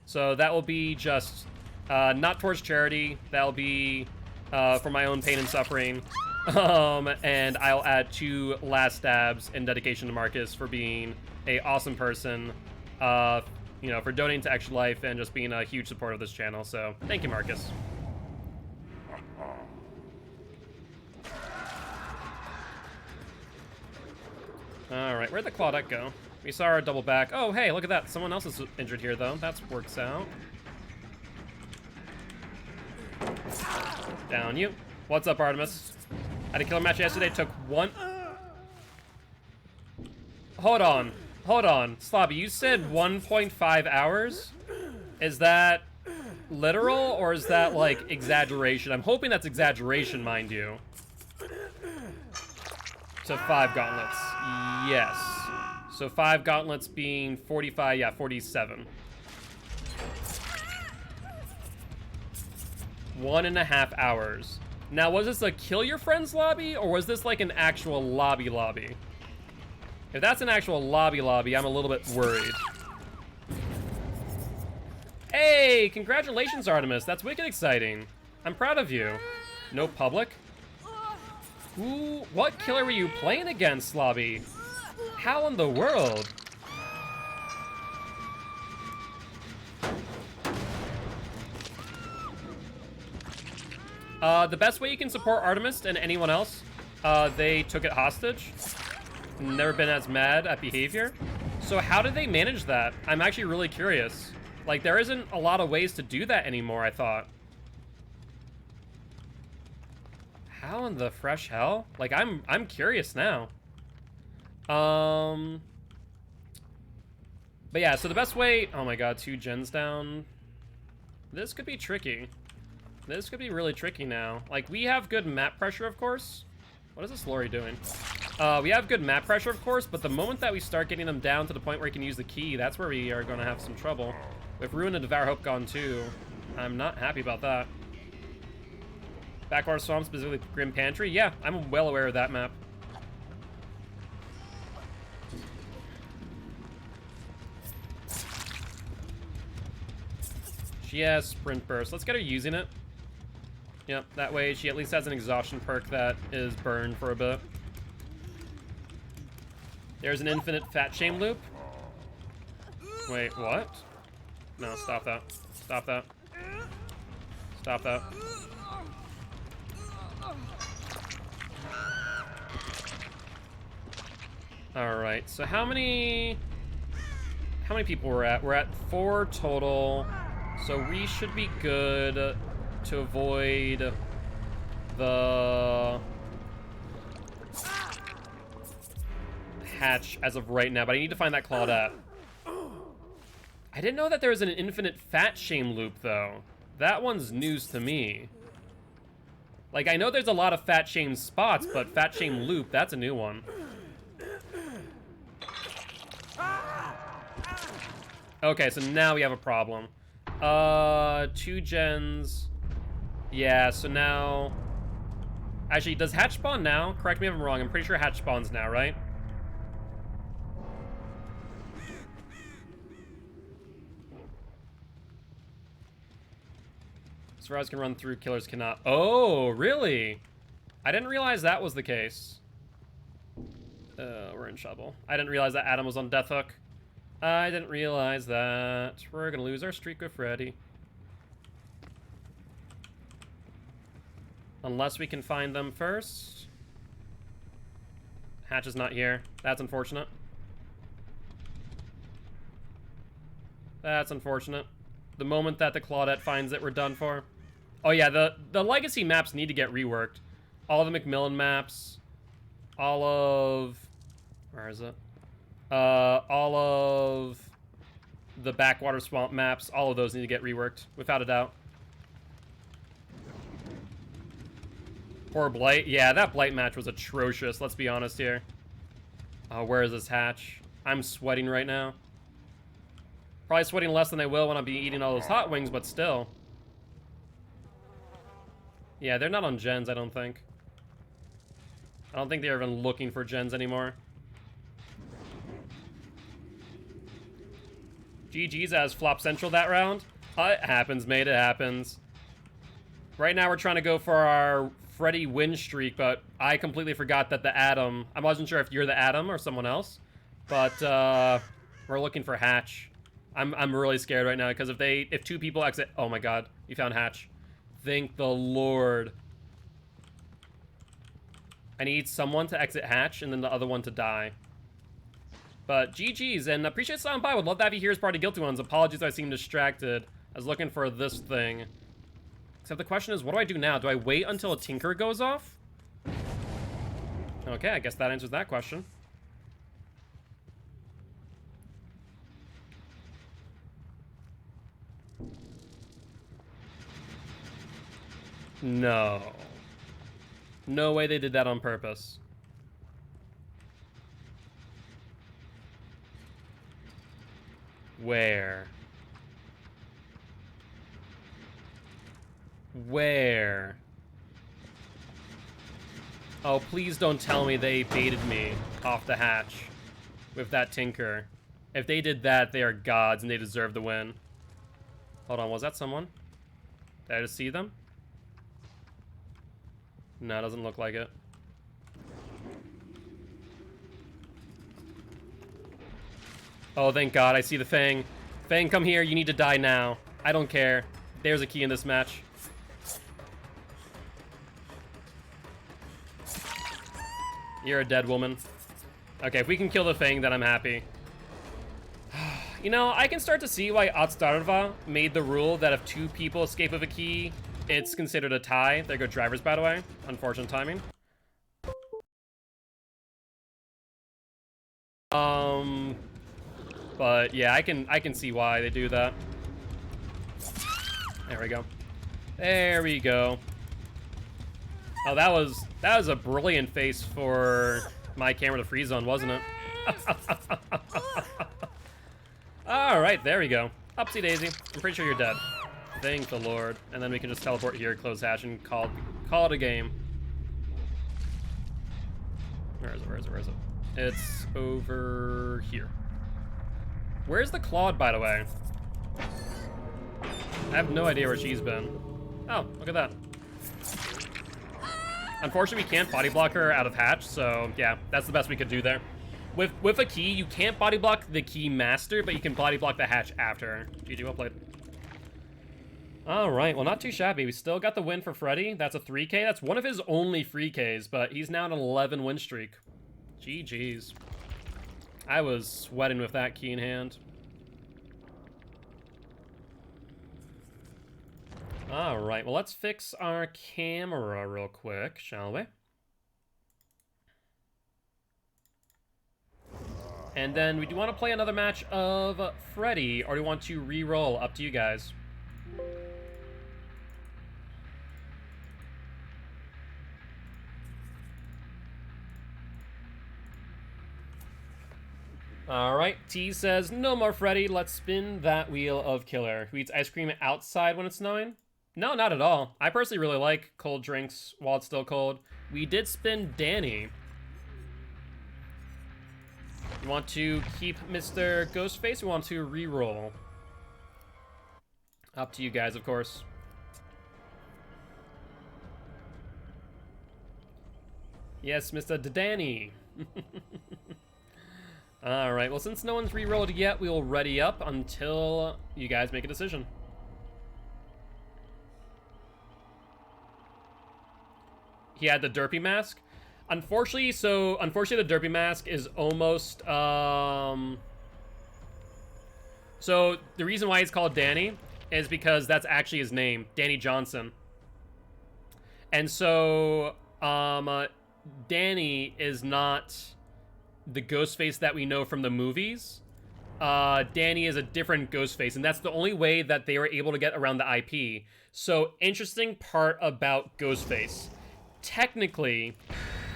So that will be just not towards charity. That'll be for my own pain and suffering. And I'll add 2 last stabs in dedication to Marcus for being a awesome person, you know, for donating to Extra Life and just being a huge supporter of this channel. So thank you, Marcus. All right, where'd the Claudette go? We saw her double back. Oh, hey, look at that. Someone else is injured here, though. That works out. Down you. What's up, Artemis? Had a killer match yesterday. Took 1... Hold on. Slobby, you said 1.5 hours? Is that literal, or is that, like, exaggeration? I'm hoping that's exaggeration, mind you. So 5 gauntlets. Yes. So 5 gauntlets being 45, yeah, 47. 1.5 hours. Now, was this a kill your friends lobby, or was this like an actual lobby? If that's an actual lobby, I'm a little bit worried. Hey, congratulations, Artemis. That's wicked exciting. I'm proud of you. No public? Ooh, what killer were you playing against, Lobby? How in the world? The best way you can support Artemis and anyone else, they took it hostage. Never been as mad at behavior. So how did they manage that? I'm actually really curious. Like, there isn't a lot of ways to do that anymore, I thought. How in the fresh hell? Like, I'm curious now. But yeah, so the best way... Oh my god, 2 gens down. This could be tricky. This could be really tricky now. Like, we have good map pressure, of course. What is this Lori doing? We have good map pressure, of course, but the moment that we start getting them down to the point where you can use the key, that's where we are going to have some trouble. With Ruin and Devour Hope gone too, I'm not happy about that. Backwater Swamp, specifically Grim Pantry? Yeah, I'm well aware of that map. She has Sprint Burst. Let's get her using it. Yep, that way she at least has an exhaustion perk that is burned for a bit. There's an infinite Fat Shame loop. Wait, what? No, stop that. Stop that. Stop that. Alright, so how many people we're at? We're at 4 total. So we should be good to avoid the hatch as of right now, but I need to find that Claudette. I didn't know that there was an infinite Fat Shame loop, though. That one's news to me. Like, I know there's a lot of Fat Shame spots, but Fat Shame loop, that's a new one. Okay, so now we have a problem. 2 gens. Yeah, so now... Actually, does hatch spawn now? Correct me if I'm wrong. I'm pretty sure hatch spawns now, right? Sparrows can run through, killers cannot. Oh, really? I didn't realize that was the case. We're in trouble. I didn't realize that Adam was on Death Hook. I didn't realize that. We're gonna lose our streak with Freddy. Unless we can find them first. Hatch is not here. That's unfortunate. That's unfortunate. The moment that the Claudette finds it, we're done for. Oh yeah, the legacy maps need to get reworked. All the McMillan maps. All of... Where is it? All of the Backwater Swamp maps. All of those need to get reworked, without a doubt. Poor Blight. Yeah, that Blight match was atrocious, let's be honest here. Where is this hatch? I'm sweating right now. Probably sweating less than I will when I'll be eating all those hot wings, but still. Yeah, they're not on gens, I don't think. I don't think they're even looking for gens anymore. GG's as Flop Central that round. It happens, mate, it happens. Right now we're trying to go for our Freddy win streak, but I completely forgot that the Adam... I wasn't sure if you're the Adam or someone else, but we're looking for Hatch. I'm really scared right now, because if 2 people exit... Oh my god, you found Hatch. Thank the Lord. I need someone to exit Hatch, and then the other one to die. But GG's, and appreciate stopping by. Would love to have you here as part of Guilty Ones. Apologies I seem distracted. I was looking for this thing. Except the question is, what do I do now? Do I wait until a Tinker goes off? Okay, I guess that answers that question. No. No way they did that on purpose. Where? Where? Oh, please don't tell me they baited me off the hatch with that Tinker. If they did that, they are gods and they deserve the win. Hold on, was that someone? Did I just see them? No, it doesn't look like it. Oh, thank God, I see the Fang. Fang, come here, you need to die now. I don't care. There's a key in this match. You're a dead woman. Okay, if we can kill the Fang, then I'm happy. You know, I can start to see why Otstarva made the rule that if 2 people escape with a key, it's considered a tie. There go drivers, by the way. Unfortunate timing. But yeah, I can see why they do that. There we go. There we go. Oh, that was a brilliant face for my camera to freeze on, wasn't it? All right, there we go. Upsy daisy. I'm pretty sure you're dead. Thank the Lord. And then we can just teleport here, close hatch, and call it a game. Where is it? Where is it? Where is it? It's over here. Where's the Claude, by the way? I have no idea where she's been. Oh, look at that. Unfortunately, we can't body block her out of hatch, so yeah, that's the best we could do there. With a key, you can't body block the key master, but you can body block the hatch after. GG, well played. All right, well, not too shabby. We still got the win for Freddy. That's a 3K. That's one of his only free Ks, but he's now on an 11 win streak. GG's. I was sweating with that key in hand. All right, well, let's fix our camera real quick, shall we? And then we do want to play another match of Freddy, or do we want to re-roll? Up to you guys. Alright, T says, no more Freddy, let's spin that wheel of killer. Who eats ice cream outside when it's snowing? No, not at all. I personally really like cold drinks while it's still cold. We did spin Danny. You want to keep Mr. Ghostface, or want to re-roll? Up to you guys, of course. Yes, Mr. Danny. Alright, well, since no one's re-rolled yet, we will ready up until you guys make a decision. He had the derpy mask. Unfortunately, the derpy mask is almost, so the reason why he's called Danny is because that's actually his name, Danny Johnson. And so, Danny is not the Ghostface that we know from the movies. Danny is a different Ghostface, and that's the only way that they were able to get around the IP. So, interesting part about Ghostface. Technically,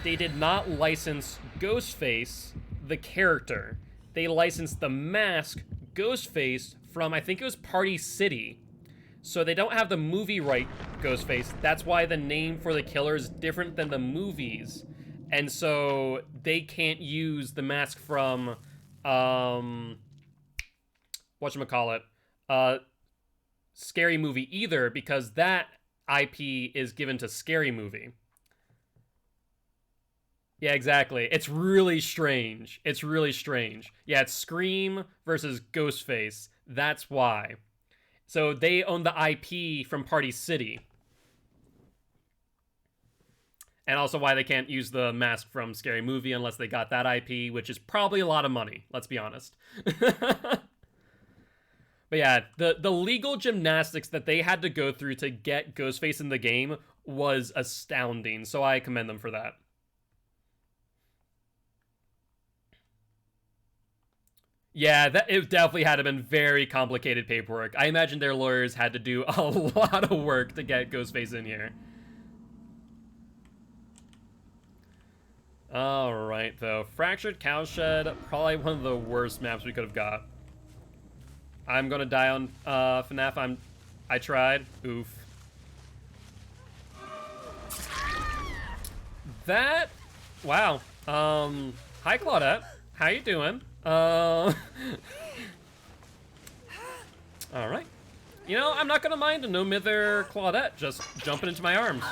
they did not license Ghostface, the character. They licensed the mask, Ghostface, from, I think it was Party City. So they don't have the movie right Ghostface. That's why the name for the killer is different than the movies. And so they can't use the mask from, whatchamacallit, Scary Movie either, because that IP is given to Scary Movie. Yeah, exactly. It's really strange. It's really strange. Yeah, it's Scream versus Ghostface. That's why. So they own the IP from Party City. And also why they can't use the mask from Scary Movie unless they got that IP, which is probably a lot of money, let's be honest. But yeah, the legal gymnastics that they had to go through to get Ghostface in the game was astounding, so I commend them for that. Yeah, it definitely had to been very complicated paperwork. I imagine their lawyers had to do a lot of work to get Ghostface in here. Alright, though. Fractured Cowshed, probably one of the worst maps we could have got. I'm gonna die on FNAF. I tried. Oof. That... Wow. Hi, Claudette. How you doing? Alright. You know, I'm not gonna mind a no-mither Claudette just jumping into my arms.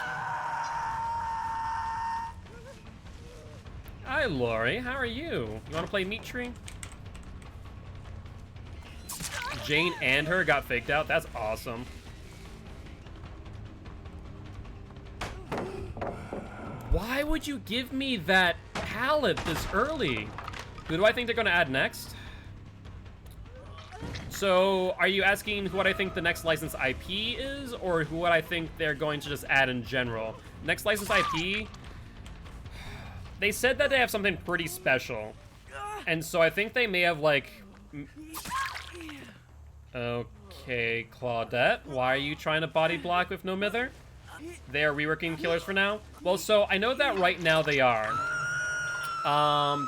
Hi, Lori. How are you? You wanna play Meat Tree? Jane and her got faked out? That's awesome. Why would you give me that pallet this early? Who do I think they're gonna add next? So, are you asking what I think the next licensed IP is, or what I think they're going to just add in general? Next licensed IP, they said that they have something pretty special. And so I think they may have, like... Okay, Claudette, why are you trying to body block with no mither? They are reworking killers for now? Well, so I know that right now they are.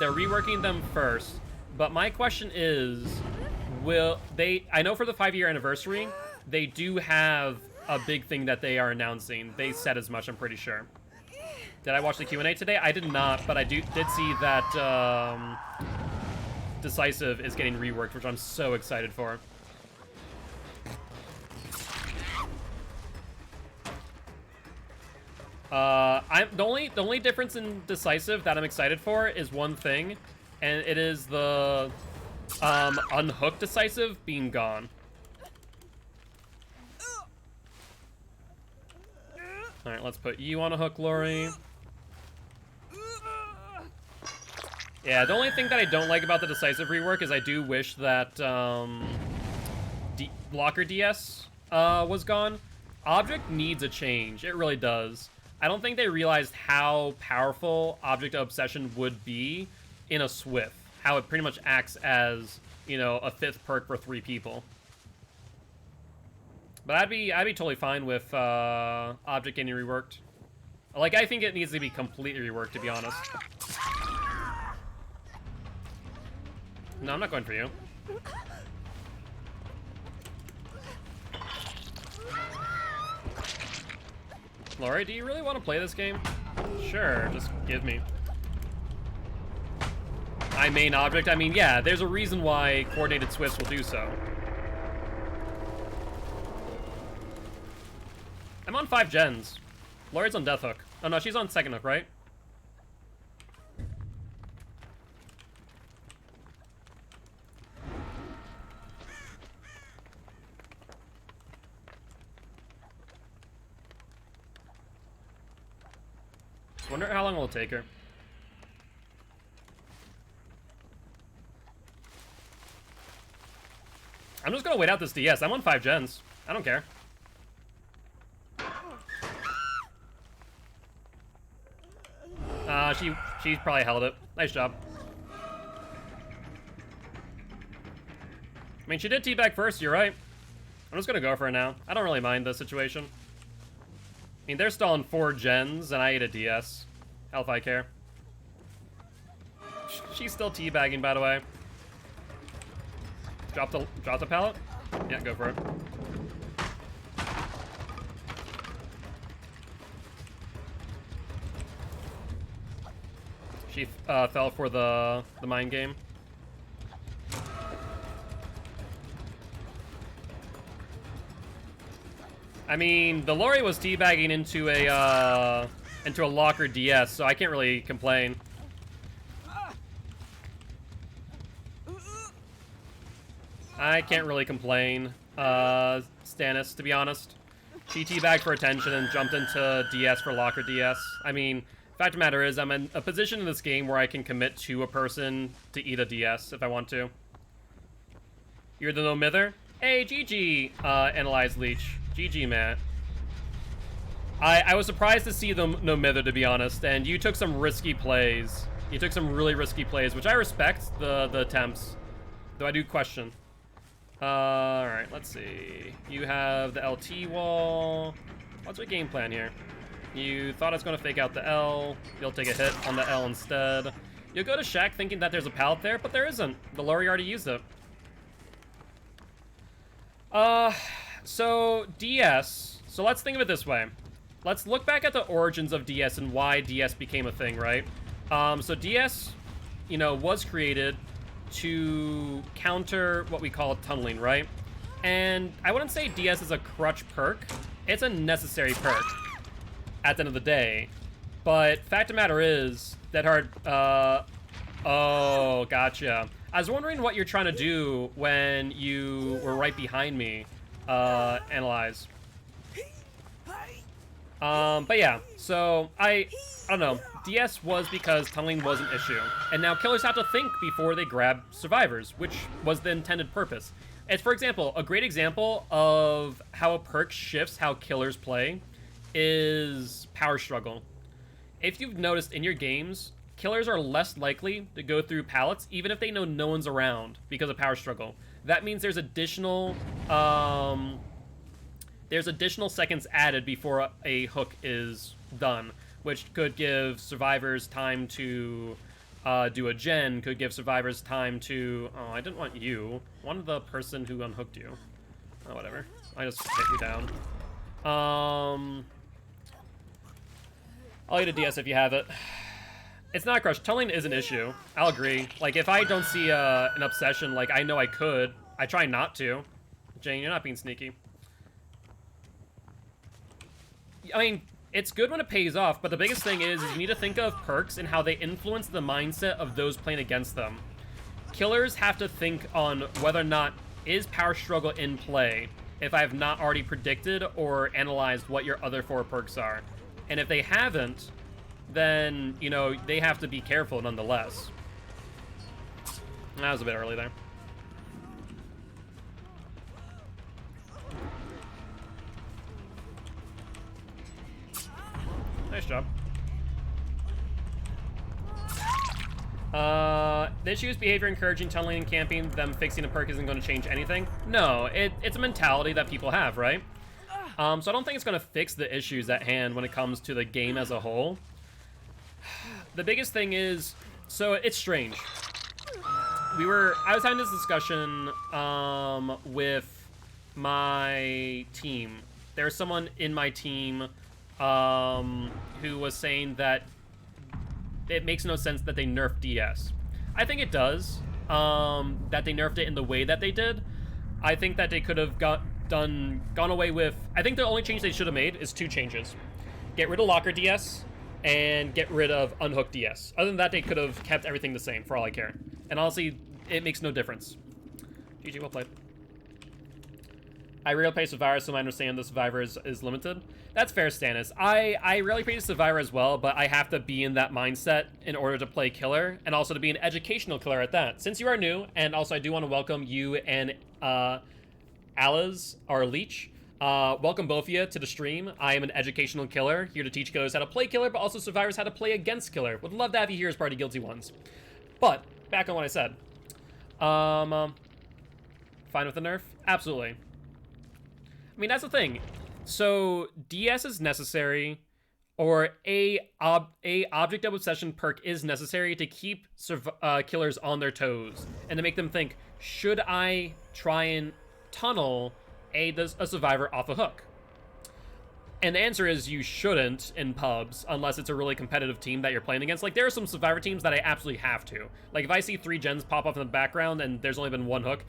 They're reworking them first, but my question is, will they, I know for the 5-year anniversary, they do have a big thing that they are announcing. They said as much, I'm pretty sure. Did I watch the Q&A today? I did not, but I did see that Decisive is getting reworked, which I'm so excited for. The only difference in Decisive that I'm excited for is one thing, and it is the unhooked Decisive being gone. All right, let's put you on a hook, Lori. Yeah, the only thing that I don't like about the Decisive rework is I do wish that blocker DS was gone. Object needs a change. It really does. I don't think they realized how powerful Object Obsession would be in a Swift. How it pretty much acts as, you know, a 5th perk for 3 people. But I'd be totally fine with Object getting reworked. Like, I think it needs to be completely reworked, to be honest. No, I'm not going for you. Lori, do you really want to play this game? Sure, just give me. I main Object? I mean, yeah, there's a reason why coordinated Swifts will do so. I'm on 5 gens. Lori's on Death Hook. Oh no, she's on second hook, right? Wonder how long it will take her. I'm just gonna wait out this DS. I'm on 5 gens. I don't care. She probably held it. Nice job. I mean, she did teabag first, you're right. I'm just gonna go for it now. I don't really mind the situation. I mean, they're still on 4 gens, and I ate a DS. Hell if I care. She's still teabagging, by the way. Drop the pallet? Yeah, go for it. She fell for the mind game. I mean, the Lori was teabagging into a locker DS, so I can't really complain. I can't really complain, Stannis, to be honest. She teabagged for attention and jumped into DS for locker DS. I mean, fact of the matter is, I'm in a position in this game where I can commit to a person to eat a DS if I want to. You're the no-mither? Hey, GG, Analyze Leech. GG, Matt. I was surprised to see them no-mither, to be honest, and you took some risky plays. You took some really risky plays, which I respect, the attempts. Though I do question. Alright, let's see. You have the LT wall. What's your game plan here? You thought I was going to fake out the L. You'll take a hit on the L instead. You'll go to Shack thinking that there's a pallet there, but there isn't. The Lori already used it. So DS. So let's think of it this way. Let's look back at the origins of DS and why DS became a thing, right? So DS, you know, was created to counter what we call tunneling, right? And I wouldn't say DS is a crutch perk. It's a necessary perk at the end of the day. But fact of the matter is that oh, gotcha. I was wondering what you're trying to do when you were right behind me, Analyze. But yeah, so I don't know. DS was because tunneling was an issue. And now killers have to think before they grab survivors, which was the intended purpose. It's, for example, a great example of how a perk shifts how killers play is Power Struggle. If you've noticed in your games, killers are less likely to go through pallets even if they know no one's around because of Power Struggle. That means there's additional seconds added before a hook is done, which could give survivors time to do a gen, could give survivors time to... Oh, I didn't want you. I wanted the person who unhooked you. Oh, whatever. I just hit you down. I'll eat a DS if you have it. It's not a crush. Tunneling is an issue. I'll agree. Like, if I don't see an obsession, like, I know I could. I try not to. Jane, you're not being sneaky. I mean, it's good when it pays off, but the biggest thing is you need to think of perks and how they influence the mindset of those playing against them. Killers have to think on whether or not is power struggle in play if I have not already predicted or analyzed what your other 4 perks are. And if they haven't, then, you know, they have to be careful nonetheless. That was a bit early there. Nice job. The issue is behavior encouraging tunneling and camping. Them fixing a perk isn't going to change anything. No, it's a mentality that people have, right? So I don't think it's going to fix the issues at hand when it comes to the game as a whole. The biggest thing is, so it's strange. I was having this discussion with my team. There's someone in my team who was saying that it makes no sense that they nerfed DS. I think it does, that they nerfed it in the way that they did. I think that they could have gone away with... I think the only change they should have made is 2 changes. Get rid of Locker DS, and get rid of Unhooked DS. Other than that, they could have kept everything the same, for all I care. And honestly, it makes no difference. GG, well played. I rarely play Survivor, so I understand the Survivor is limited. That's fair, Stannis. I rarely play Survivor as well, but I have to be in that mindset in order to play Killer, and also to be an educational Killer at that. Since you are new, and also I do want to welcome you and Alaz, or Leech. Welcome both of you to the stream. I am an educational Killer, here to teach Killers how to play Killer, but also Survivors how to play against Killer. Would love to have you here as part of Guilty Ones. But, back on what I said. Fine with the nerf? Absolutely. I mean, that's the thing. So, DS is necessary, or a Object of Obsession perk is necessary to keep Killers on their toes, and to make them think, should I try and tunnel a Survivor off a hook? And the answer is you shouldn't in pubs, unless it's a really competitive team that you're playing against. Like, there are some Survivor teams that I absolutely have to. Like, if I see 3 gens pop up in the background and there's only been 1 hook,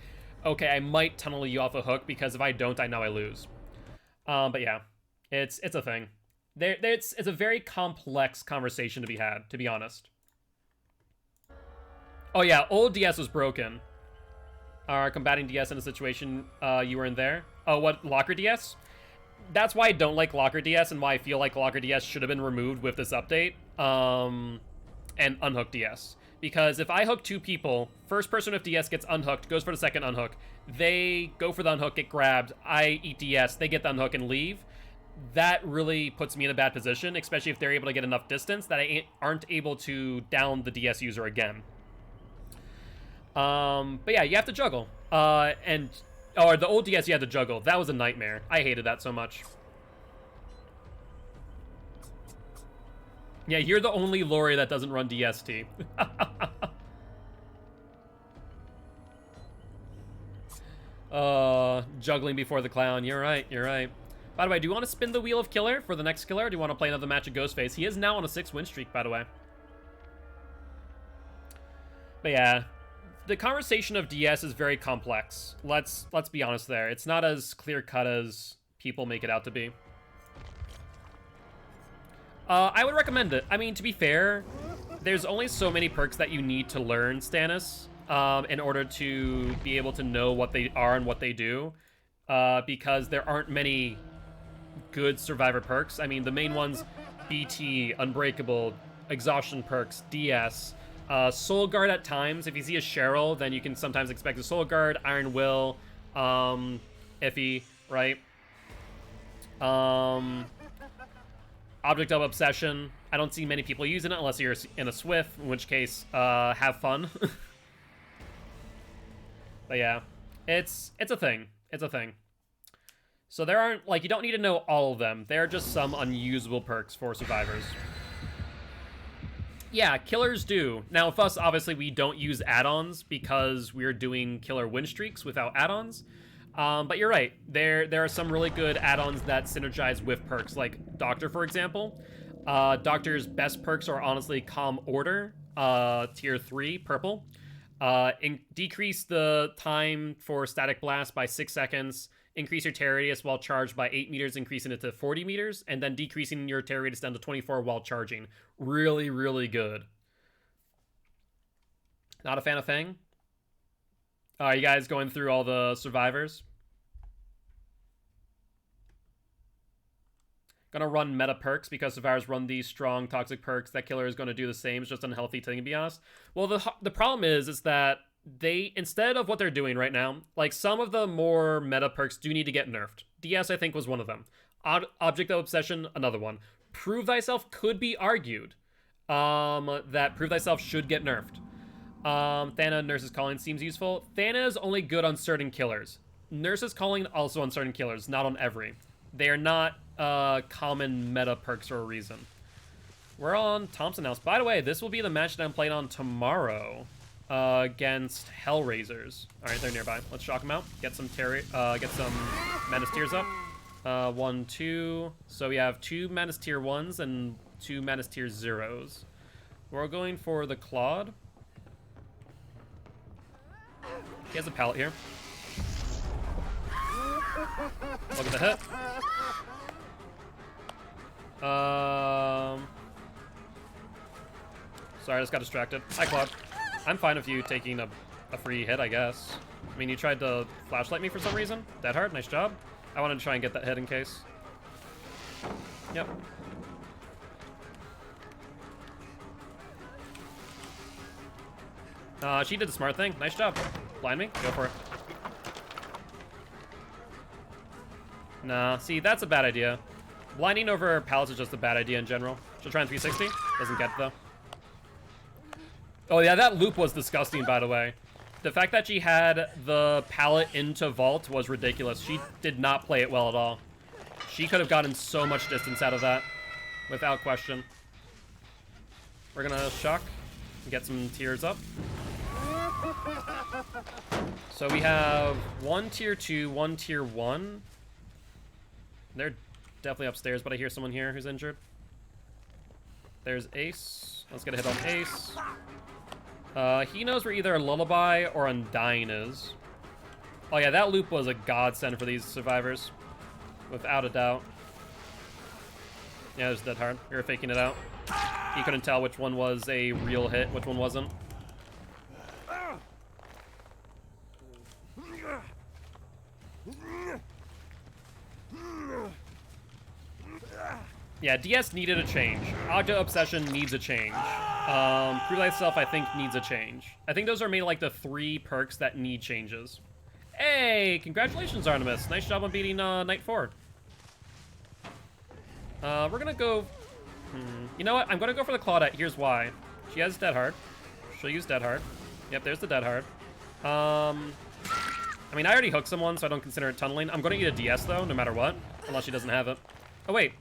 okay, I might tunnel you off a hook, because if I don't, I know I lose. But yeah, it's a thing. It's a very complex conversation to be had, to be honest. Oh yeah, old DS was broken. Combating DS in a situation you were in there. Oh, what, Locker DS? That's why I don't like Locker DS, and why I feel like Locker DS should have been removed with this update. And Unhooked DS. Because if I hook 2 people, first person with DS gets unhooked, goes for the second unhook. They go for the unhook, get grabbed. I eat DS, they get the unhook and leave. That really puts me in a bad position, especially if they're able to get enough distance that I aren't able to down the DS user again. But yeah, you have to juggle. Or the old DS you had to juggle. That was a nightmare. I hated that so much. Yeah, you're the only Lori that doesn't run DST. Juggling before the clown. You're right, you're right. By the way, do you want to spin the wheel of Killer for the next Killer, or do you want to play another match of Ghostface? He is now on a 6-win streak, by the way. But yeah, the conversation of DS is very complex. Let's be honest there. It's not as clear-cut as people make it out to be. I would recommend it. I mean, to be fair, there's only so many perks that you need to learn, Stannis, in order to be able to know what they are and what they do, because there aren't many good Survivor perks. I mean, the main ones, BT, Unbreakable, Exhaustion perks, DS, Soul Guard at times. If you see a Cheryl, then you can sometimes expect a Soul Guard, Iron Will, Iffy, right? Object of Obsession. I don't see many people using it unless you're in a Swift, in which case, have fun. But yeah, it's a thing. It's a thing. So there aren't, like, you don't need to know all of them. There are just some unusable perks for Survivors. Yeah, Killers do. Now, with us, obviously, we don't use add-ons because we're doing Killer win streaks without add-ons. But you're right. There are some really good add-ons that synergize with perks, like Doctor, for example. Doctor's best perks are honestly Calm Order, tier 3, purple. Decrease the time for Static Blast by 6 seconds. Increase your tear radius while charged by 8 meters, increasing it to 40 meters, and then decreasing your tear radius down to 24 while charging. Really, really good. Not a fan of Fang? Are you guys going through all the survivors? Gonna run meta perks because survivors run these strong toxic perks. That killer is gonna do the same. It's just an unhealthy thing, to be honest. Well, the problem is that they, instead of what they're doing right now, like some of the more meta perks do need to get nerfed. DS, I think, was one of them. Object of Obsession, another one. Prove Thyself could be argued that Prove Thyself should get nerfed. Thana, Nurse's Calling seems useful. Thana is only good on certain killers. Nurse's Calling also on certain killers, not on every. They are not common meta perks for a reason. We're on Thompson House. By the way, this will be the match that I'm playing on tomorrow against Hellraisers. All right, they're nearby. Let's shock them out. Get some Menace Tiers up. 1, 2. So we have 2 Menace Tier 1s and 2 Menace Tier 0s. We're going for the Claude. He has a pallet here. Look at the hit. Sorry, I just got distracted. Hi, Claude. I'm fine with you taking a free hit, I guess. I mean, you tried to flashlight me for some reason. Dead hard, nice job. I wanted to try and get that hit in case. Yep. She did the smart thing. Nice job. Blind me. Go for it. Nah, see, that's a bad idea. Blinding over pallets is just a bad idea in general. She'll try and 360. Doesn't get it, though. Oh, yeah, that loop was disgusting, by the way. The fact that she had the pallet into vault was ridiculous. She did not play it well at all. She could have gotten so much distance out of that, without question. We're gonna shock and get some tiers up. So we have 1 tier 2, 1 tier 1. They're definitely upstairs, but I hear someone here who's injured. There's Ace. Let's get a hit on Ace. He knows where either Lullaby or Undying is. Oh yeah, that loop was a godsend for these survivors. Without a doubt. Yeah, it was dead hard. We were faking it out. He couldn't tell which one was a real hit, which one wasn't. Yeah, DS needed a change. Object Obsession needs a change. Prove Thyself, I think, needs a change. I think those are maybe like the 3 perks that need changes. Hey, congratulations, Artemis. Nice job on beating Night 4. We're gonna go... You know what? I'm gonna go for the Claudette. Here's why. She has Dead Hard. She'll use Dead Hard. Yep, there's the Dead Hard. I mean, I already hooked someone, so I don't consider it tunneling. I'm gonna eat a DS, though, no matter what. Unless she doesn't have it. Oh, wait.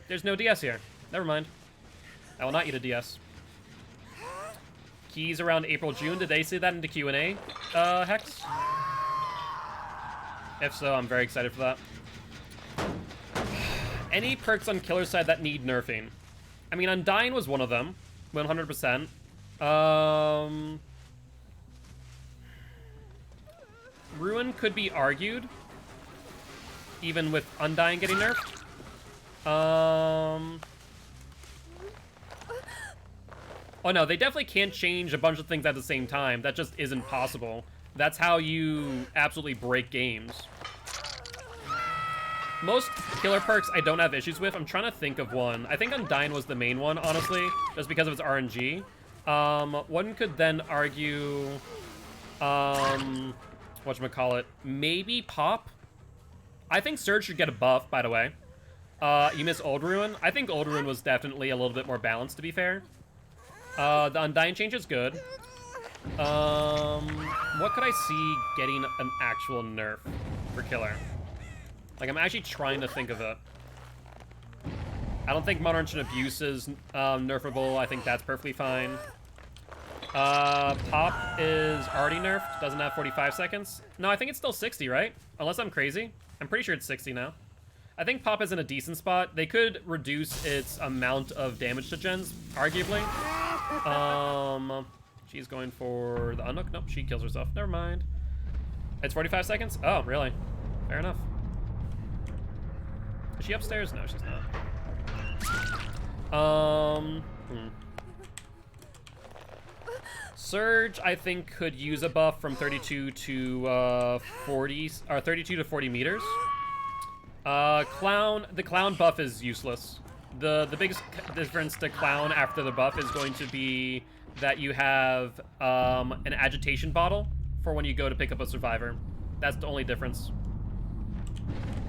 There's no DS here. Never mind. I will not eat a DS. Keys around April, June. Did they say that into Q&A, Hex? If so, I'm very excited for that. Any perks on Killer's side that need nerfing? I mean, Undying was one of them. 100%. Ruin could be argued. Even with Undying getting nerfed. Oh no, they definitely can't change a bunch of things at the same time. That just isn't possible. That's how you absolutely break games. Most killer perks I don't have issues with. I'm trying to think of one. I think Undying was the main one, honestly, just because of its RNG. One could then argue, whatchamacallit, maybe Pop? I think Surge should get a buff, by the way. You miss Old Ruin? I think Old Ruin was definitely a little bit more balanced, to be fair. The Undying change is good. What could I see getting an actual nerf for Killer? Like, I'm actually trying to think of it. I don't think Moderation Abuse is nerfable. I think that's perfectly fine. Pop is already nerfed. Doesn't have 45 seconds. No, I think it's still 60, right? Unless I'm crazy. I'm pretty sure it's 60 now. I think Pop is in a decent spot. They could reduce its amount of damage to gens, arguably. She's going for the unhook. Nope, she kills herself. Never mind. It's 45 seconds? Oh, really? Fair enough. Is she upstairs? No, she's not. Surge, I think, could use a buff from 32 to 40, or 32 to 40 meters. Clown, the clown buff is useless. The biggest difference to clown after the buff is going to be that you have an agitation bottle for when you go to pick up a survivor. That's the only difference.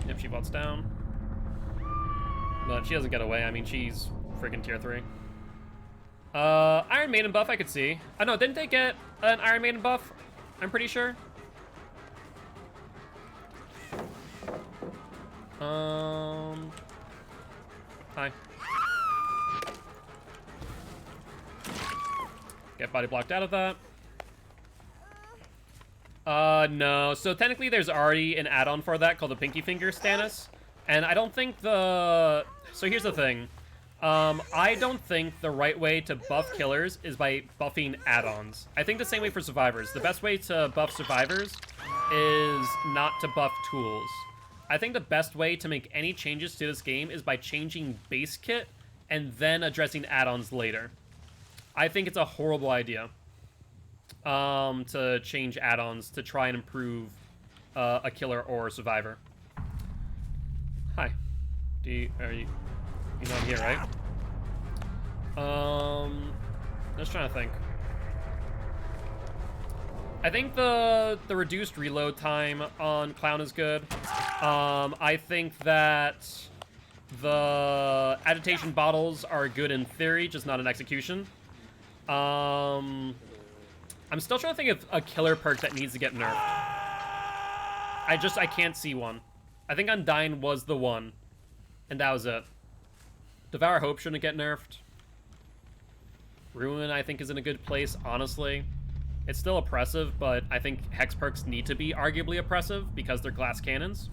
If she vaults down. But she doesn't get away. I mean, she's freaking tier 3. Iron Maiden buff I could see. Oh no, didn't they get an Iron Maiden buff? I'm pretty sure. Hi. Get body blocked out of that. No. So technically there's already an add-on for that called the Pinky Finger Stannis. And I don't think the... So here's the thing. I don't think the right way to buff killers is by buffing add-ons. I think the same way for survivors. The best way to buff survivors is not to buff tools. I think the best way to make any changes to this game is by changing base kit and then addressing add-ons later. I think it's a horrible idea to change add-ons to try and improve a killer or a survivor. Hi. You know I'm here, right? Just trying to think. I think the reduced reload time on Clown is good. I think that the agitation bottles are good in theory, just not in execution. I'm still trying to think of a killer perk that needs to get nerfed. I can't see one. I think Undyne was the one, and that was it. Devour Hope shouldn't get nerfed. Ruin, I think, is in a good place, honestly. It's still oppressive, but I think Hex perks need to be arguably oppressive because they're glass cannons.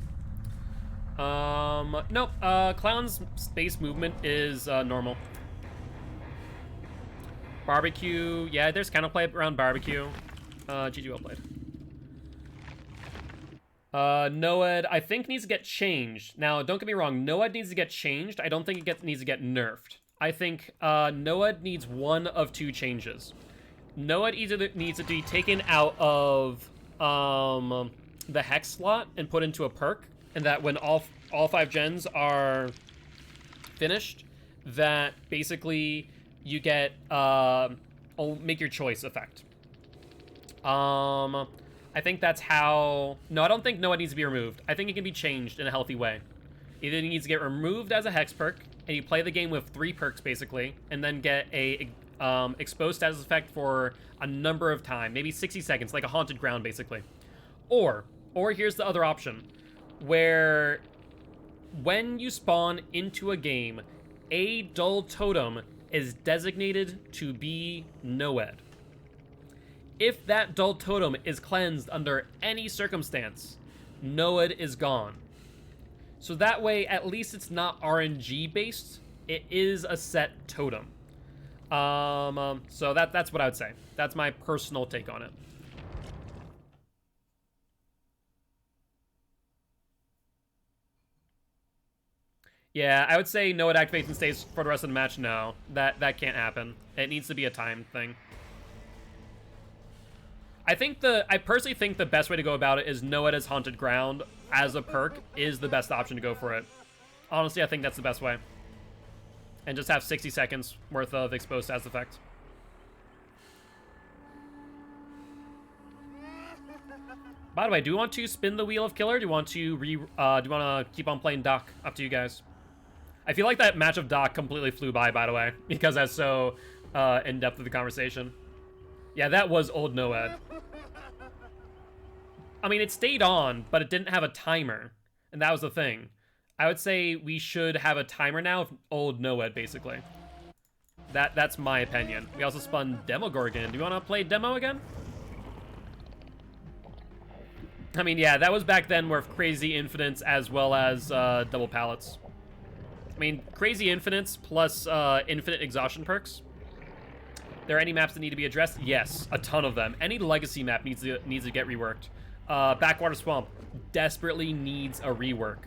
Nope. Clown's space movement is normal. Barbecue, yeah, there's counterplay around barbecue. GG, well played. Noed, I think needs to get changed. Now, don't get me wrong, Noed needs to get changed. I don't think it needs to get nerfed. I think Noed needs one of two changes. Noed either needs to be taken out of the Hex slot and put into a perk, and that when all 5 gens are finished, that basically you get make your choice effect. I think that's how... No, I don't think Noah needs to be removed. I think it can be changed in a healthy way. Either it needs to get removed as a Hex perk, and you play the game with 3 perks, basically, and then get a exposed status effect for a number of time, maybe 60 seconds, like a Haunted Ground, basically. Or here's the other option, where when you spawn into a game, a dull totem is designated to be Noed. If that dull totem is cleansed under any circumstance, Noed is gone. So that way, at least it's not RNG based. It is a set totem. So that's what I would say. That's my personal take on it. Yeah, I would say Noed activates and stays for the rest of the match. No, that can't happen. It needs to be a time thing. I personally think the best way to go about it is Noed as Haunted Ground as a perk is the best option to go for it. Honestly, I think that's the best way. And just have 60 seconds worth of exposed status effect. By the way, do you want to spin the Wheel of Killer? Do you want to keep on playing Doc? Up to you guys. I feel like that match of Doc completely flew by the way, because that's so in depth of the conversation. Yeah, that was old Noed. I mean, it stayed on, but it didn't have a timer, and that was the thing. I would say we should have a timer now of old Noed, basically. That's my opinion. We also spun Demogorgon. Do you want to play Demo again? I mean, yeah, that was back then with Crazy Infinites as well as double pallets. I mean, Crazy Infinites plus infinite exhaustion perks. There are any maps that need to be addressed? Yes, a ton of them. Any legacy map needs to get reworked. Backwater Swamp desperately needs a rework.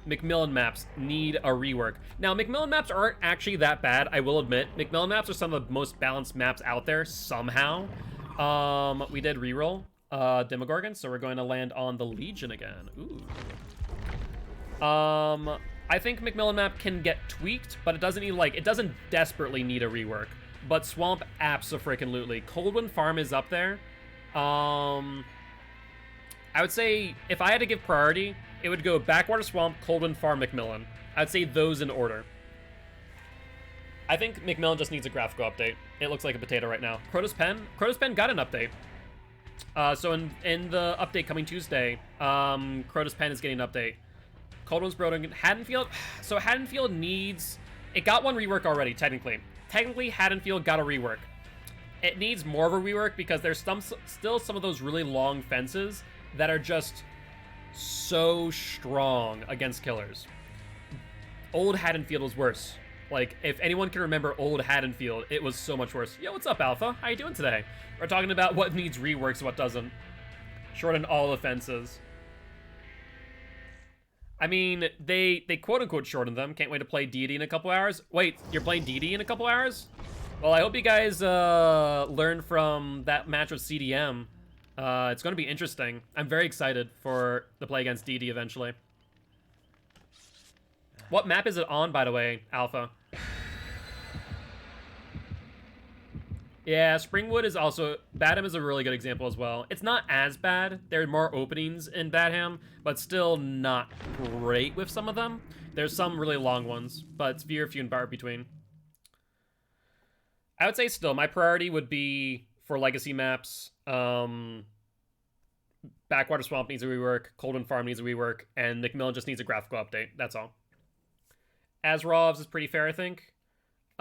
McMillan maps need a rework. Now, McMillan maps aren't actually that bad, I will admit. McMillan maps are some of the most balanced maps out there, somehow. We did reroll Demogorgon, so we're going to land on the Legion again. Ooh. I think McMillan map can get tweaked, but it doesn't need, like, it doesn't desperately need a rework. But Swamp abso-freaking-lutely. Coldwind Farm is up there. I would say, if I had to give priority, it would go Backwater Swamp, Coldwind Farm, McMillan. I'd say those in order. I think McMillan just needs a graphical update. It looks like a potato right now. Crota's Pen got an update. So in the update coming Tuesday, Crota's Pen is getting an update. Coldwind's Broden, Haddonfield. So Haddonfield needs... It got one rework already, technically. Technically, Haddonfield got a rework. It needs more of a rework because there's still some of those really long fences that are just so strong against killers. Old Haddonfield was worse. Like, if anyone can remember old Haddonfield, it was so much worse. Yo, what's up, Alpha? How you doing today? We're talking about what needs reworks and what doesn't. Shorten all offenses. I mean, they quote-unquote shortened them. Can't wait to play Deity in a couple hours. Wait, you're playing Deity in a couple hours? Well, I hope you guys learn from that match with CDM. It's going to be interesting. I'm very excited for the play against Deity eventually. What map is it on, by the way, Alpha? Yeah, Springwood is also... Badham is a really good example as well. It's not as bad. There are more openings in Badham, but still not great with some of them. There's some really long ones, but it's few and far between. I would say still, my priority would be for legacy maps. Backwater Swamp needs a rework, Coldwind Farm needs a rework, and McMillan just needs a graphical update. That's all. Azrov's is pretty fair, I think.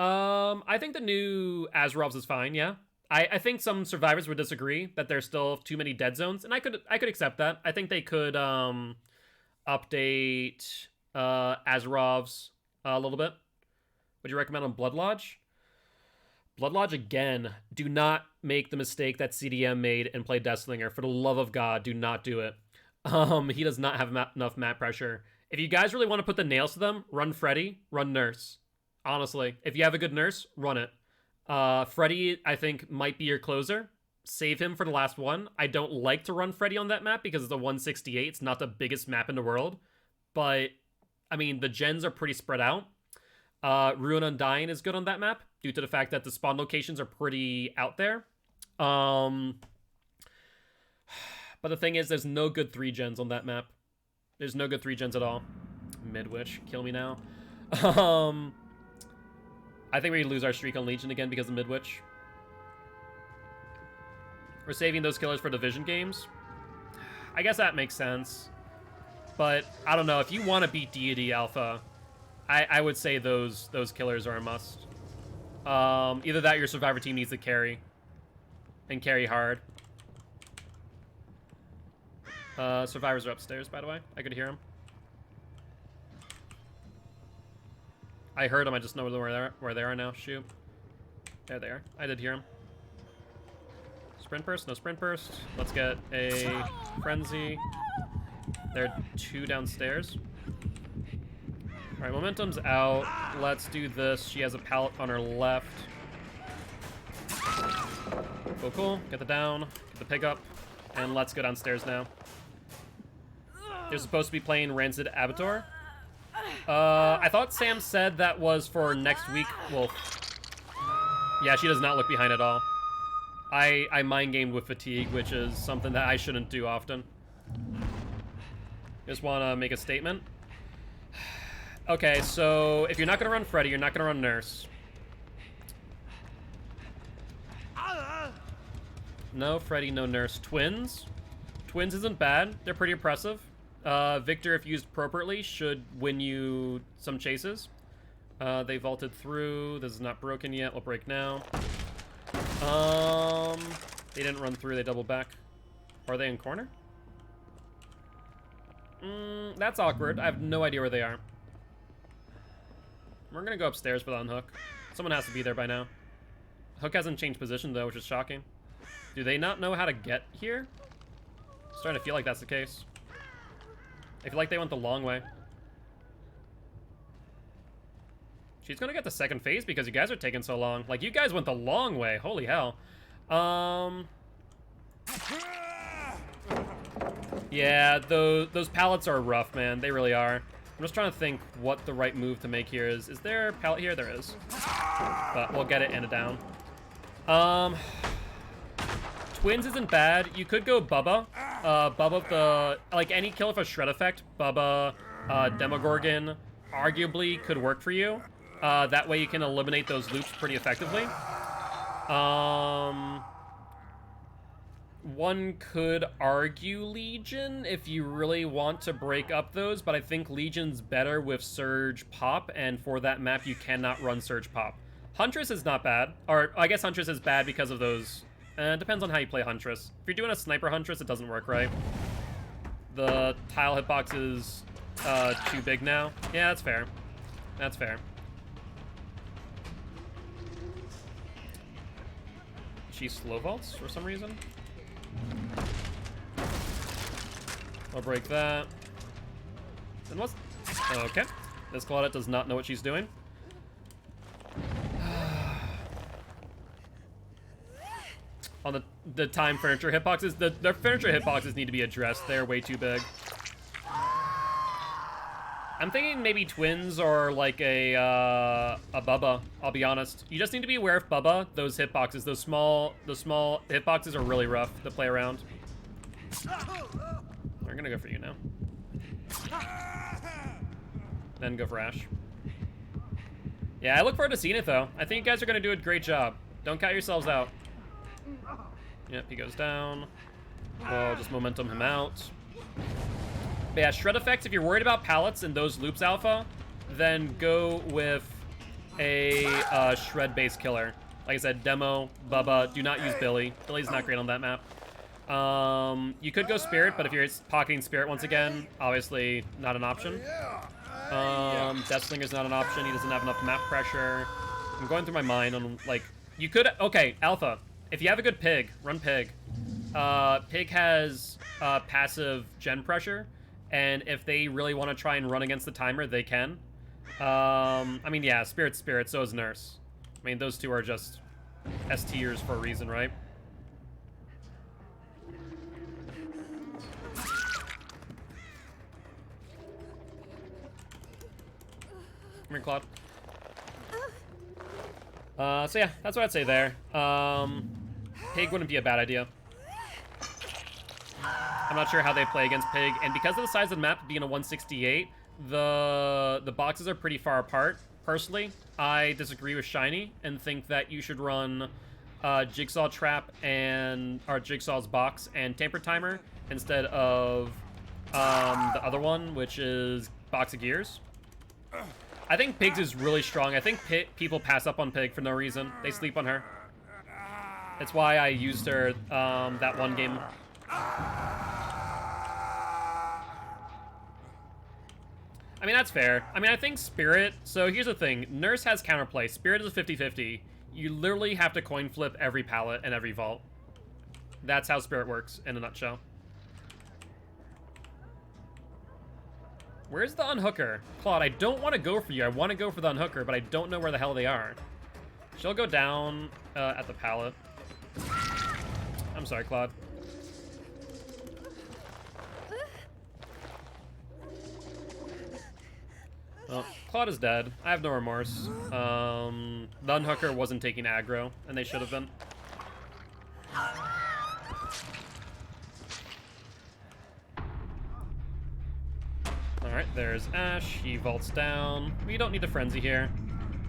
I think the new Azerov's is fine, yeah. I think some survivors would disagree that there's still too many dead zones, and I could accept that. I think they could update Azerov's a little bit. Would you recommend on Blood Lodge? Blood Lodge, again, do not make the mistake that CDM made and play Deathslinger. For the love of God, do not do it. He does not have enough map pressure. If you guys really want to put the nails to them, run Freddy, run Nurse. Honestly, if you have a good Nurse, run it. Freddy, I think, might be your closer. Save him for the last one. I don't like to run Freddy on that map because it's a 168. It's not the biggest map in the world. But, I mean, the gens are pretty spread out. Ruin Undying is good on that map due to the fact that the spawn locations are pretty out there. But the thing is, there's no good 3 gens on that map. There's no good 3 gens at all. Midwich, kill me now. I think we lose our streak on Legion again because of Midwich. We're saving those killers for Division games. I guess that makes sense. But, I don't know. If you want to beat Deity Alpha, I would say those killers are a must. Either that or your Survivor team needs to carry. And carry hard. Survivors are upstairs, by the way. I could hear them. I heard them, I just know where they are now. Shoot. There they are. I did hear them. Sprint burst? No sprint burst. Let's get a frenzy. There are 2 downstairs. Alright, momentum's out. Let's do this. She has a pallet on her left. Cool, cool. Get the down. Get the pick up. And let's go downstairs now. They're supposed to be playing Rancid Abator. I thought Sam said that was for next week. Well, yeah, she does not look behind at all. I mind gamed with fatigue, which is something that I shouldn't do often. Just want to make a statement. Okay, so if you're not going to run Freddy, you're not going to run Nurse. No Freddy, no Nurse. Twins? Twins isn't bad. They're pretty impressive. Victor, if used appropriately, should win you some chases. They vaulted through. This is not broken yet. We'll break now. They didn't run through. They doubled back. Are they in corner? That's awkward. I have no idea where they are. We're gonna go upstairs for the unhook. Someone has to be there by now. Hook hasn't changed position though, which is shocking. Do they not know how to get here? I'm starting to feel like that's the case. I feel like they went the long way. She's gonna get the second phase because you guys are taking so long. Like, you guys went the long way. Holy hell. Yeah, those pallets are rough, man. They really are. I'm just trying to think what the right move to make here is. Is there a pallet here? There is. But we'll get it and it down. Twins isn't bad. You could go Bubba. Bubba the... Like, any kill with a shred effect. Bubba, Demogorgon, arguably could work for you. That way you can eliminate those loops pretty effectively. One could argue Legion if you really want to break up those, but I think Legion's better with Surge Pop, and for that map you cannot run Surge Pop. Huntress is not bad, or I guess Huntress is bad because of those. Depends on how you play Huntress. If you're doing a Sniper Huntress, it doesn't work right. The tile hitbox is too big now. Yeah, that's fair. That's fair. She slow vaults for some reason. I'll break that. And what's... Okay. This Claudette does not know what she's doing. On the time furniture hitboxes, the furniture hitboxes need to be addressed. They're way too big. I'm thinking maybe twins or like a Bubba, I'll be honest. You just need to be aware of Bubba, those hitboxes, the small hitboxes are really rough to play around. We're gonna go for you now. Then go for Ash. Yeah, I look forward to seeing it though. I think you guys are gonna do a great job. Don't count yourselves out. Yep, he goes down. We'll just momentum him out. But yeah, shred effects, if you're worried about pallets and those loops alpha, then go with a shred-based killer. Like I said, Demo, Bubba, do not use Billy. Billy's not great on that map. You could go Spirit, but if you're pocketing Spirit once again, obviously not an option. Deathslinger's not an option. He doesn't have enough map pressure. I'm going through my mind on, like, you could... Okay, Alpha. If you have a good Pig, run Pig. Pig has passive gen pressure, and if they really want to try and run against the timer, they can. I mean, yeah, Spirit's Spirit, so is Nurse. I mean, those two are just S tiers for a reason, right? Come here, Claude. So yeah, that's what I'd say there. Pig wouldn't be a bad idea. I'm not sure how they play against Pig, and because of the size of the map being a 168, the boxes are pretty far apart. Personally, I disagree with Shiny and think that you should run Jigsaw Trap or Jigsaw's box and Tamper Timer instead of the other one, which is Box of Gears. I think Pigs is really strong. I think people pass up on Pig for no reason. They sleep on her. That's why I used her that one game. I mean, that's fair. I mean, I think Spirit... So here's the thing. Nurse has counterplay. Spirit is a 50-50. You literally have to coin flip every pallet and every vault. That's how Spirit works in a nutshell. Where's the unhooker? Claude, I don't want to go for you. I want to go for the unhooker, but I don't know where the hell they are. She'll go down at the pallet. I'm sorry, Claude. Well, Claude is dead. I have no remorse. The unhooker wasn't taking aggro, and they should have been. Alright, there's Ash. He vaults down. We don't need the frenzy here.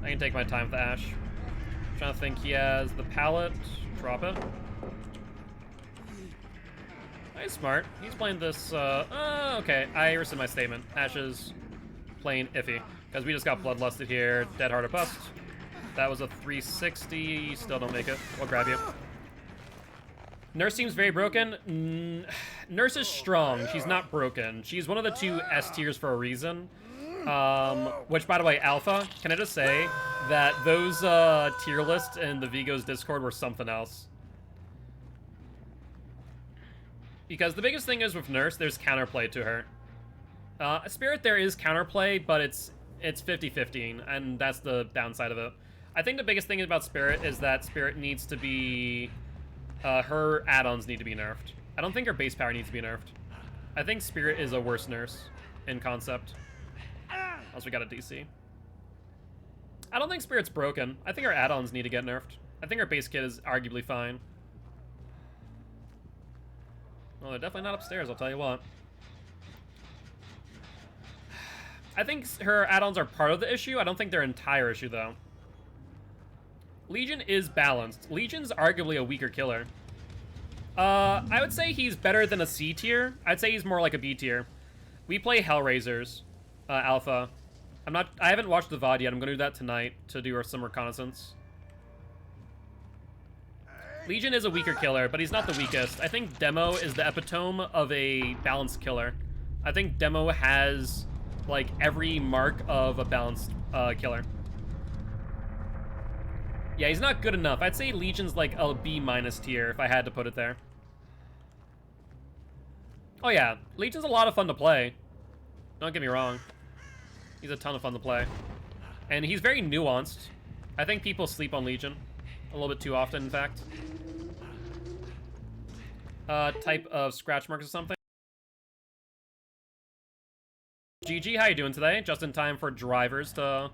I can take my time with Ash. I'm trying to think. He has the pallet. Drop it. He's smart. He's playing this, okay. I rescind my statement. Ash is playing iffy. Because we just got bloodlusted here. Dead hard or bust. That was a 360. Still don't make it. We'll grab you. Nurse seems very broken. Nurse is strong. She's not broken. She's one of the 2 S tiers for a reason. Which, by the way, Alpha, can I just say that those tier lists in the Vigo's Discord were something else. Because the biggest thing is with Nurse, there's counterplay to her. Spirit, there is counterplay, but it's 50-50, and that's the downside of it. I think the biggest thing about Spirit is that Spirit needs to be... her add-ons need to be nerfed. I don't think her base power needs to be nerfed. I think Spirit is a worse Nurse in concept. Unless we got a DC. I don't think Spirit's broken. I think our add-ons need to get nerfed. I think our base kit is arguably fine. Well, they're definitely not upstairs, I'll tell you what. I think her add-ons are part of the issue. I don't think they're entire issue, though. Legion is balanced. Legion's arguably a weaker killer. I would say he's better than a C tier. I'd say he's more like a B tier. We play Hellraisers, Alpha. I haven't watched the VOD yet. I'm gonna do that tonight to do some reconnaissance. Legion is a weaker killer, but he's not the weakest. I think Demo is the epitome of a balanced killer. I think Demo has, like, every mark of a balanced killer. Yeah, he's not good enough. I'd say Legion's like a B- tier if I had to put it there. Oh yeah, Legion's a lot of fun to play. Don't get me wrong. He's a ton of fun to play. And he's very nuanced. I think people sleep on Legion. A little bit too often, in fact. Type of scratch marks or something. GG, how you doing today? Just in time for drivers to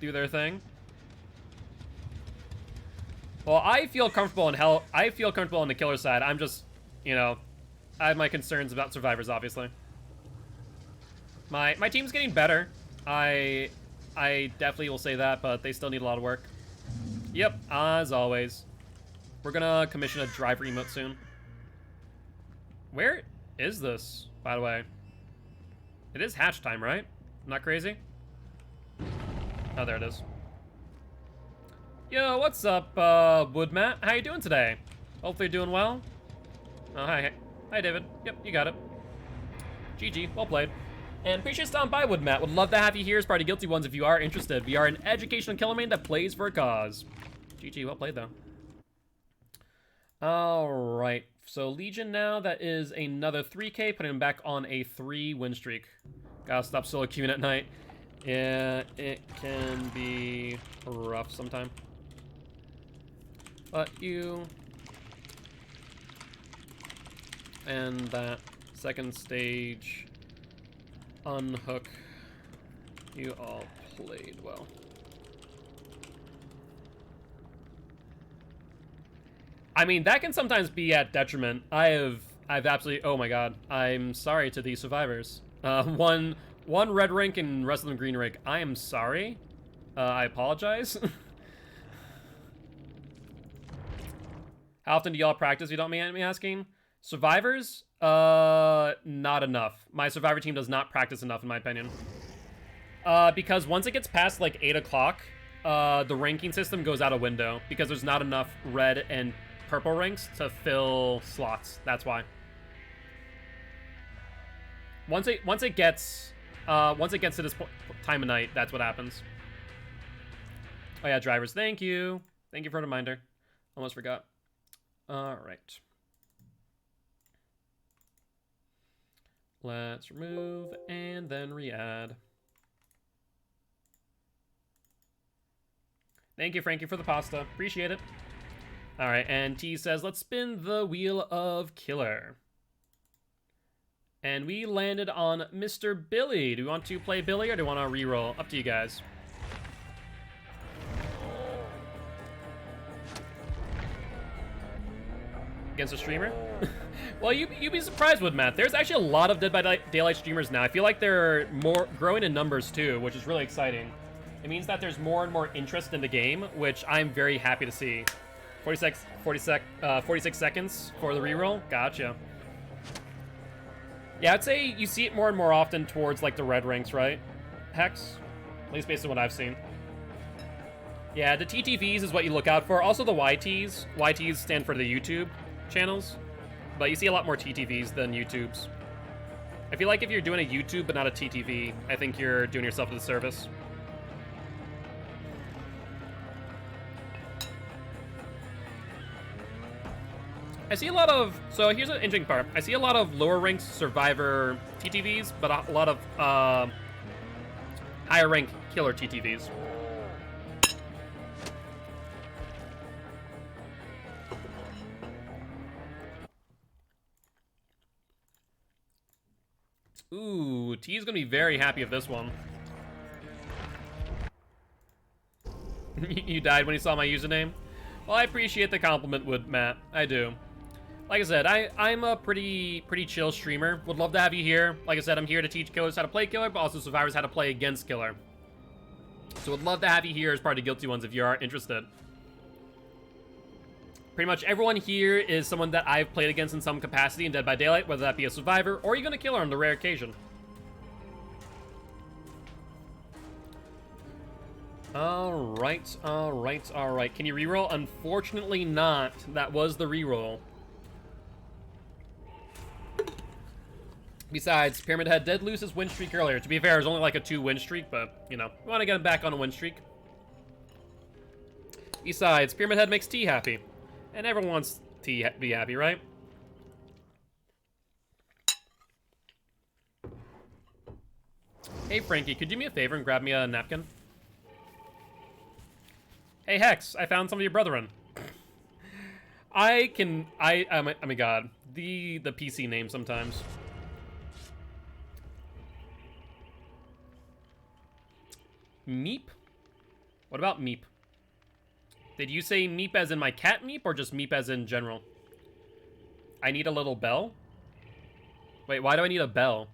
do their thing. Well, I feel comfortable in I feel comfortable on the killer side. I'm just, you know, I have my concerns about survivors, obviously. My team's getting better. I definitely will say that, but they still need a lot of work. Yep, as always. We're gonna commission a driver emote soon. Where is this, by the way? It is hatch time, right? Not crazy? Oh, there it is. Yo, what's up, Woodmat? How you doing today? Hopefully you're doing well. Oh, hi. Hi, David. Yep, you got it. GG, well played. And appreciate stopping by, Woodmat. Would love to have you here as part of Guilty Ones if you are interested. We are an educational killer main that plays for a cause. GG, well played, though. Alright, so Legion now, that is another 3k, putting him back on a 3 win streak. Gotta stop solo queuing at night. Yeah, it can be rough sometime. But you... and that second stage unhook, you all played well. I mean, that can sometimes be at detriment. I've absolutely, oh my god, I'm sorry to these survivors. One red rank and rest of them green rank. I am sorry. I apologize. How often do y'all practice, if you don't mind me asking? Survivors? Not enough. My survivor team does not practice enough, in my opinion. Because once it gets past, like, 8 o'clock, the ranking system goes out a window. Because there's not enough red and purple ranks to fill slots. That's why. Once it gets to this time of night, that's what happens. Oh yeah, drivers. Thank you for the reminder. Almost forgot. All right. Let's remove and then re-add. Thank you, Frankie, for the pasta. Appreciate it. All right, and T says, let's spin the wheel of killer. And we landed on Mr. Billy. Do we want to play Billy or do we want to re-roll? Up to you guys. Against a streamer? Well, you'd be surprised with Matt. There's actually a lot of Dead by Daylight streamers now. I feel like they're more growing in numbers too, which is really exciting. It means that there's more and more interest in the game, which I'm very happy to see. 46 seconds for the reroll. Gotcha. Yeah, I'd say you see it more and more often towards like the red ranks, right? Hex? At least based on what I've seen. Yeah, the TTVs is what you look out for. Also the YTs. YTs stand for the YouTube channels. But you see a lot more TTVs than YouTubes. I feel like if you're doing a YouTube but not a TTV, I think you're doing yourself a disservice. I see a lot of, so here's an interesting part. I see a lot of lower ranked Survivor TTVs, but a lot of higher rank killer TTVs. Ooh, T's gonna be very happy with this one. You died when you saw my username? Well, I appreciate the compliment, Matt. I do. Like I said, I'm a pretty chill streamer. Would love to have you here. Like I said, I'm here to teach killers how to play killer, but also survivors how to play against killer. So would love to have you here as part of Guilty Ones if you are interested. Pretty much everyone here is someone that I've played against in some capacity in Dead by Daylight, whether that be a survivor or even a killer on the rare occasion. Alright. Can you reroll? Unfortunately not. That was the reroll. Besides, Pyramid Head did lose his win streak earlier. To be fair, it was only like a 2 win streak, but, you know, we want to get him back on a win streak. Besides, Pyramid Head makes T happy. And everyone wants T to be happy, right? Hey, Frankie, could you do me a favor and grab me a napkin? Hey, Hex, I found some of your brethren. Oh my god. The PC name sometimes. Meep? What about Meep? Did you say Meep as in my cat Meep, or just Meep as in general? I need a little bell? Wait, why do I need a bell?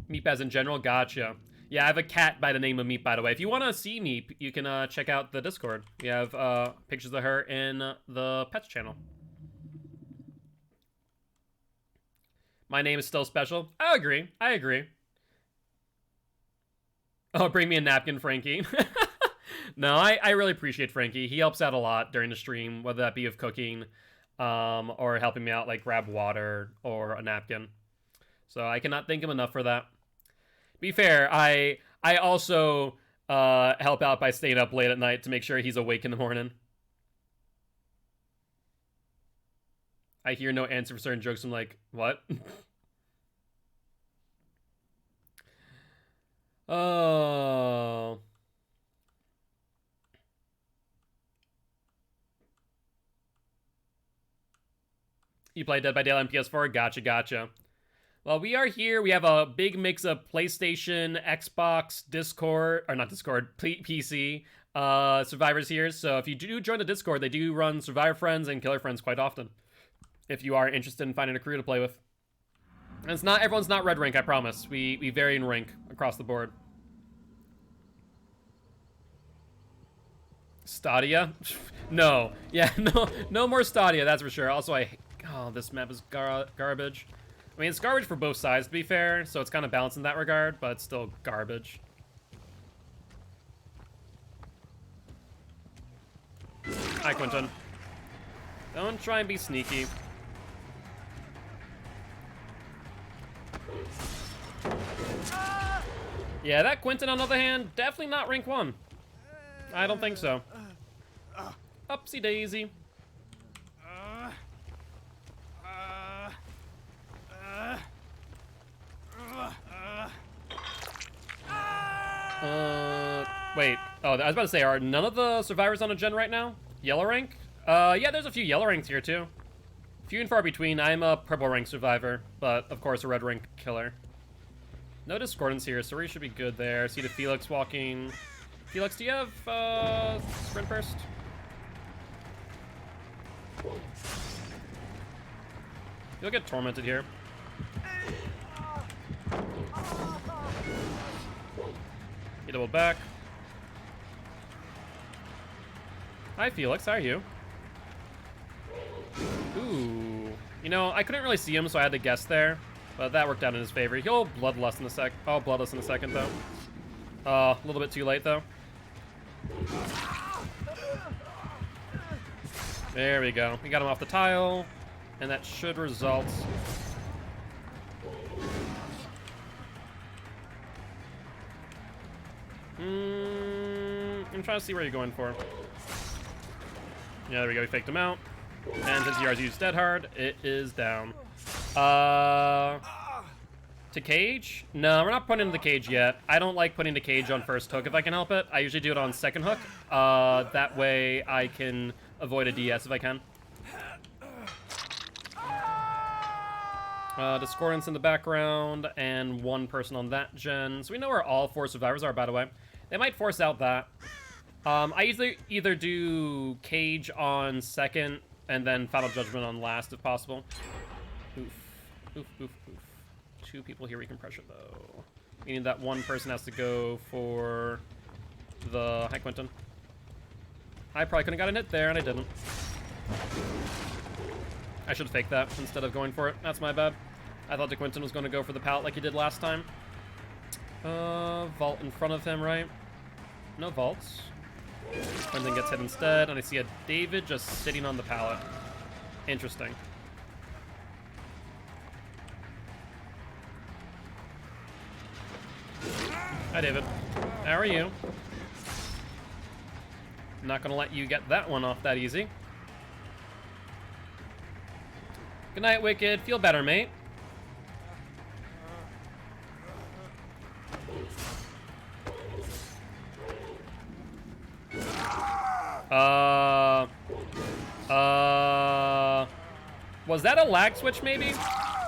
Meep as in general? Gotcha. Yeah, I have a cat by the name of Meep, by the way. If you want to see Meep, you can check out the Discord. We have pictures of her in the Pets channel. My name is still special. I agree. Oh, bring me a napkin, Frankie. No, I really appreciate Frankie. He helps out a lot during the stream, whether that be of cooking, or helping me out, like grab water or a napkin. So I cannot thank him enough for that. Be fair, I also help out by staying up late at night to make sure he's awake in the morning. I hear no answer for certain jokes. I'm like, what? Oh. You play Dead by Daylight on PS4? Gotcha. Well, we are here. We have a big mix of PlayStation, Xbox, Discord, or not Discord, PC, survivors here. So if you do join the Discord, they do run Survivor Friends and Killer Friends quite often, if you are interested in finding a crew to play with. And it's not, everyone's not red rank, I promise. We vary in rank across the board. Stadia? No. Yeah, no more Stadia, that's for sure. Also, this map is garbage. I mean, it's garbage for both sides, to be fair, so it's kind of balanced in that regard, but it's still garbage. Hi, Quentin. Don't try and be sneaky. Yeah, that Quentin, on the other hand, definitely not rank 1. I don't think so. Upsy daisy. Wait. Oh, I was about to say, are none of the survivors on a gen right now? Yellow rank? Yeah, there's a few yellow ranks here, too. Few and far between. I'm a purple rank survivor, but, of course, a red rank killer. No discordance here, so we should be good there. See the Felix walking. Felix, do you have, sprint burst? You'll get tormented here. He doubled back. Hi, Felix. How are you? You know, I couldn't really see him, so I had to guess there. But that worked out in his favor. He'll Bloodlust in a sec. Oh, Bloodlust in a second, though. A little bit too late, though. There we go. We got him off the tile. And that should result... I'm trying to see where you're going for. Yeah, there we go. We faked him out. And since he used Dead Hard, it is down. To cage? No, we're not putting in the cage yet. I don't like putting the cage on first hook if I can help it. I usually do it on second hook. That way I can avoid a DS if I can. Discordance in the background, and one person on that gen. So we know where all 4 survivors are, by the way. They might force out that. I usually either do cage on second, and then Final Judgment on last, if possible. Oof. Oof, oof, oof. 2 people here recompression, though. Meaning that one person has to go for the... Hi, Quentin. I probably couldn't have gotten hit there, and I didn't. I should fake that instead of going for it. That's my bad. I thought DeQuinton was going to go for the pallet like he did last time. Vault in front of him, right? No vaults. Quentin gets hit instead, and I see a David just sitting on the pallet. Interesting. Hi, David. How are you? Not gonna let you get that one off that easy. Good night, Wicked. Feel better, mate. Was that a lag switch, maybe?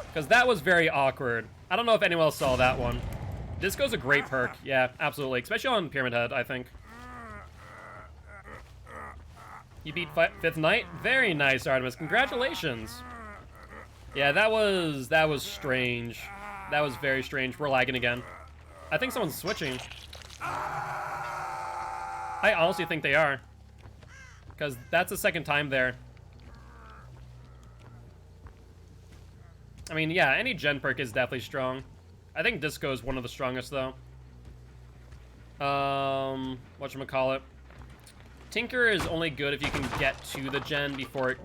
Because that was very awkward. I don't know if anyone else saw that one. Disco's a great perk. Yeah, absolutely. Especially on Pyramid Head, I think. You beat 5th Night? Very nice, Artemis. Congratulations. Yeah, that was strange. That was very strange. We're lagging again. I think someone's switching. I honestly think they are. Because that's the second time there. I mean, yeah, any gen perk is definitely strong. I think Disco is one of the strongest, though. Whatchamacallit. Tinker is only good if you can get to the gen before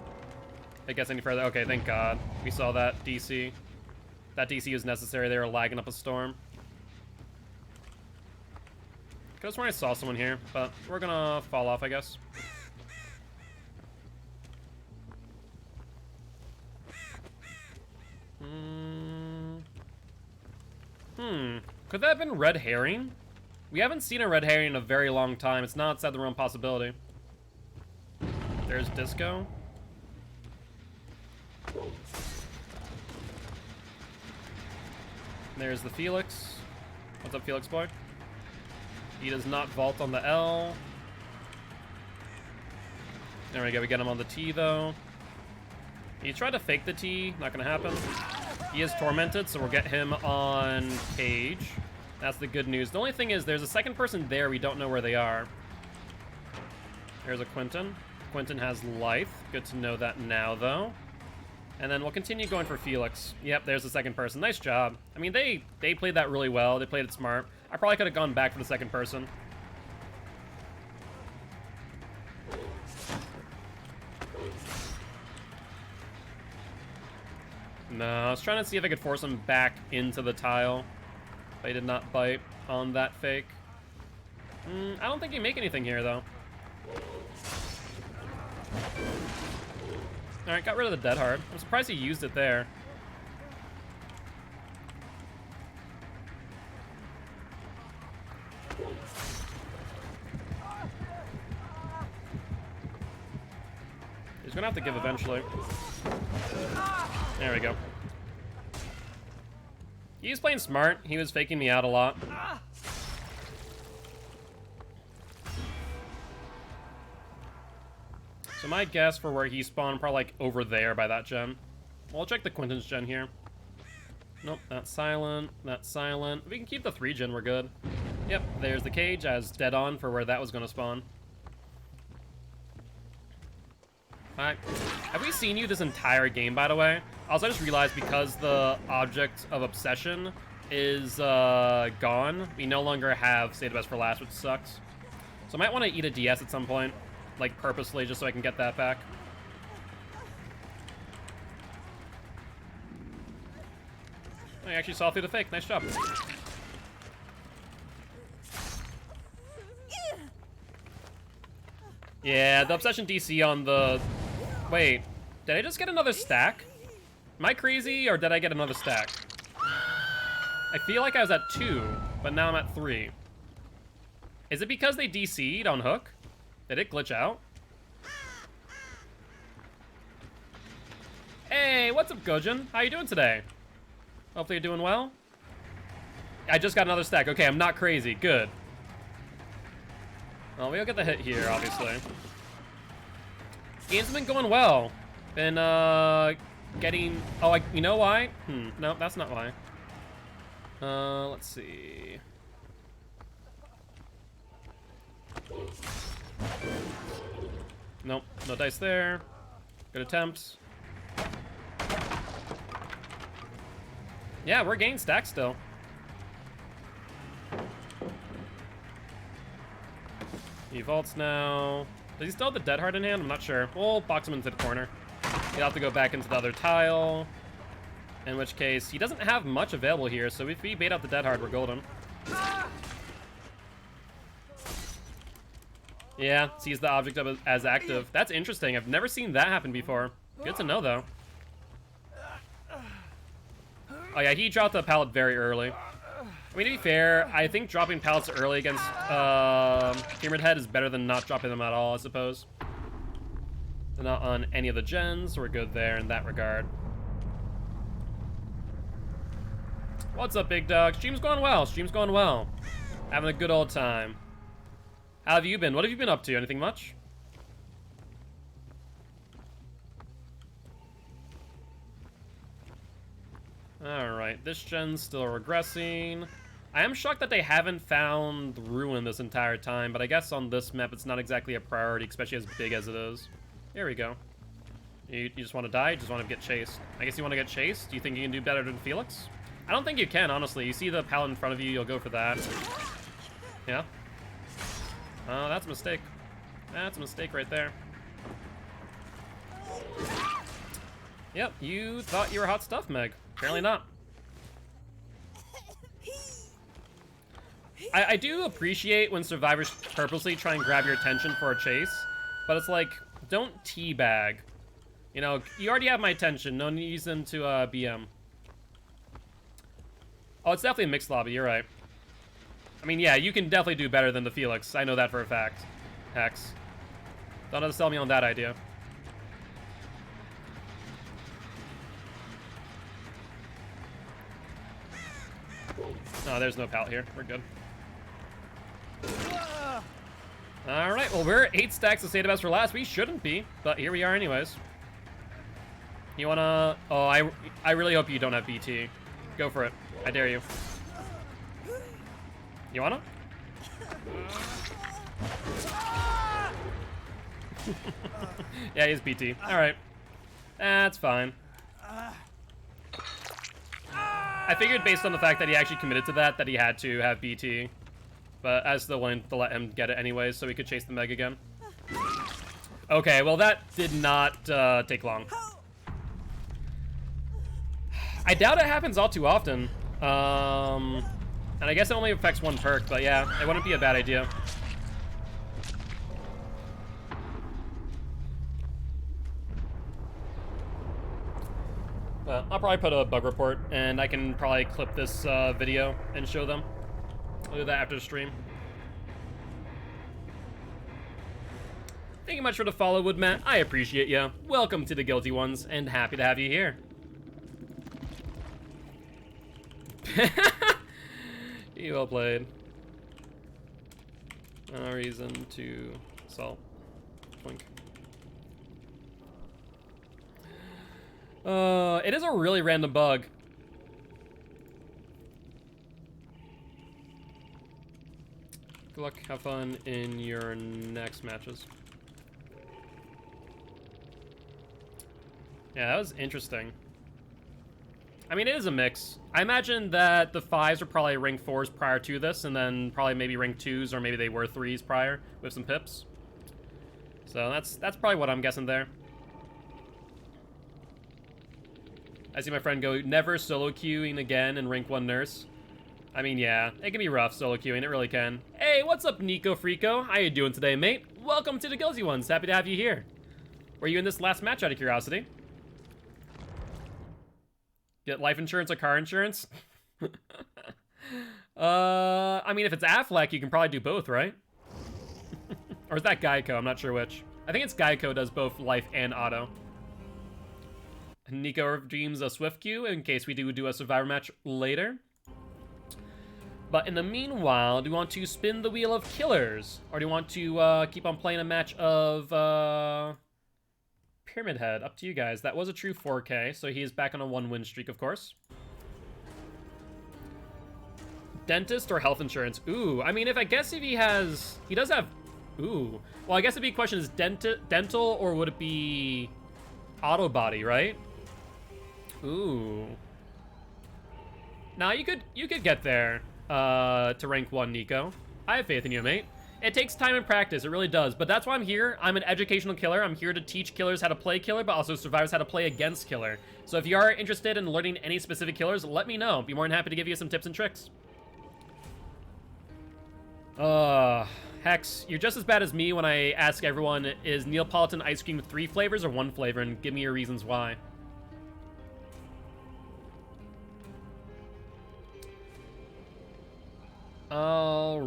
it gets any further. Okay, thank God. We saw that DC. That DC was necessary. They were lagging up a storm. Could have sworn I saw someone here, but we're gonna fall off, I guess. Could that have been Red Herring? We haven't seen a Red Herring in a very long time. It's not outside the realm possibility. There's Disco. There's the Felix. What's up, Felix boy? He does not vault on the L. There we go. We get him on the T, though. He tried to fake the T. Not going to happen. He is tormented, so we'll get him on cage. That's the good news. The only thing is there's a second person there. We don't know where they are. There's a Quentin. Quentin has life. Good to know that now, though. And then we'll continue going for Felix. Yep, there's the second person. Nice job. I mean, they played that really well. They played it smart. I probably could have gone back for the second person. No, I was trying to see if I could force him back into the tile. But he did not bite on that fake. I don't think he make anything here, though. Alright, got rid of the Dead Hard. I'm surprised he used it there. He's gonna have to give eventually. There we go. He's playing smart. He was faking me out a lot. So my guess for where he spawned, probably like over there by that gen. Well, I'll check the Quentin's gen here. Nope, that's silent. That's silent. If we can keep the 3 gen, we're good. Yep, there's the cage as dead on for where that was going to spawn. Alright. Have we seen you this entire game, by the way? Also, I just realized because the object of obsession is gone, we no longer have Save the Best for Last, which sucks. So I might want to eat a DS at some point, like purposely, just so I can get that back. I actually saw through the fake. Nice job. Yeah, the obsession DC on the... Wait, did I just get another stack? Am I crazy, or did I get another stack? I feel like I was at 2, but now I'm at 3. Is it because they DC'd on Hook? Did it glitch out? Hey, what's up, Gojin? How you doing today? Hopefully you're doing well. I just got another stack. Okay, I'm not crazy. Good. Well, we'll get the hit here, obviously. Games have been going well. Been, getting... Oh, you know why? No, that's not why. Let's see. Nope, no dice there. Good attempts. Yeah, we're getting stacks still. He vaults now. Does he still have the Dead Heart in hand? I'm not sure. We'll box him into the corner. He'll have to go back into the other tile. In which case, he doesn't have much available here, so if we bait out the Dead Heart, we're golden. Yeah, sees the object up as active. That's interesting. I've never seen that happen before. Good to know, though. Oh yeah, he dropped the pallet very early. I mean, to be fair, I think dropping pallets early against Pyramid Head is better than not dropping them at all, I suppose. They're not on any of the gens, so we're good there in that regard. What's up, big dog? Stream's going well. Stream's going well. Having a good old time. How have you been? What have you been up to? Anything much? Alright, this gen's still regressing. I am shocked that they haven't found Ruin this entire time, but I guess on this map it's not exactly a priority, especially as big as it is. Here we go. You just want to die? You just want to get chased? I guess you want to get chased? Do you think you can do better than Felix? I don't think you can, honestly. You see the pallet in front of you, you'll go for that. Yeah? Oh, that's a mistake. That's a mistake right there. Yep, you thought you were hot stuff, Meg. Apparently not. I do appreciate when survivors purposely try and grab your attention for a chase, but it's like, don't teabag. You know, you already have my attention. No reason to BM. Oh, it's definitely a mixed lobby. You're right. I mean, yeah, you can definitely do better than the Felix. I know that for a fact. Hex. Don't have to sell me on that idea. Oh, there's no pallet here. We're good. Alright, well, we're 8 stacks of Save the Best for Last. We shouldn't be, but here we are anyways. You wanna... Oh, I really hope you don't have BT. Go for it. I dare you. You wanna? Yeah, he has BT. Alright. That's fine. I figured based on the fact that he actually committed to that he had to have BT. But I was still willing to let him get it anyways so we could chase the Meg again. Okay, well that did not take long. I doubt it happens all too often. And I guess it only affects one perk, but yeah, it wouldn't be a bad idea. Well, I'll probably put a bug report, and I can probably clip this video and show them. I'll do that after the stream. Thank you much for the follow, Woodmat. I appreciate you. Welcome to the Guilty Ones, and happy to have you here. You well played. No reason to salt. Twink. It is a really random bug. Good luck, have fun in your next matches. Yeah, that was interesting. I mean, it is a mix. I imagine that the 5s are probably rank 4s prior to this, and then probably maybe rank 2s, or maybe they were 3s prior with some pips. So that's probably what I'm guessing there. I see my friend go, never solo queuing again in rank 1 nurse. I mean, yeah, it can be rough solo queuing, it really can. Hey, what's up, Nico Frico? How you doing today, mate? Welcome to the Gilty Ones. Happy to have you here. Were you in this last match out of curiosity? Get life insurance or car insurance? I mean, if it's Affleck, you can probably do both, right? Or is that Geico? I'm not sure which. I think it's Geico does both life and auto. Nico dreams a swift queue in case we do a survivor match later. But in the meanwhile, do you want to spin the wheel of killers? Or do you want to keep on playing a match of Pyramid Head? Up to you guys. That was a true 4K, so he is back on a 1-win streak, of course. Dentist or health insurance? Ooh, I mean, if he does have, ooh. Well, I guess the big question is dental, or would it be auto body, right? Ooh. Now, you could get there to rank 1, Nico. I have faith in you, mate. It takes time and practice, it really does. But that's why I'm here. I'm an educational killer. I'm here to teach killers how to play killer, but also survivors how to play against killer. So if you are interested in learning any specific killers, let me know. Be more than happy to give you some tips and tricks. Hex, you're just as bad as me when I ask everyone, is Neapolitan ice cream 3 flavors or 1 flavor? And give me your reasons why.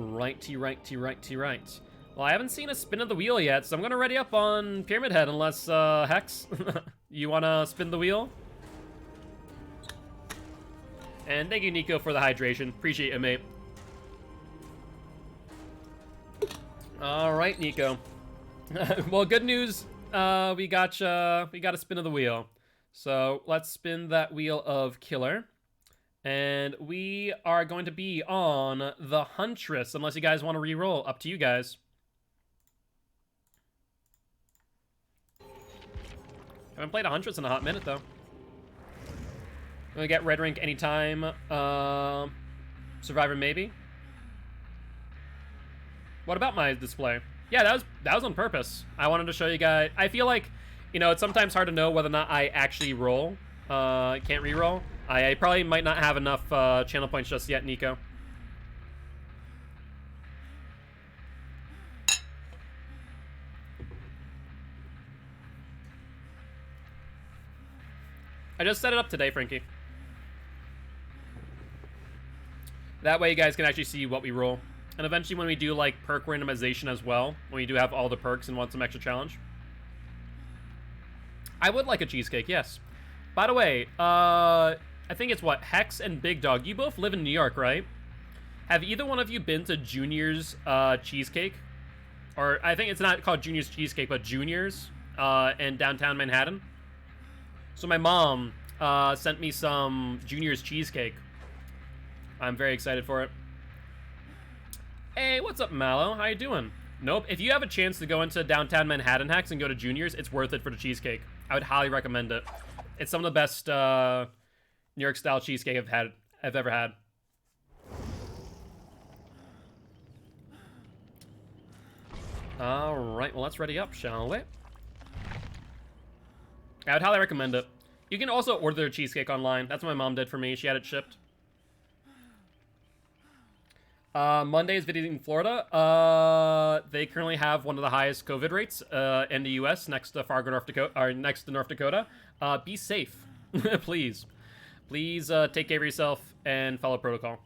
Righty. Well, I haven't seen a spin of the wheel yet, so I'm gonna ready up on Pyramid Head unless, Hex, you wanna spin the wheel? And thank you, Nico, for the hydration. Appreciate it, mate. Alright, Nico. Well, good news. We got a spin of the wheel. So let's spin that wheel of killer. And we are going to be on the Huntress, unless you guys want to re-roll. Up to you guys. Haven't played a Huntress in a hot minute, though. Gonna get red rank anytime. Survivor, maybe. What about my display? Yeah, that was on purpose. I wanted to show you guys. I feel like, you know, it's sometimes hard to know whether or not I actually roll. Can't re-roll. I probably might not have enough channel points just yet, Nico. I just set it up today, Frankie. That way you guys can actually see what we roll. And eventually when we do, like, perk randomization as well, when we do have all the perks and want some extra challenge. I would like a cheesecake, yes. By the way, I think it's what, Hex and Big Dog. You both live in New York, right? Have either one of you been to Junior's Cheesecake? Or I think it's not called Junior's Cheesecake, but Junior's in downtown Manhattan. So my mom sent me some Junior's Cheesecake. I'm very excited for it. Hey, what's up, Mallow? How you doing? Nope. If you have a chance to go into downtown Manhattan, Hex, and go to Junior's, it's worth it for the cheesecake. I would highly recommend it. It's some of the best New York style cheesecake I've ever had. All right, well, let's ready up, shall we? I would highly recommend it. You can also order their cheesecake online. That's what my mom did for me. She had it shipped. Monday is visiting Florida. They currently have one of the highest COVID rates in the U.S. next to Fargo, North Dakota, or next to North Dakota. Be safe, please. Please take care of yourself and follow protocol.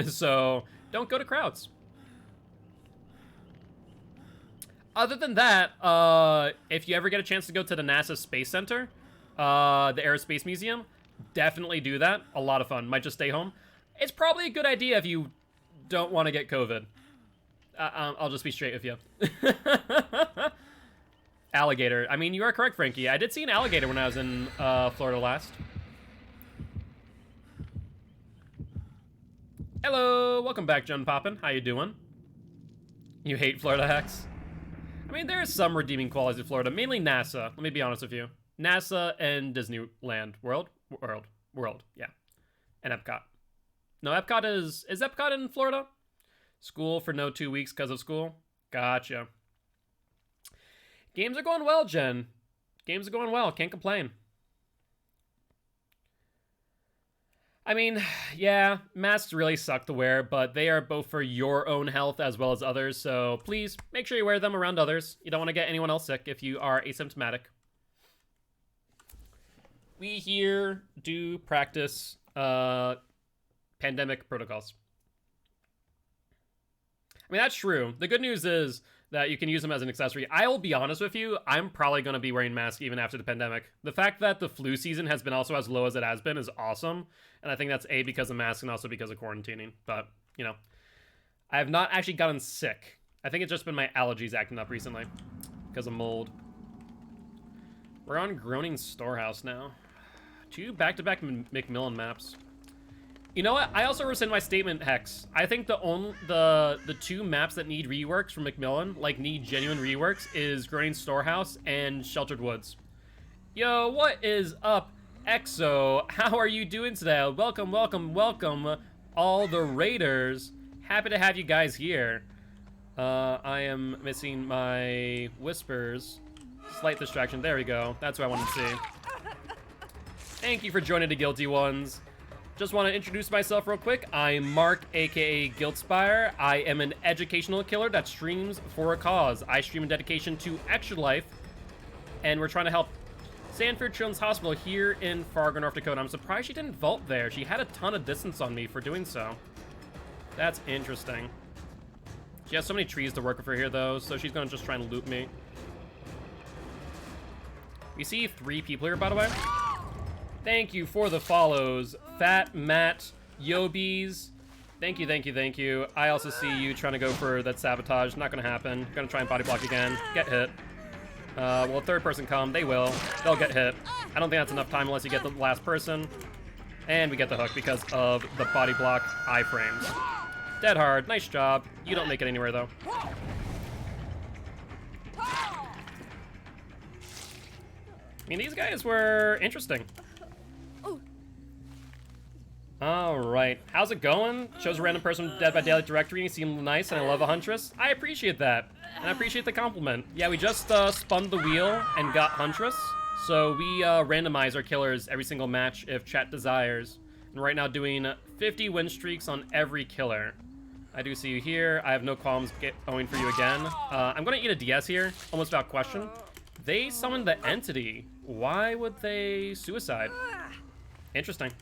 So don't go to crowds. Other than that, if you ever get a chance to go to the NASA Space Center, the Aerospace Museum, definitely do that. A lot of fun. Might just stay home. It's probably a good idea if you don't want to get COVID. I'll just be straight with you. Alligator. I mean, you are correct, Frankie. I did see an alligator when I was in Florida last. Hello, welcome back, John Poppin. How you doing? You hate Florida, Hex? I mean, there is some redeeming qualities of Florida, mainly NASA. Let me be honest with you. NASA and Disneyland World. World, yeah. And Epcot. No, Epcot is Epcot in Florida? School for no 2 weeks because of school? Gotcha. Games are going well, Jen. Games are going well. Can't complain. I mean, yeah, masks really suck to wear, but they are both for your own health as well as others, so please make sure you wear them around others. You don't want to get anyone else sick if you are asymptomatic. We here do practice pandemic protocols. I mean, that's true. The good news is that you can use them as an accessory. I will be honest with you, I'm probably going to be wearing masks even after the pandemic. The fact that the flu season has been also as low as it has been is awesome. And I think that's A, because of masks and also because of quarantining. But, you know, I have not actually gotten sick. I think it's just been my allergies acting up recently because of mold. We're on Groaning Storehouse now. 2 back-to-back Macmillan maps. You know what? I also rescind my statement, Hex. I think the 2 maps that need reworks from Macmillan, like need genuine reworks, is Groaning Storehouse and Sheltered Woods. Yo, what is up, EXO? How are you doing today? Welcome, welcome, welcome, all the Raiders. Happy to have you guys here. I am missing my whispers. Slight distraction. There we go. That's what I wanted to see. Thank you for joining the Guilty Ones. Just want to introduce myself real quick. I'm Mark, aka Guiltspire. I am an educational killer that streams for a cause. I stream in dedication to Extra Life, and we're trying to help Sanford Children's Hospital here in Fargo, North Dakota. I'm surprised she didn't vault there. She had a ton of distance on me for doing so. That's interesting. She has so many trees to work with her here, though, so she's going to just try and loop me. We see 3 people here, by the way. Thank you for the follows. Fat Matt, Yobies. Thank you, thank you, thank you. I also see you trying to go for that sabotage. Not going to happen. Going to try and body block again. Get hit. Will a 3rd person come? They will. They'll get hit. I don't think that's enough time unless you get the last person. And we get the hook because of the body block iframes. Dead hard. Nice job. You don't make it anywhere, though. I mean, these guys were interesting. Alright, how's it going? Chose a random person from Dead by Daylight directory. You seem nice and I love a Huntress. I appreciate that. And I appreciate the compliment. Yeah, we just spun the wheel and got Huntress. So we randomize our killers every single match if chat desires. And right now doing 50 win streaks on every killer. I do see you here. I have no qualms going for you again. I'm going to eat a DS here, almost without question. They summoned the entity. Why would they suicide? Interesting.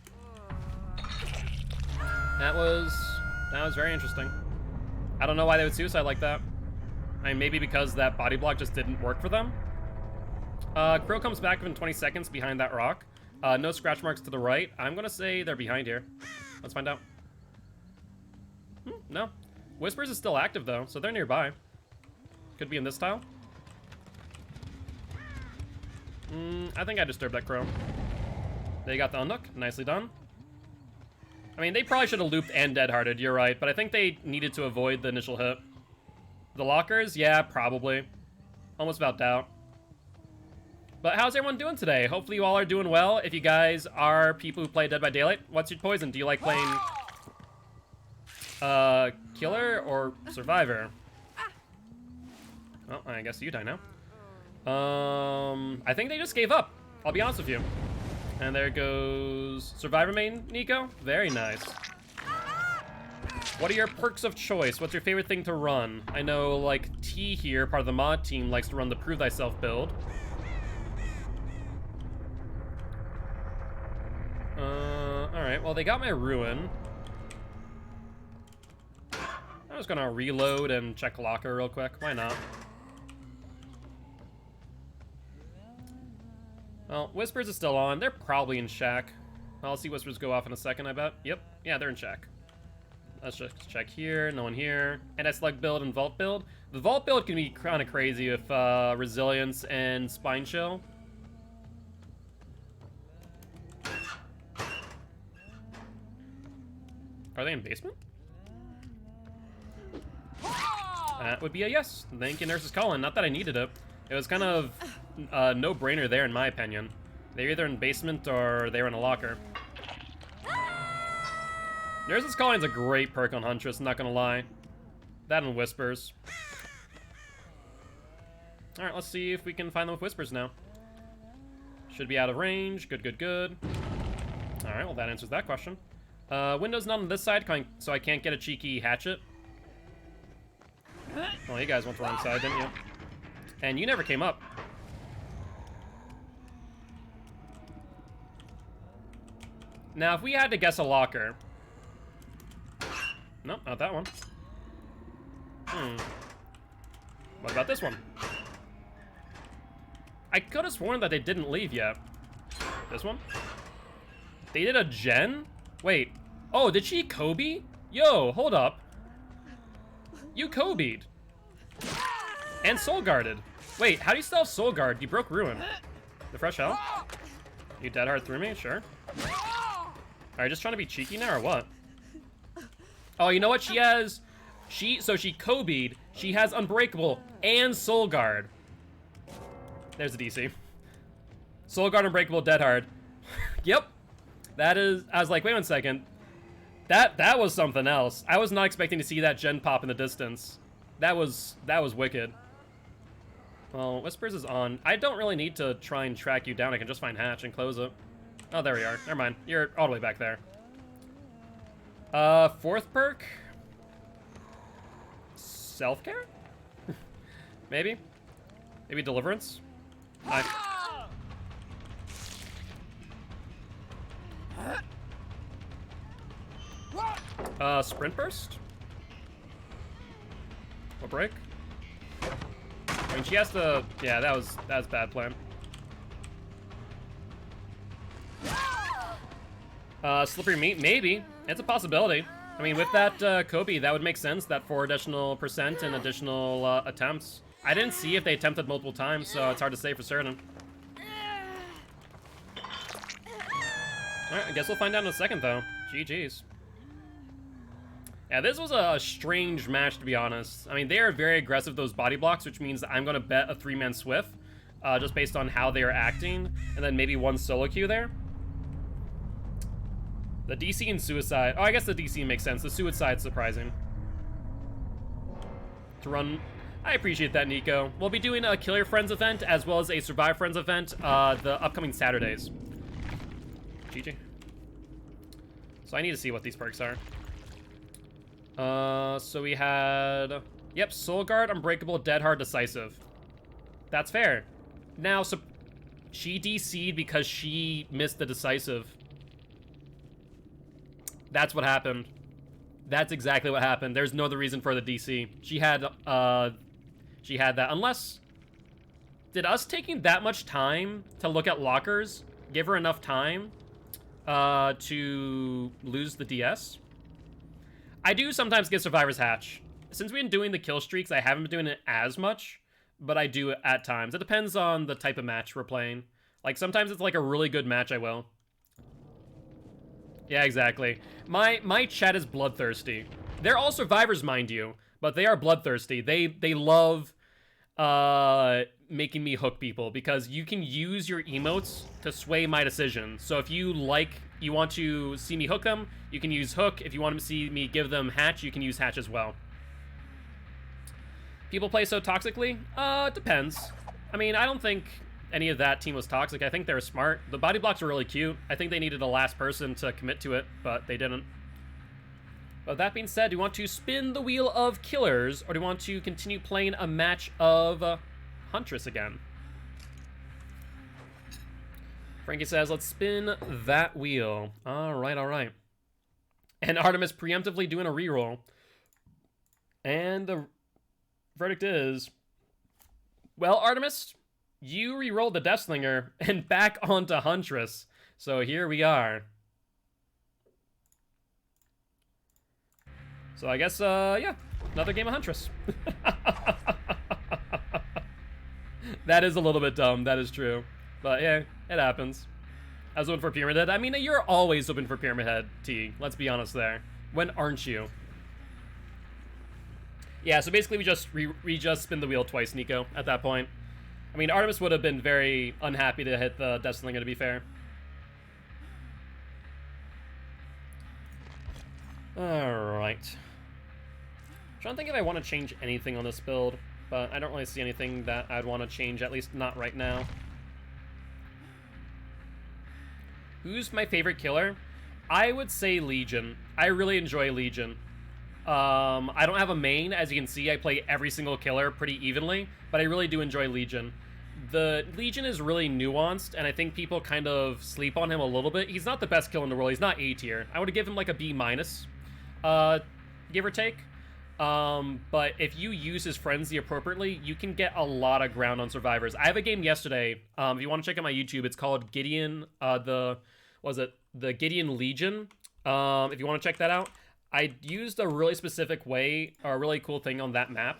That was very interesting. I don't know why they would suicide like that. I mean, maybe because that body block just didn't work for them. Crow comes back within 20 seconds behind that rock. No scratch marks to the right. I'm gonna say they're behind here. Let's find out. No. Whispers is still active though, so they're nearby. Could be in this tile. I think I disturbed that crow. They got the unhook. Nicely done. I mean, they probably should have looped and dead-hearted, you're right, but I think they needed to avoid the initial hit. The lockers? Yeah, probably. Almost without doubt. But how's everyone doing today? Hopefully you all are doing well. If you guys are people who play Dead by Daylight, what's your poison? Do you like playing Killer or Survivor? Oh, I guess you die now. I think they just gave up. I'll be honest with you. And there goes Survivor main, Nico. Very nice. What are your perks of choice? What's your favorite thing to run? I know, like, T here, part of the mod team, likes to run the Prove Thyself build. Alright, well, they got my Ruin. I'm just gonna reload and check locker real quick. Why not? Well, Whispers is still on. They're probably in shack. I'll see Whispers go off in a second, I bet. Yep. Yeah, they're in shack. Let's just check here. No one here. And I select build and vault build. The vault build can be kind of crazy with resilience and spine chill. Are they in basement? That would be a yes. Thank you, Nurse's Calling. Not that I needed it. It was kind of no-brainer there, in my opinion. They're either in basement or they're in a locker. Nurse's Calling's a great perk on Huntress, not gonna lie. That and Whispers. Alright, let's see if we can find them with Whispers now. Should be out of range. Good, good, good. Alright, well that answers that question. Window's not on this side, so I can't get a cheeky hatchet. Oh, you guys went the wrong side, didn't you? And you never came up. Now, if we had to guess a locker... Nope, not that one. What about this one? I could have sworn that they didn't leave yet. This one? They did a gen? Wait. Oh, did she Kobe? Yo, hold up. You Kobe'd. And Soul Guarded. Wait, how do you still have Soul Guard? You broke Ruin. The fresh hell? You dead hard through me? Sure. Are you just trying to be cheeky now or what? Oh, you know what she has? So she Kobe'd. She has Unbreakable and Soul Guard. There's the DC. Soul Guard, Unbreakable, dead hard. Yep. That is... I was like, wait 1 second. That was something else. I was not expecting to see that gen pop in the distance. That was wicked. Well, Whispers is on. I don't really need to try and track you down. I can just find Hatch and close it. Oh, there we are. Never mind. You're all the way back there. Fourth perk? Self-care? Maybe? Maybe Deliverance? Sprint Burst? What break? I mean, she has to... Yeah, that was bad plan. Slippery Meat? Maybe. It's a possibility. I mean, with that Kobe, that would make sense. That 4 additional % and additional attempts. I didn't see if they attempted multiple times, so it's hard to say for certain. Alright, I guess we'll find out in a second, though. GG's. Yeah, this was a strange match, to be honest. I mean, they are very aggressive, those body blocks, which means that I'm going to bet a 3-man Swift, just based on how they are acting, and then maybe 1 solo queue there. The DC and Suicide... Oh, I guess the DC makes sense. The Suicide's surprising. To run... I appreciate that, Nico. We'll be doing a Kill Your Friends event, as well as a Survive Friends event, the upcoming Saturdays. GG. So I need to see what these perks are. So we had... Yep, Soul Guard, Unbreakable, Dead Hard, Decisive. That's fair. Now, so she DC'd because she missed the Decisive. That's what happened. That's exactly what happened. There's no other reason for the DC. She had that. Unless... Did us taking that much time to look at lockers give her enough time to lose the DS? I do sometimes get Survivor's Hatch. Since we've been doing the kill streaks, I haven't been doing it as much, but I do it at times. It depends on the type of match we're playing. Like, sometimes it's like a really good match, I will. Yeah, exactly. My chat is bloodthirsty. They're all survivors, mind you, but they are bloodthirsty. They love making me hook people, because you can use your emotes to sway my decision. So if you want to see me hook them, you can use hook. If you want to see me give them hatch, you can use hatch as well. People play so toxically? Depends. I mean, I don't think any of that team was toxic. I think they were smart. The body blocks are really cute. I think they needed a last person to commit to it, but they didn't. But that being said, do you want to spin the wheel of killers, or do you want to continue playing a match of Huntress again? Frankie says, let's spin that wheel. All right, all right. And Artemis preemptively doing a reroll. And the verdict is, well, Artemis, you re-rolled the Deathslinger and back onto Huntress. So here we are. So I guess, yeah, another game of Huntress. That is a little bit dumb, that is true. But yeah, it happens. I was hoping for Pyramid Head. I mean, you're always hoping for Pyramid Head, T. Let's be honest there. When aren't you? Yeah, so basically we just spin the wheel twice, Nico, at that point. I mean, Artemis would have been very unhappy to hit the Deathslinger, to be fair. Alright. Trying to think if I want to change anything on this build, but I don't really see anything that I'd want to change, at least not right now. Who's my favorite killer? I would say Legion. I really enjoy Legion. I don't have a main. As you can see, I play every single killer pretty evenly, but I really do enjoy Legion. The Legion is really nuanced, and I think people kind of sleep on him a little bit. He's not the best killer in the world. He's not A tier. I would give him like a B-, give or take. But if you use his frenzy appropriately, you can get a lot of ground on survivors. I have a game yesterday. If you want to check out my YouTube, it's called Gideon, the Gideon Legion. If you want to check that out, I used a really specific way, or a really cool thing on that map,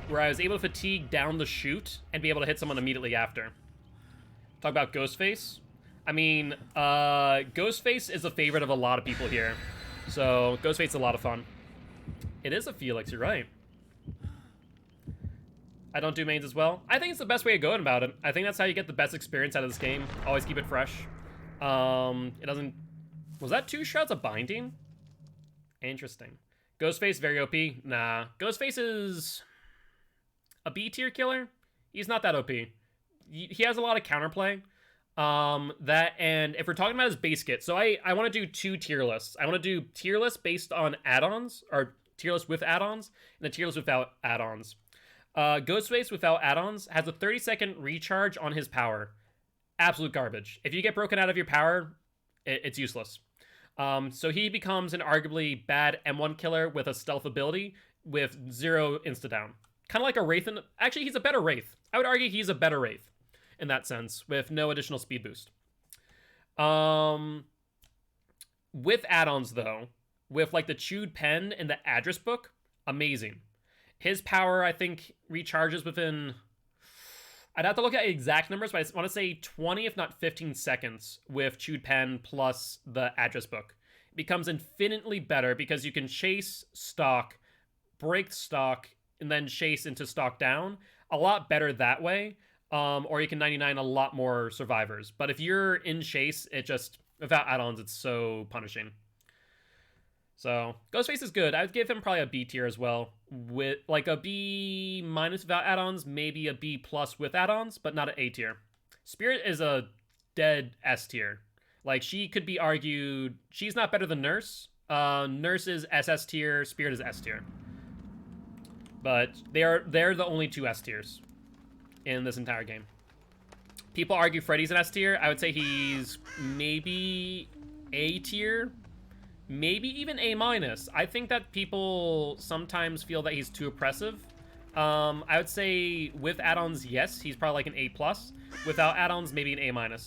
where I was able to fatigue down the chute and be able to hit someone immediately after. Talk about Ghostface. I mean, Ghostface is a favorite of a lot of people here. So, Ghostface is a lot of fun. It is a Felix, you're right. I don't do mains as well. I think it's the best way of going about it. I think that's how you get the best experience out of this game. Always keep it fresh. It doesn't... Was that 2 shots of binding? Interesting. Ghostface, very OP. Nah. Ghostface is a B tier killer. He's not that OP. He has a lot of counterplay. That, and if we're talking about his base kit, so I want to do 2 tier lists. I want to do tier lists based on add-ons, or tier list with add-ons, and a tier list without add-ons. Ghostface without add-ons has a 30-second recharge on his power. Absolute garbage. If you get broken out of your power, it's useless. So he becomes an arguably bad M1 killer with a stealth ability with 0 insta-down. Kind of like a Wraith. Actually, he's a better Wraith. I would argue he's a better Wraith in that sense, with no additional speed boost. With add-ons, though, with like the Chewed Pen and the address book, amazing. His power, I think, recharges within... I'd have to look at exact numbers, but I want to say 20, if not 15 seconds with Chewed Pen plus the address book. It becomes infinitely better because you can chase stock, break stock, and then chase into stock down. A lot better that way. Or you can 99 a lot more survivors. But if you're in chase, it just, without add-ons, it's so punishing. So, Ghostface is good. I would give him probably a B tier as well. With like a B- without add-ons, maybe a B+ with add-ons, but not an A tier. Spirit is a dead S tier. Like, she could be argued, she's not better than Nurse. Nurse is SS tier, Spirit is S tier. But they're the only 2 S tiers in this entire game. People argue Freddy's an S tier. I would say he's maybe A tier, maybe even A-. I think that people sometimes feel that he's too oppressive. I would say with add-ons, yes, he's probably like an A+. Without add-ons, maybe an A-.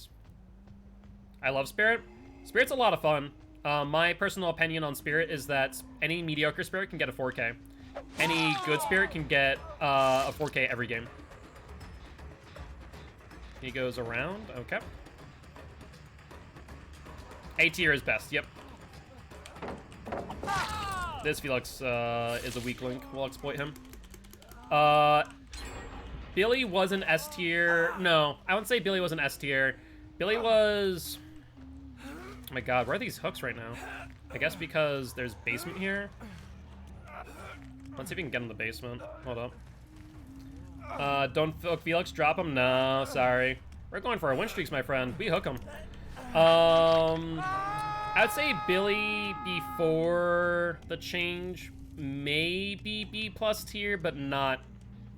I love Spirit. Spirit's a lot of fun. My personal opinion on Spirit is that any mediocre Spirit can get a 4K. Any good Spirit can get a 4K every game. He goes around. Okay. A tier is best. Yep. This Felix is a weak link. We'll exploit him. Billy was an S tier. No, I wouldn't say Billy was an S tier. Billy was... Oh my god, where are these hooks right now? I guess because there's basement here. Let's see if we can get in the basement. Hold up. Don't hook Felix, drop him? No, sorry. We're going for our win streaks, my friend. We hook him. I'd say Billy before the change, maybe B+ tier, but not...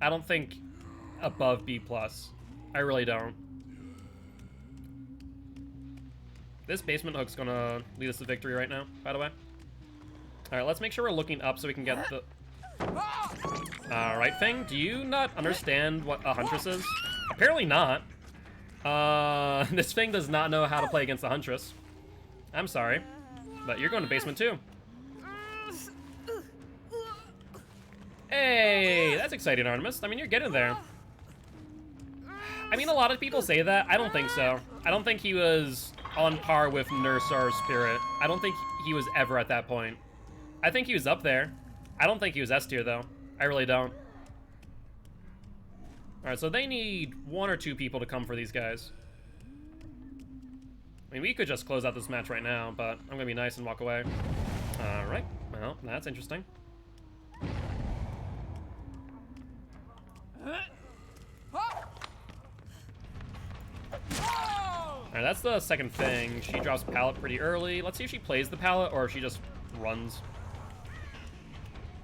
I don't think above B+. I really don't. This basement hook's gonna lead us to victory right now, by the way. Alright, let's make sure we're looking up so we can get the... Alright, Fang, do you not understand what a Huntress is? Apparently not. This Fang does not know how to play against a Huntress. I'm sorry, but you're going to basement too. Hey, that's exciting, Artemis. I mean, you're getting there. I mean, a lot of people say that. I don't think so. I don't think he was on par with Nurse or Spirit. I don't think he was ever at that point. I think he was up there. I don't think he was S tier, though. I really don't. Alright, so they need 1 or 2 people to come for these guys. I mean, we could just close out this match right now, but I'm gonna be nice and walk away. Alright, Well, that's interesting. Alright, that's the second thing. She drops pallet pretty early. Let's see if she plays the pallet or if she just runs.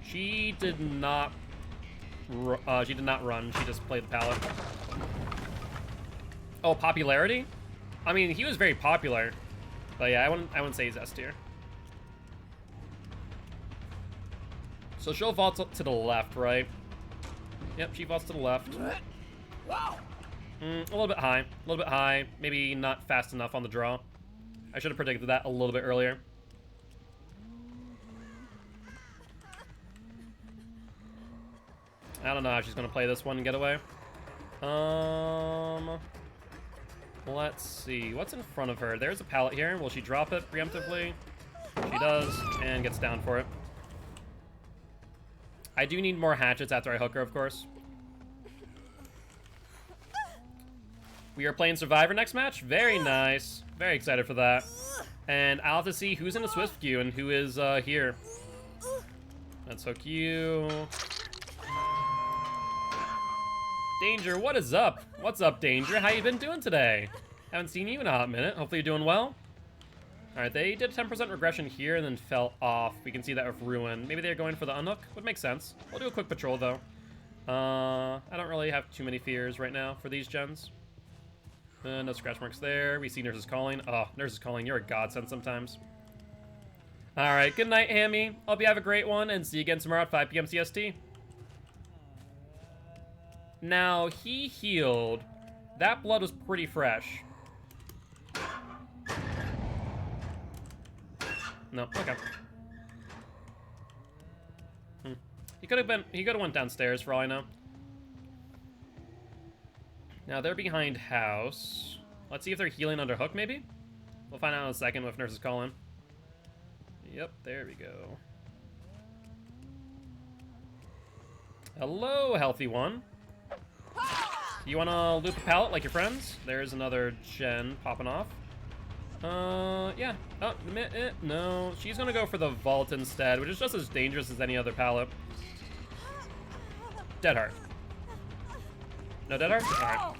She did not run. She just played the pallet. Oh, popularity? I mean, he was very popular. But yeah, I wouldn't say he's S tier. So she'll vault to the left, right? Yep, she vaults to the left. A little bit high. A little bit high. Maybe not fast enough on the draw. I should have predicted that a little bit earlier. I don't know how she's going to play this one and get away. Let's see. What's in front of her? There's a pallet here. Will she drop it preemptively? She does, and gets down for it. I do need more hatchets after I hook her, of course. We are playing Survivor next match. Very nice. Very excited for that. And I'll have to see who's in the Swift queue and who is here. Let's hook you. Danger, what is up? What's up, Danger? How you been doing today? Haven't seen you in a hot minute. Hopefully you're doing well. Alright, they did 10% regression here and then fell off. We can see that with Ruin. Maybe they're going for the unhook. Would make sense. We'll do a quick patrol, though. I don't really have too many fears right now for these gens. No scratch marks there. We see Nurses Calling. Oh, Nurses Calling, you're a godsend sometimes. Alright, good night, Hammy. Hope you have a great one, and see you again tomorrow at 5 p.m. CST. Now, he healed. That blood was pretty fresh. No, okay. He could have went downstairs for all I know. Now they're behind house. Let's see if they're healing under hook, maybe? We'll find out in a second if Nurses Calling. Yep, there we go. Hello, healthy one. You wanna loop a pallet like your friends? There's another gen popping off. Yeah. Oh, no. She's gonna go for the vault instead, which is just as dangerous as any other pallet. Dead heart. No dead heart? Alright.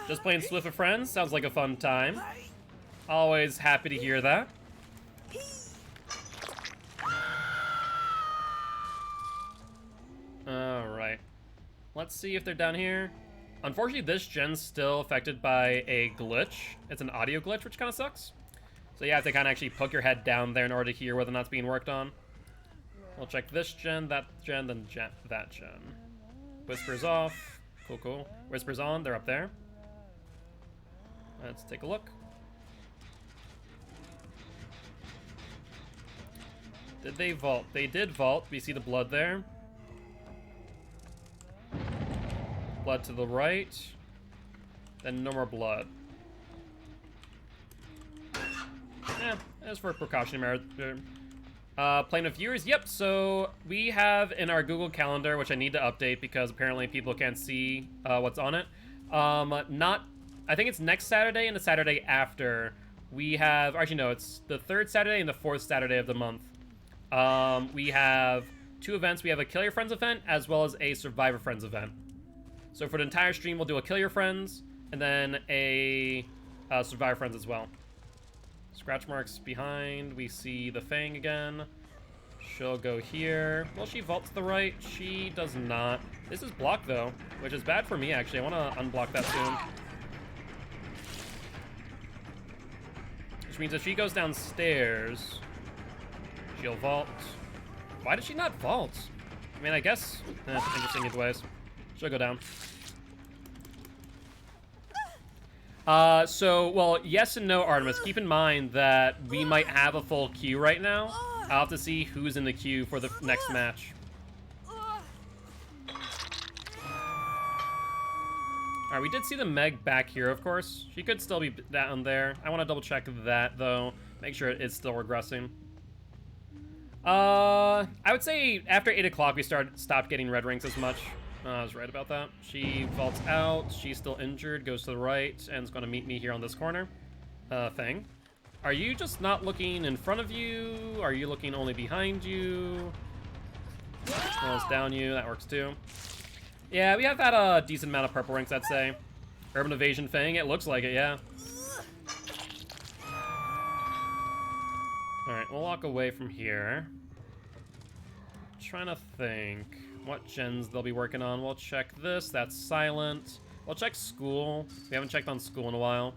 Just playing Swift with friends? Sounds like a fun time. Always happy to hear that. Alright. Let's see if they're down here. Unfortunately, this gen's still affected by a glitch. It's an audio glitch, which kind of sucks. So you have to kind of actually poke your head down there in order to hear whether or not it's being worked on. We'll check this gen, that gen, then that gen. Whispers off. Cool, cool. Whispers on, they're up there. Let's take a look. Did they vault? They did vault. We see the blood there. Blood to the right. Then no more blood. Yeah, as for precautionary measure. Playing with viewers, yep, so we have in our Google Calendar, which I need to update because apparently people can't see what's on it. I think it's next Saturday and the Saturday after. We have, actually no, it's the third Saturday and the fourth Saturday of the month. We have two events. We have a Kill Your Friends event as well as a Survivor Friends event. So for the entire stream, we'll do a Kill Your Friends and then a Survivor Friends as well. Scratch marks behind. We see the Fang again. She'll go here. Will she vault to the right? She does not. This is blocked, though, which is bad for me, actually. I want to unblock that soon. Which means if she goes downstairs, she'll vault. Why did she not vault? I mean, I guess... interesting either ways. She'll go down. Well, yes and no, Artemis. Keep in mind that we might have a full queue right now. I'll have to see who's in the queue for the next match. Alright, we did see the Meg back here, of course. She could still be down there. I want to double check that, though. Make sure it's still regressing. I would say after 8 o'clock we stopped getting red rings as much. I was right about that. She vaults out. She's still injured. Goes to the right and is going to meet me here on this corner. Thing. Are you just not looking in front of you? Are you looking only behind you? Almost down you. That works too. Yeah, we have had a decent amount of purple ranks, I'd say. Urban Evasion Fang. It looks like it, yeah. Alright, we'll walk away from here. Trying to think what gens they'll be working on. We'll check this. That's silent. We'll check school. We haven't checked on school in a while.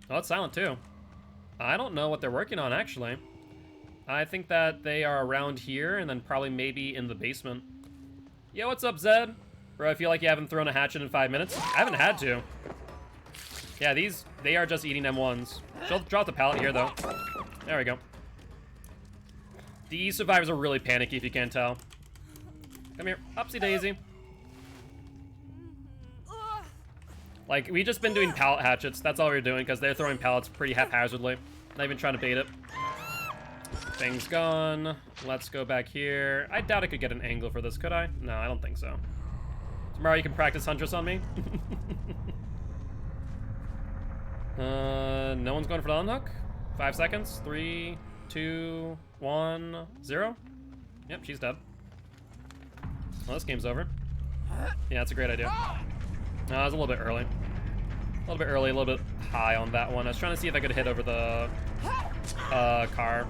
Oh, it's silent too. I don't know what they're working on, actually. I think that they are around here and then probably maybe in the basement. Yo, what's up, Zed? Bro, I feel like you haven't thrown a hatchet in 5 minutes. I haven't had to. Yeah, they are just eating M1s. She'll drop the pallet here, though. There we go. These survivors are really panicky, if you can't tell. Come here. Upsy daisy. Like, we just been doing pallet hatchets. That's all we're doing, because they're throwing pallets pretty haphazardly. Not even trying to bait it. Thing's gone. Let's go back here. I doubt I could get an angle for this, could I? No, I don't think so. Tomorrow you can practice Huntress on me. No one's going for the unhook. 5 seconds. 3, 2, 1, 0. Yep, she's dead. Well, this game's over. Yeah, that's a great idea. No, I was a little bit early. A little bit high on that one. I was trying to see if I could hit over the car.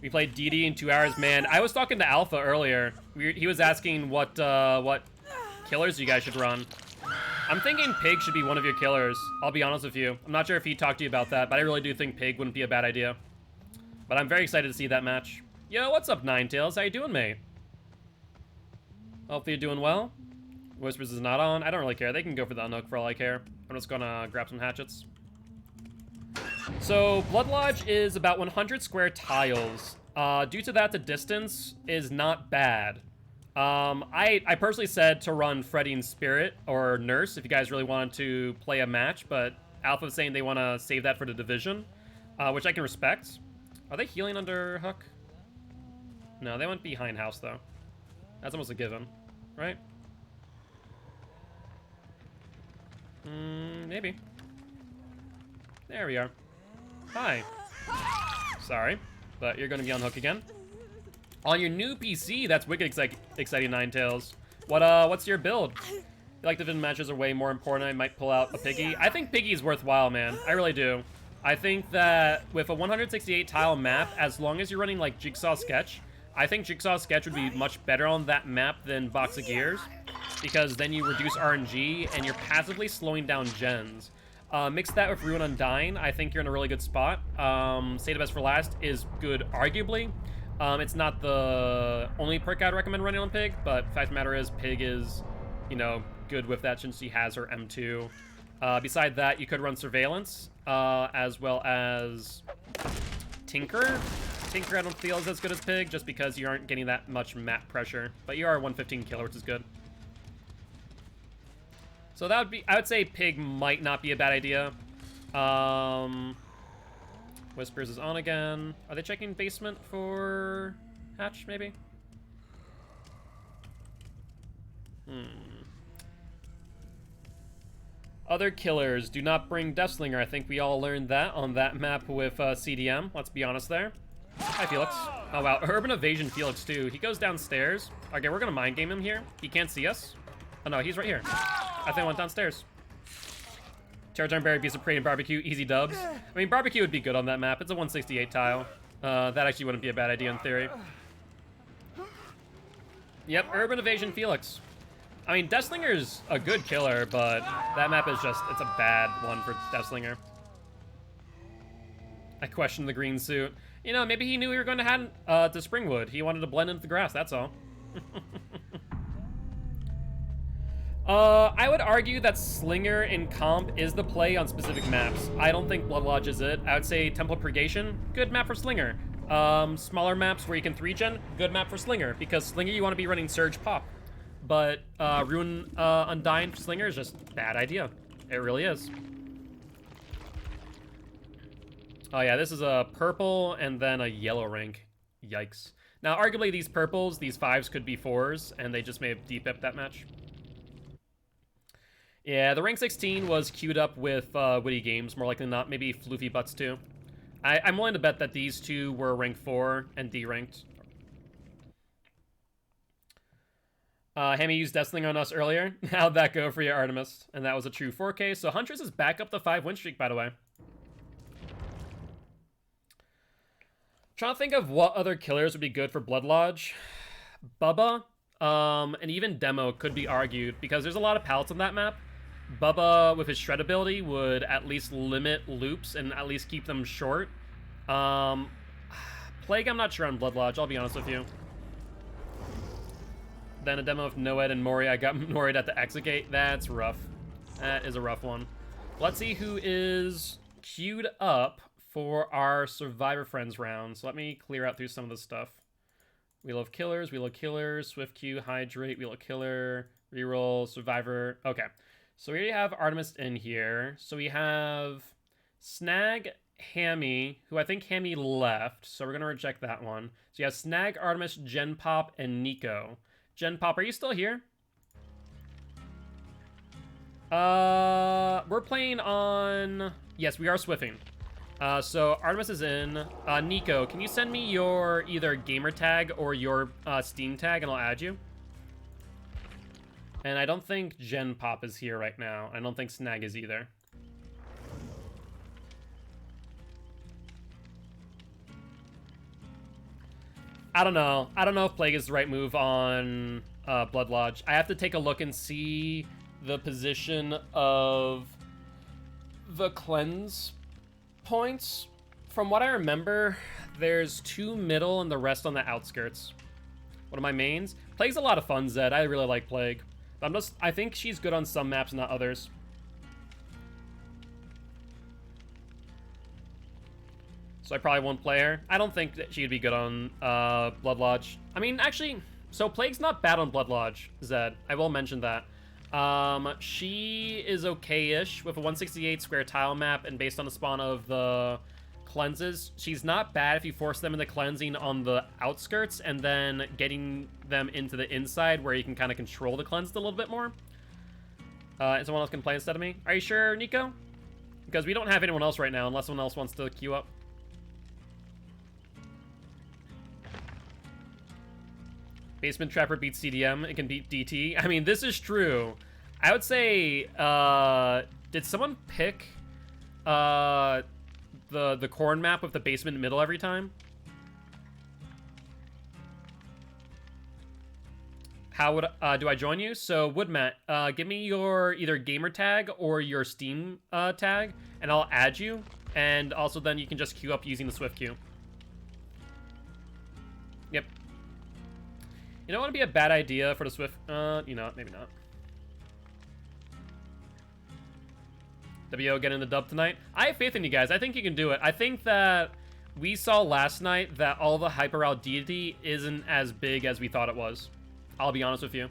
We played DD in 2 hours. Man, I was talking to Alpha earlier. He was asking what killers you guys should run. I'm thinking Pig should be one of your killers. I'll be honest with you. I'm not sure if he talked to you about that, but I really do think Pig wouldn't be a bad idea. But I'm very excited to see that match. Yo, what's up, Ninetails? How you doing, mate? Hopefully you're doing well. Whispers is not on. I don't really care. They can go for the unhook for all I care. I'm just gonna grab some hatchets. So, Blood Lodge is about 100 square tiles. Due to that, the distance is not bad. I personally said to run Freddy and Spirit, or Nurse, if you guys really wanted to play a match, but Alpha was saying they want to save that for the Division, which I can respect. Are they healing under Hook? No, they went behind house, though. That's almost a given, right? Maybe. There we are. Hi. Sorry, but you're going to be on Hook again. On your new PC, that's wicked exciting, Ninetails. What's your build? You like Division matches are way more important. I might pull out a Piggy. I think Piggy is worthwhile, man. I really do. I think that with a 168 tile map, as long as you're running like Jigsaw Sketch, I think Jigsaw Sketch would be much better on that map than Box of Gears, because then you reduce RNG and you're passively slowing down gens. Mix that with Ruin Undying, I think you're in a really good spot. Save the Best for Last is good, arguably. It's not the only perk I'd recommend running on Pig, but fact of the matter is, Pig is, you know, good with that since she has her M2. Beside that, you could run Surveillance, as well as Tinker. Tinker I don't feel is as good as Pig, just because you aren't getting that much map pressure, but you are a 115 killer, which is good. So that would be, I would say Pig might not be a bad idea. Whispers is on again. Are they checking basement for hatch, maybe? Other killers do not bring Deathslinger. I think we all learned that on that map with CDM. Let's be honest there. Hi, Felix. Oh, wow. Urban Evasion Felix, too. He goes downstairs. Okay, we're going to mind game him here. He can't see us. Oh, no, he's right here. I think I went downstairs. Charge Berry, Piece of Prey, and Barbecue. Easy dubs. I mean, Barbecue would be good on that map. It's a 168 tile. That actually wouldn't be a bad idea in theory. Yep, Urban Evasion Felix. I mean, Deathslinger's a good killer, but that map is just, it's a bad one for Deathslinger. I question the green suit. You know, maybe he knew we were going to head to Springwood. He wanted to blend into the grass, that's all. I would argue that Slinger in comp is the play on specific maps. I don't think Blood Lodge is it. I would say Temple Purgation, good map for Slinger. Smaller maps where you can 3-gen, good map for Slinger, because Slinger you want to be running Surge Pop. But Ruin Undying for Slinger is just a bad idea. It really is. Oh yeah, this is a purple and then a yellow rank. Yikes. Now, arguably these purples, these 5s could be 4s, and they just may have deep-epped that match. Yeah, the rank 16 was queued up with Witty Games, more likely than not. Maybe Floofy Butts too. I'm willing to bet that these two were rank 4 and D-ranked. Hammy used Deathling on us earlier. How'd that go for you, Artemis? And that was a true 4K. So Huntress is back up the 5 win streak, by the way. Trying to think of what other killers would be good for Blood Lodge. Bubba, and even Demo could be argued, because there's a lot of pallets on that map. Bubba, with his shred ability, would at least limit loops and at least keep them short. Plague, I'm not sure on Blood Lodge, I'll be honest with you. Then a demo of Noed and Mori. I got Mori'd at the exit gate. That's rough. That is a rough one. Let's see who is queued up for our Survivor Friends round. So let me clear out through some of this stuff. Wheel of Killers, Swift Q, Hydrate, Wheel of Killer, Reroll, Survivor. Okay. So we already have Artemis in here. So we have Snag, Hammy, who I think Hammy left. So we're going to reject that one. So you have Snag, Artemis, Gen Pop, and Nico. Gen Pop, are you still here? We're playing on... Yes, we are Swiffing. So Artemis is in. Nico, can you send me your either gamer tag or your Steam tag and I'll add you? And I don't think Gen Pop is here right now. I don't think Snag is either. I don't know. I don't know if Plague is the right move on Blood Lodge. I have to take a look and see the position of the cleanse points. From what I remember, there's 2 middle and the rest on the outskirts. One of my mains. Plague's a lot of fun, Zed. I really like Plague. But I think she's good on some maps, not others. So I probably won't play her. I don't think that she'd be good on Blood Lodge. I mean, actually, so Plague's not bad on Blood Lodge, Zed. I will mention that. She is okay-ish with a 168 square tile map, and based on the spawn of the cleanses, she's not bad if you force them into cleansing on the outskirts and then getting them into the inside where you can kind of control the cleanse a little bit more. And someone else can play instead of me. Are you sure, Nico? Because we don't have anyone else right now unless someone else wants to queue up. Basement Trapper beats CDM. It can beat DT. I mean, this is true. I would say, did someone pick the corn map with the basement middle every time? How would do I join you? So Woodmat, give me your either gamer tag or your Steam tag, and I'll add you. And also then you can just queue up using the Swift queue. Yep. You know what would be a bad idea for the Swift? You know, maybe not. WO getting the dub tonight. I have faith in you guys. I think you can do it. I think that we saw last night that all the hyper out deity isn't as big as we thought it was. I'll be honest with you.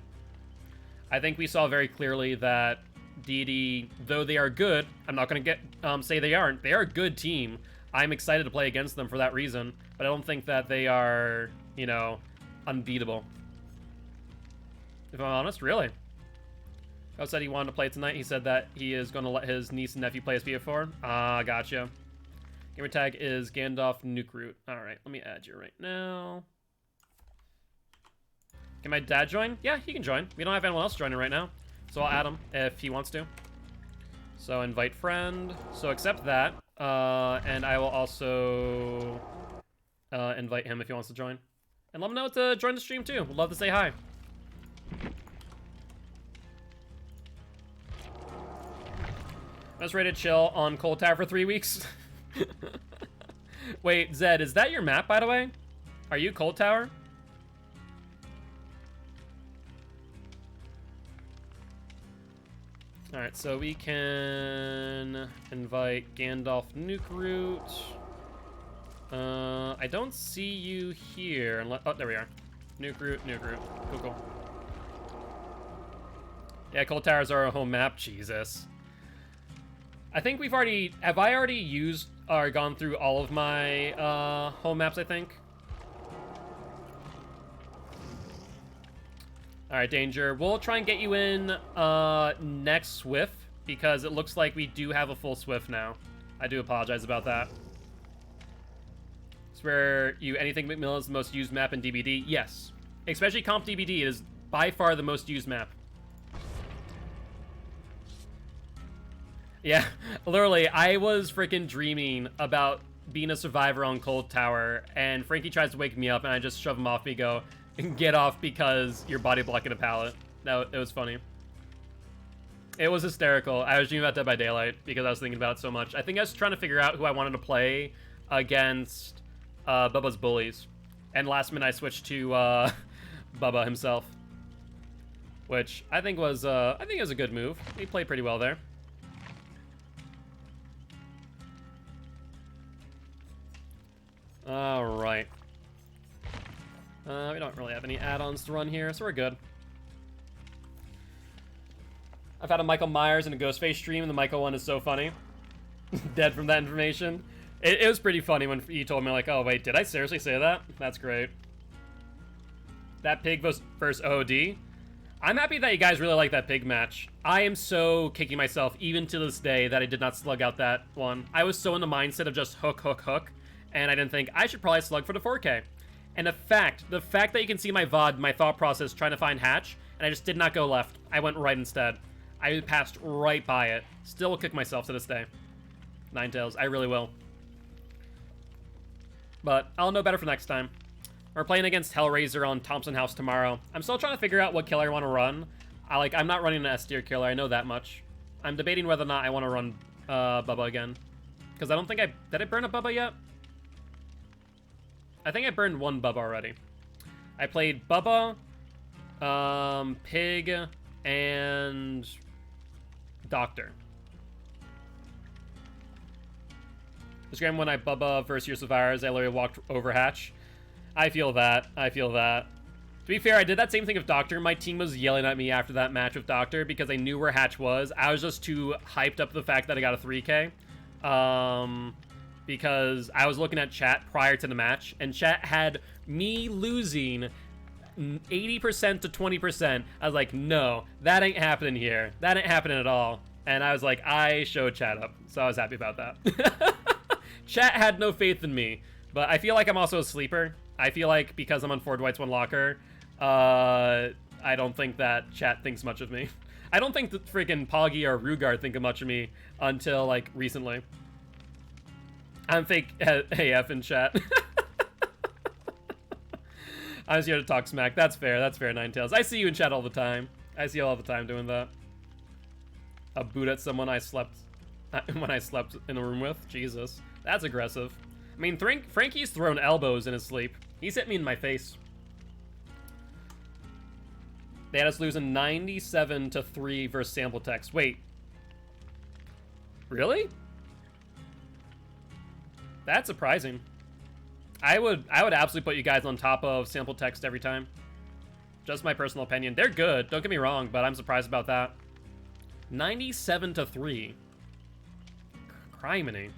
I think we saw very clearly that deity, though they are good, I'm not going to say they aren't. They are a good team. I'm excited to play against them for that reason, but I don't think that they are, you know, unbeatable. If I'm honest, really. He said he wanted to play tonight. He said that he is going to let his niece and nephew play as BF4. Ah, gotcha. Gamer tag is Gandalf Nuke Root. Alright, let me add you right now. Can my dad join? Yeah, he can join. We don't have anyone else joining right now. So I'll add him if he wants to. So invite friend. So accept that. And I will also invite him if he wants to join. And let him know to join the stream too. We'd love to say hi. I was ready to chill on Cold Tower for 3 weeks. Wait, Zed, is that your map, by the way? Are you Cold Tower? Alright, so we can invite Gandalf Nuke Root. I don't see you here. Oh, there we are. Nuke Root. Cool, cool. Yeah, Cold Tower's our home map. Jesus. I think we've already... Have I already used or gone through all of my home maps, I think. All right, Danger. We'll try and get you in next Swift because it looks like we do have a full Swift now. I do apologize about that. It's where you anything McMillan is the most used map in DBD. Yes, especially Comp DBD. It is by far the most used map. Yeah, literally, I was freaking dreaming about being a survivor on Cold Tower, and Frankie tries to wake me up, and I just shove him off me, go, get off because you're body blocking a pallet. It was funny. It was hysterical. I was dreaming about Dead by Daylight because I was thinking about it so much. I think I was trying to figure out who I wanted to play against Bubba's bullies, and last minute I switched to Bubba himself, which I think was it was a good move. He played pretty well there. All right. We don't really have any add-ons to run here, so we're good. I've had a Michael Myers and a Ghostface stream, and the Michael one is so funny. Dead from that information. It was pretty funny when he told me, like, oh, wait, did I seriously say that? That's great. That pig versus OD. I'm happy that you guys really like that pig match. I am so kicking myself, even to this day, that I did not slug out that one. I was so in the mindset of just hook, hook, hook, and I didn't think, I should probably slug for the 4K. And the fact that you can see my VOD, my thought process trying to find hatch, and I just did not go left. I went right instead. I passed right by it. Still will kick myself to this day. Ninetales, I really will. But I'll know better for next time. We're playing against Hellraiser on Thompson House tomorrow. I'm still trying to figure out what killer I want to run. I'm not running an S-tier killer, I know that much. I'm debating whether or not I want to run Bubba again. Because I don't think did I burn a Bubba yet? I think I burned one Bubba already. I played Bubba, Pig, and Doctor. This game when I Bubba versus your survivors, I literally walked over hatch. I feel that. I feel that. To be fair, I did that same thing with Doctor. My team was yelling at me after that match with Doctor because I knew where hatch was. I was just too hyped up the fact that I got a 3K. Because I was looking at chat prior to the match, and chat had me losing 80% to 20%. I was like, no, that ain't happening here. That ain't happening at all. And I was like, I showed chat up, so I was happy about that. Chat had no faith in me, but I feel like I'm also a sleeper. I feel like because I'm on 4 Dwights, 1 Locker, I don't think that chat thinks much of me. I don't think that freaking Poggy or Rugar think much of me until, like, recently. I'm fake AF in chat. I'm just here to talk smack. That's fair. That's fair, Ninetales. I see you in chat all the time. I see you all the time doing that. A boot at someone I slept when I slept in a room with. Jesus, that's aggressive. I mean, Frankie's thrown elbows in his sleep. He's hit me in my face. They had us losing 97-3 versus sample text. Wait, really? That's surprising. I would absolutely put you guys on top of sample text every time. Just my personal opinion. They're good, don't get me wrong, but I'm surprised about that. 97-3. Criminy.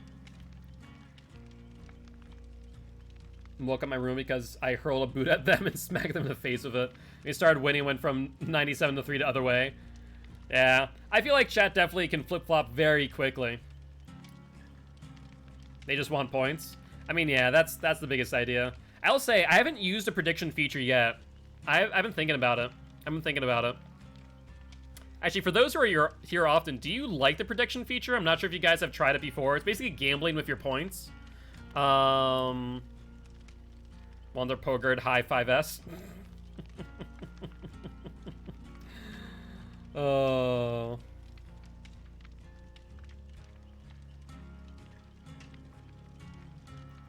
Woke up my room because I hurled a boot at them and smacked them in the face with it. We started winning, went from 97-3 the other way. Yeah, I feel like chat definitely can flip-flop very quickly. They just want points. I mean, yeah, that's the biggest idea. I will say, I haven't used a prediction feature yet. I've been thinking about it. I've been thinking about it. Actually, for those who are here often, do you like the prediction feature? I'm not sure if you guys have tried it before. It's basically gambling with your points. Wonder Pogard High 5S. Oh.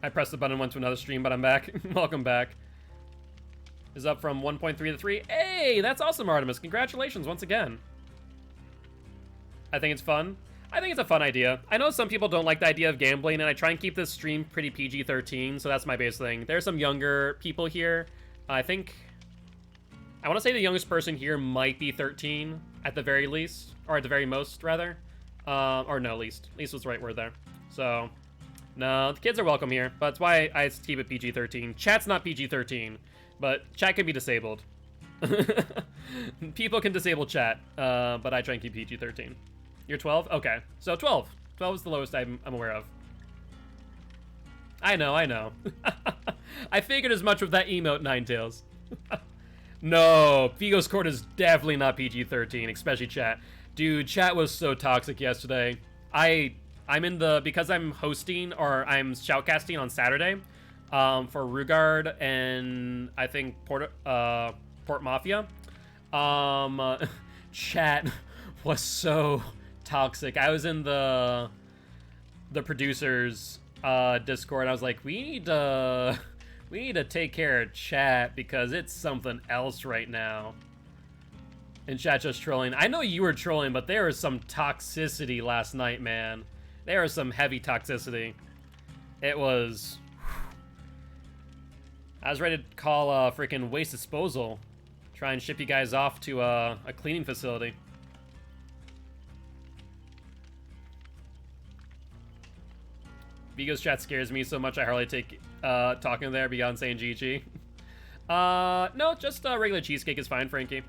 I pressed the button and went to another stream, but I'm back. Welcome back. Is up from 1.3 to 3. Hey, that's awesome, Artemis. Congratulations once again. I think it's fun. I think it's a fun idea. I know some people don't like the idea of gambling, and I try and keep this stream pretty PG-13, so that's my base thing. There's some younger people here. I want to say the youngest person here might be 13 at the very least, or at the very most, rather. Or no, least. Least was the right word there. So, No, the kids are welcome here, but that's why I keep it PG-13. Chat's not PG-13, but chat can be disabled. People can disable chat, but I try and keep PG-13. You're 12? Okay, so 12. 12 is the lowest I'm aware of. I know. I figured as much with that emote, Ninetales. No, Vigo's Court is definitely not PG-13, especially chat. Dude, chat was so toxic yesterday. Because I'm hosting, or I'm shoutcasting on Saturday, for Rugard and I think Port Mafia. Chat was so toxic. I was in the producers Discord. I was like, we need to take care of chat because it's something else right now. And chat just trolling. I know you were trolling, but there was some toxicity last night, man. There was some heavy toxicity. It was... I was ready to call freaking waste disposal. Try and ship you guys off to a cleaning facility. Vigo's chat scares me so much I hardly take talking there beyond saying GG. No, just regular cheesecake is fine, Frankie.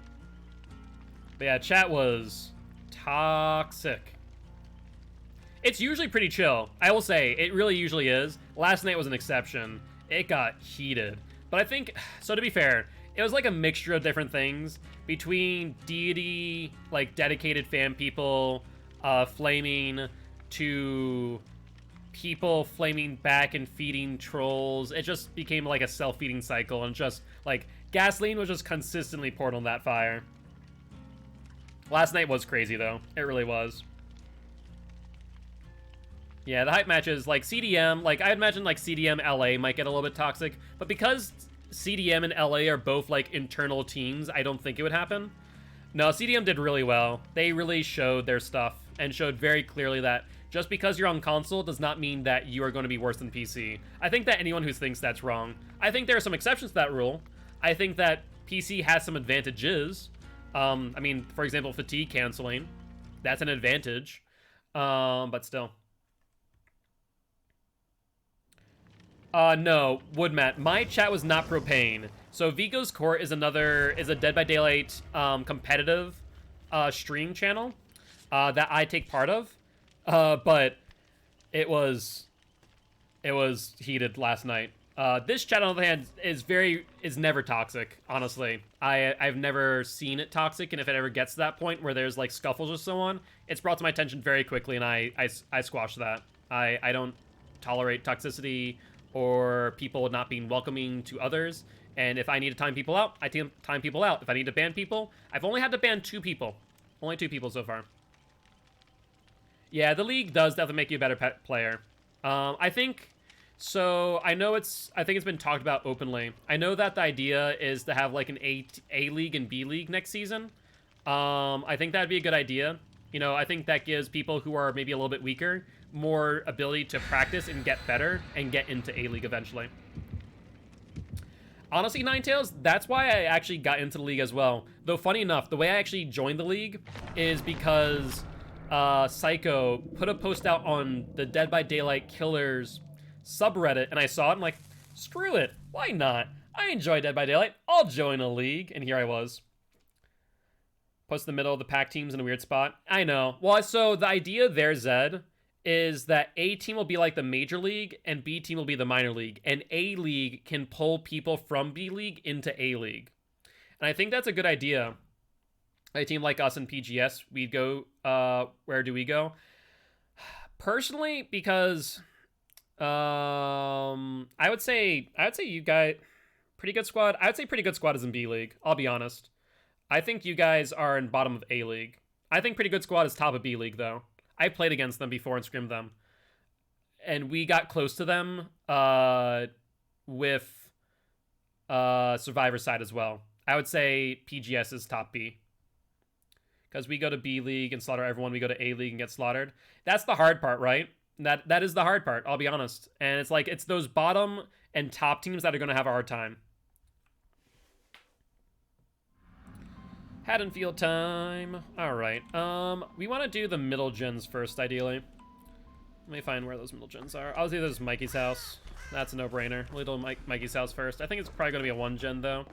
But yeah, chat was toxic. It's usually pretty chill. I will say, it really usually is. Last night was an exception. It got heated. But I think, so to be fair, it was like a mixture of different things between deity, like dedicated fan people flaming to people flaming back and feeding trolls. It just became like a self-feeding cycle, and just like gasoline was just consistently poured on that fire. Last night was crazy though. It really was. Yeah, the hype matches, like CDM, like I imagine like CDM LA might get a little bit toxic, but because CDM and LA are both like internal teams, I don't think it would happen. No, CDM did really well. They really showed their stuff and showed very clearly that just because you're on console does not mean that you are going to be worse than PC. I think that anyone who thinks that's wrong. I think there are some exceptions to that rule. I think that PC has some advantages. I mean, for example, fatigue canceling. That's an advantage. But still. No, Woodmat. My chat was not propane. So Vigo's Court is a Dead by Daylight competitive stream channel that I take part of. But it was heated last night. This chat, on the other hand, is never toxic, honestly. I've never seen it toxic, and if it ever gets to that point where there's like scuffles or so on, it's brought to my attention very quickly, and I squash that. I don't tolerate toxicity or people not being welcoming to others, and if I need to time people out, I time people out. If I need to ban people, I've only had to ban 2 people. Only 2 people so far. Yeah, the league does definitely make you a better player. I think... So, I think it's been talked about openly. I know that the idea is to have like an A League and B League next season. I think that'd be a good idea. You know, I think that gives people who are maybe a little bit weaker more ability to practice and get better and get into A League eventually. Honestly, Ninetales, that's why I actually got into the league as well. Though funny enough, the way I actually joined the league is because Psycho put a post out on the Dead by Daylight Killers subreddit, and I saw it, and I'm like, screw it, why not? I enjoy Dead by Daylight, I'll join a league, and here I was. Puts the middle of the pack teams in a weird spot. I know. Well, so the idea there, Zed, is that A team will be like the major league, and B team will be the minor league, and A league can pull people from B league into A league. And I think that's a good idea. A team like us in PGS, we'd go, where do we go? Personally, because... I would say you guys, pretty good squad. I would say pretty good squad is in B League. I'll be honest. I think you guys are in bottom of A League. I think pretty good squad is top of B League though. I played against them before and scrimmed them, and we got close to them with Survivor side as well. I would say PGS is top B. Because we go to B League and slaughter everyone, we go to A League and get slaughtered. That's the hard part, right? That is the hard part, I'll be honest. And it's like, it's those bottom and top teams that are going to have a hard time. Haddonfield time. Alright. We want to do the middle gens first, ideally. Let me find where those middle gens are. I'll see there's Mikey's house. That's a no-brainer. Little Mikey's house first. I think it's probably going to be a 1 gen, though.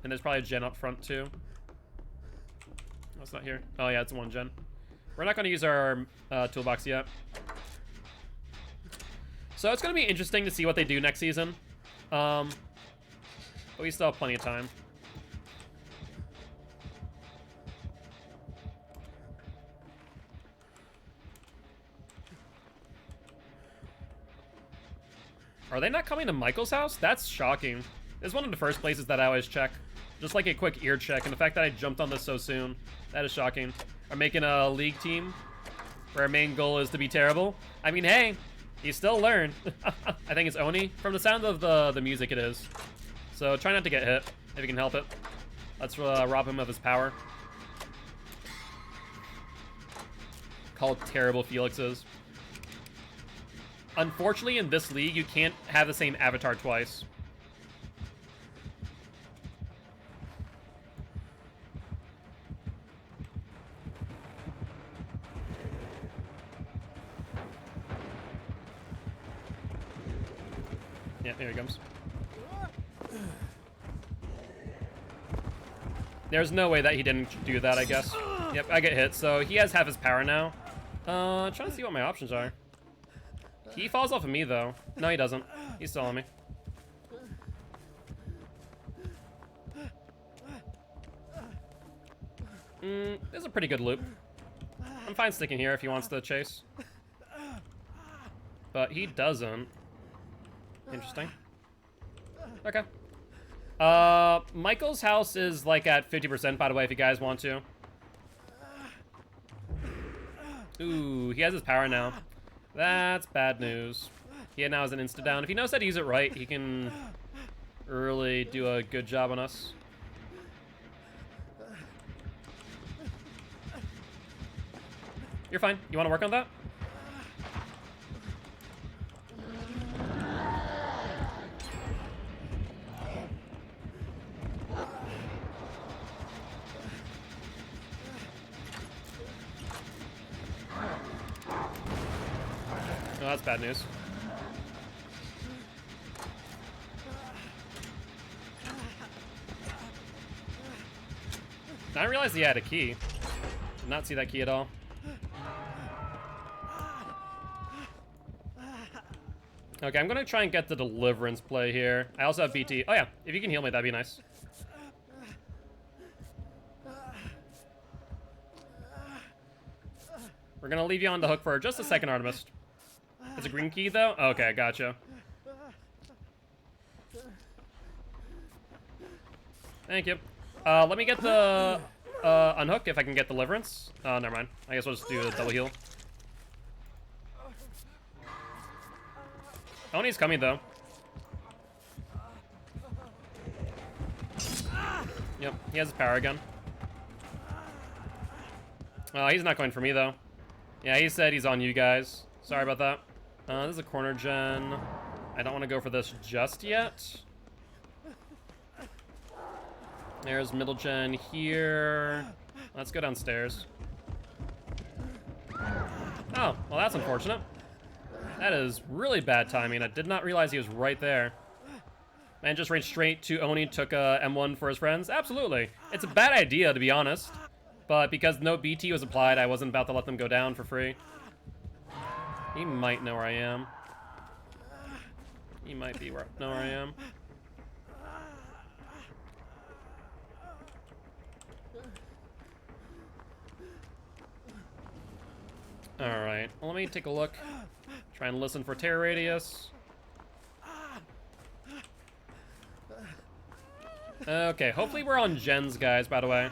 And there's probably a gen up front, too. Oh, it's not here. Oh, yeah, it's a 1 gen. We're not going to use our toolbox yet. So it's going to be interesting to see what they do next season. But we still have plenty of time. Are they not coming to Michael's house? That's shocking. It's one of the first places that I always check. Just like a quick ear check. And the fact that I jumped on this so soon, that is shocking. I'm making a league team where our main goal is to be terrible. I mean, hey, you still learn. I think it's Oni. From the sound of the music, it is. So try not to get hit, if you can help it. Let's rob him of his power. Called terrible Felixes. Unfortunately, in this league, you can't have the same avatar twice. Yeah, here he comes. There's no way that he didn't do that, I guess. Yep, I get hit, so he has half his power now. Trying to see what my options are. He falls off of me, though. No, he doesn't. He's still on me. This is a pretty good loop. I'm fine sticking here if he wants to chase. But he doesn't. Interesting. Okay. Michael's house is, like, at 50%, by the way, if you guys want to. Ooh, he has his power now. That's bad news. He now has an insta down. If he knows how to use it right, he can really do a good job on us. You're fine. You want to work on that? Oh, that's bad news. I didn't realize he had a key. Did not see that key at all. Okay, I'm gonna try and get the deliverance play here. I also have BT. Oh yeah, if you can heal me, that'd be nice. We're gonna leave you on the hook for just a second, Artemis. It's a green key, though? Okay, gotcha. Thank you. Let me get the unhook if I can get deliverance. Oh, never mind. I guess we'll just do a double heal. Oni's coming, though. Yep, he has his power again. He's not going for me, though. Yeah, he said he's on you guys. Sorry about that. This is a corner gen. I don't want to go for this just yet. There's middle gen here. Let's go downstairs. Oh, well that's unfortunate. That is really bad timing. I did not realize he was right there. Man just ran straight to Oni, took a M1 for his friends. Absolutely. It's a bad idea, to be honest. But because no BT was applied, I wasn't about to let them go down for free. He might know where I am. He might know where I am. Alright, well, let me take a look. Try and listen for terror radius. Okay, hopefully we're on gens, guys, by the way.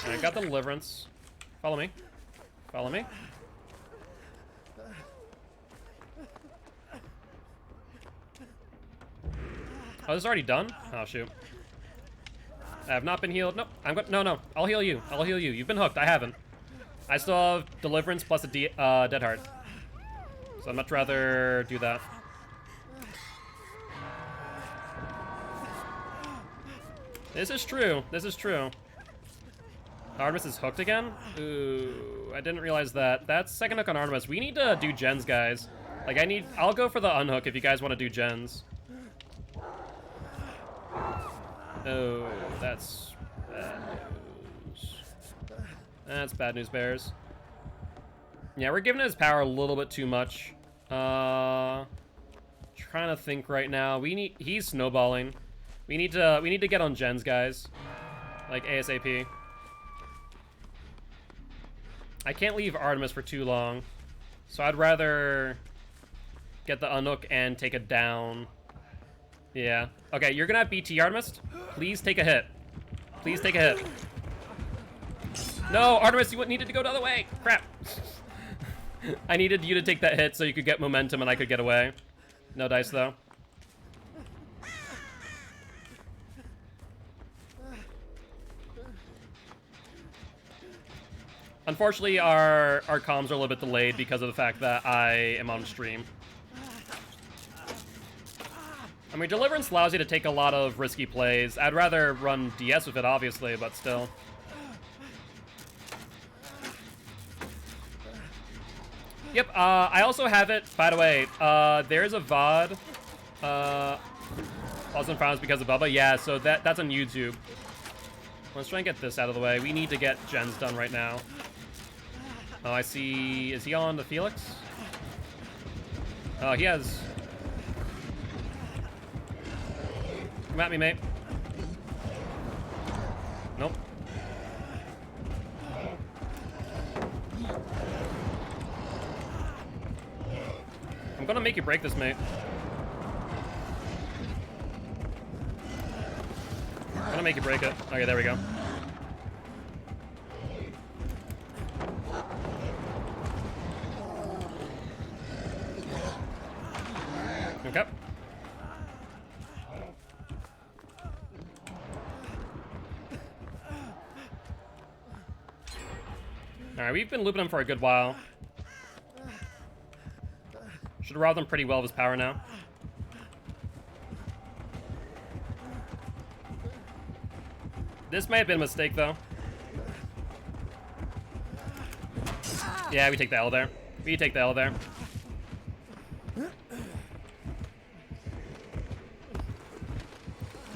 Alright, got the deliverance. Follow me. Follow me. Oh, this is already done? Oh, shoot. I have not been healed. Nope. No. I'll heal you. I'll heal you. You've been hooked. I haven't. I still have deliverance plus a dead heart. So I'd much rather do that. This is true. This is true. Artemis is hooked again? Ooh, I didn't realize that. That's second hook on Artemis. We need to do gens, guys. Like, I'll go for the unhook if you guys want to do gens. Oh, that's bad news. That's bad news, Bears. Yeah, we're giving his power a little bit too much. Trying to think right now. He's snowballing. We need to get on gens, guys. Like ASAP. I can't leave Artemis for too long, so I'd rather get the unhook and take it down. Yeah. Okay, you're gonna have BT, Artemis. Please take a hit. Please take a hit. No, Artemis, you needed to go the other way. Crap. I needed you to take that hit so you could get momentum and I could get away. No dice, though. Unfortunately, our comms are a little bit delayed because of the fact that I am on stream. I mean, Deliverance allows you to take a lot of risky plays. I'd rather run DS with it, obviously, but still. Yep, I also have it, by the way, there's a VOD, also found because of Bubba. Yeah, so that's on YouTube. Let's try and get this out of the way. We need to get gens done right now. Oh, I see. Is he on the Felix? Oh, he has. Come at me, mate. Nope. I'm gonna make you break this, mate. I'm gonna make you break it. Okay, there we go. Okay. Alright, we've been looping him for a good while. Should have robbed him pretty well of his power now. This may have been a mistake, though. Yeah, we take the L there. We take the L there.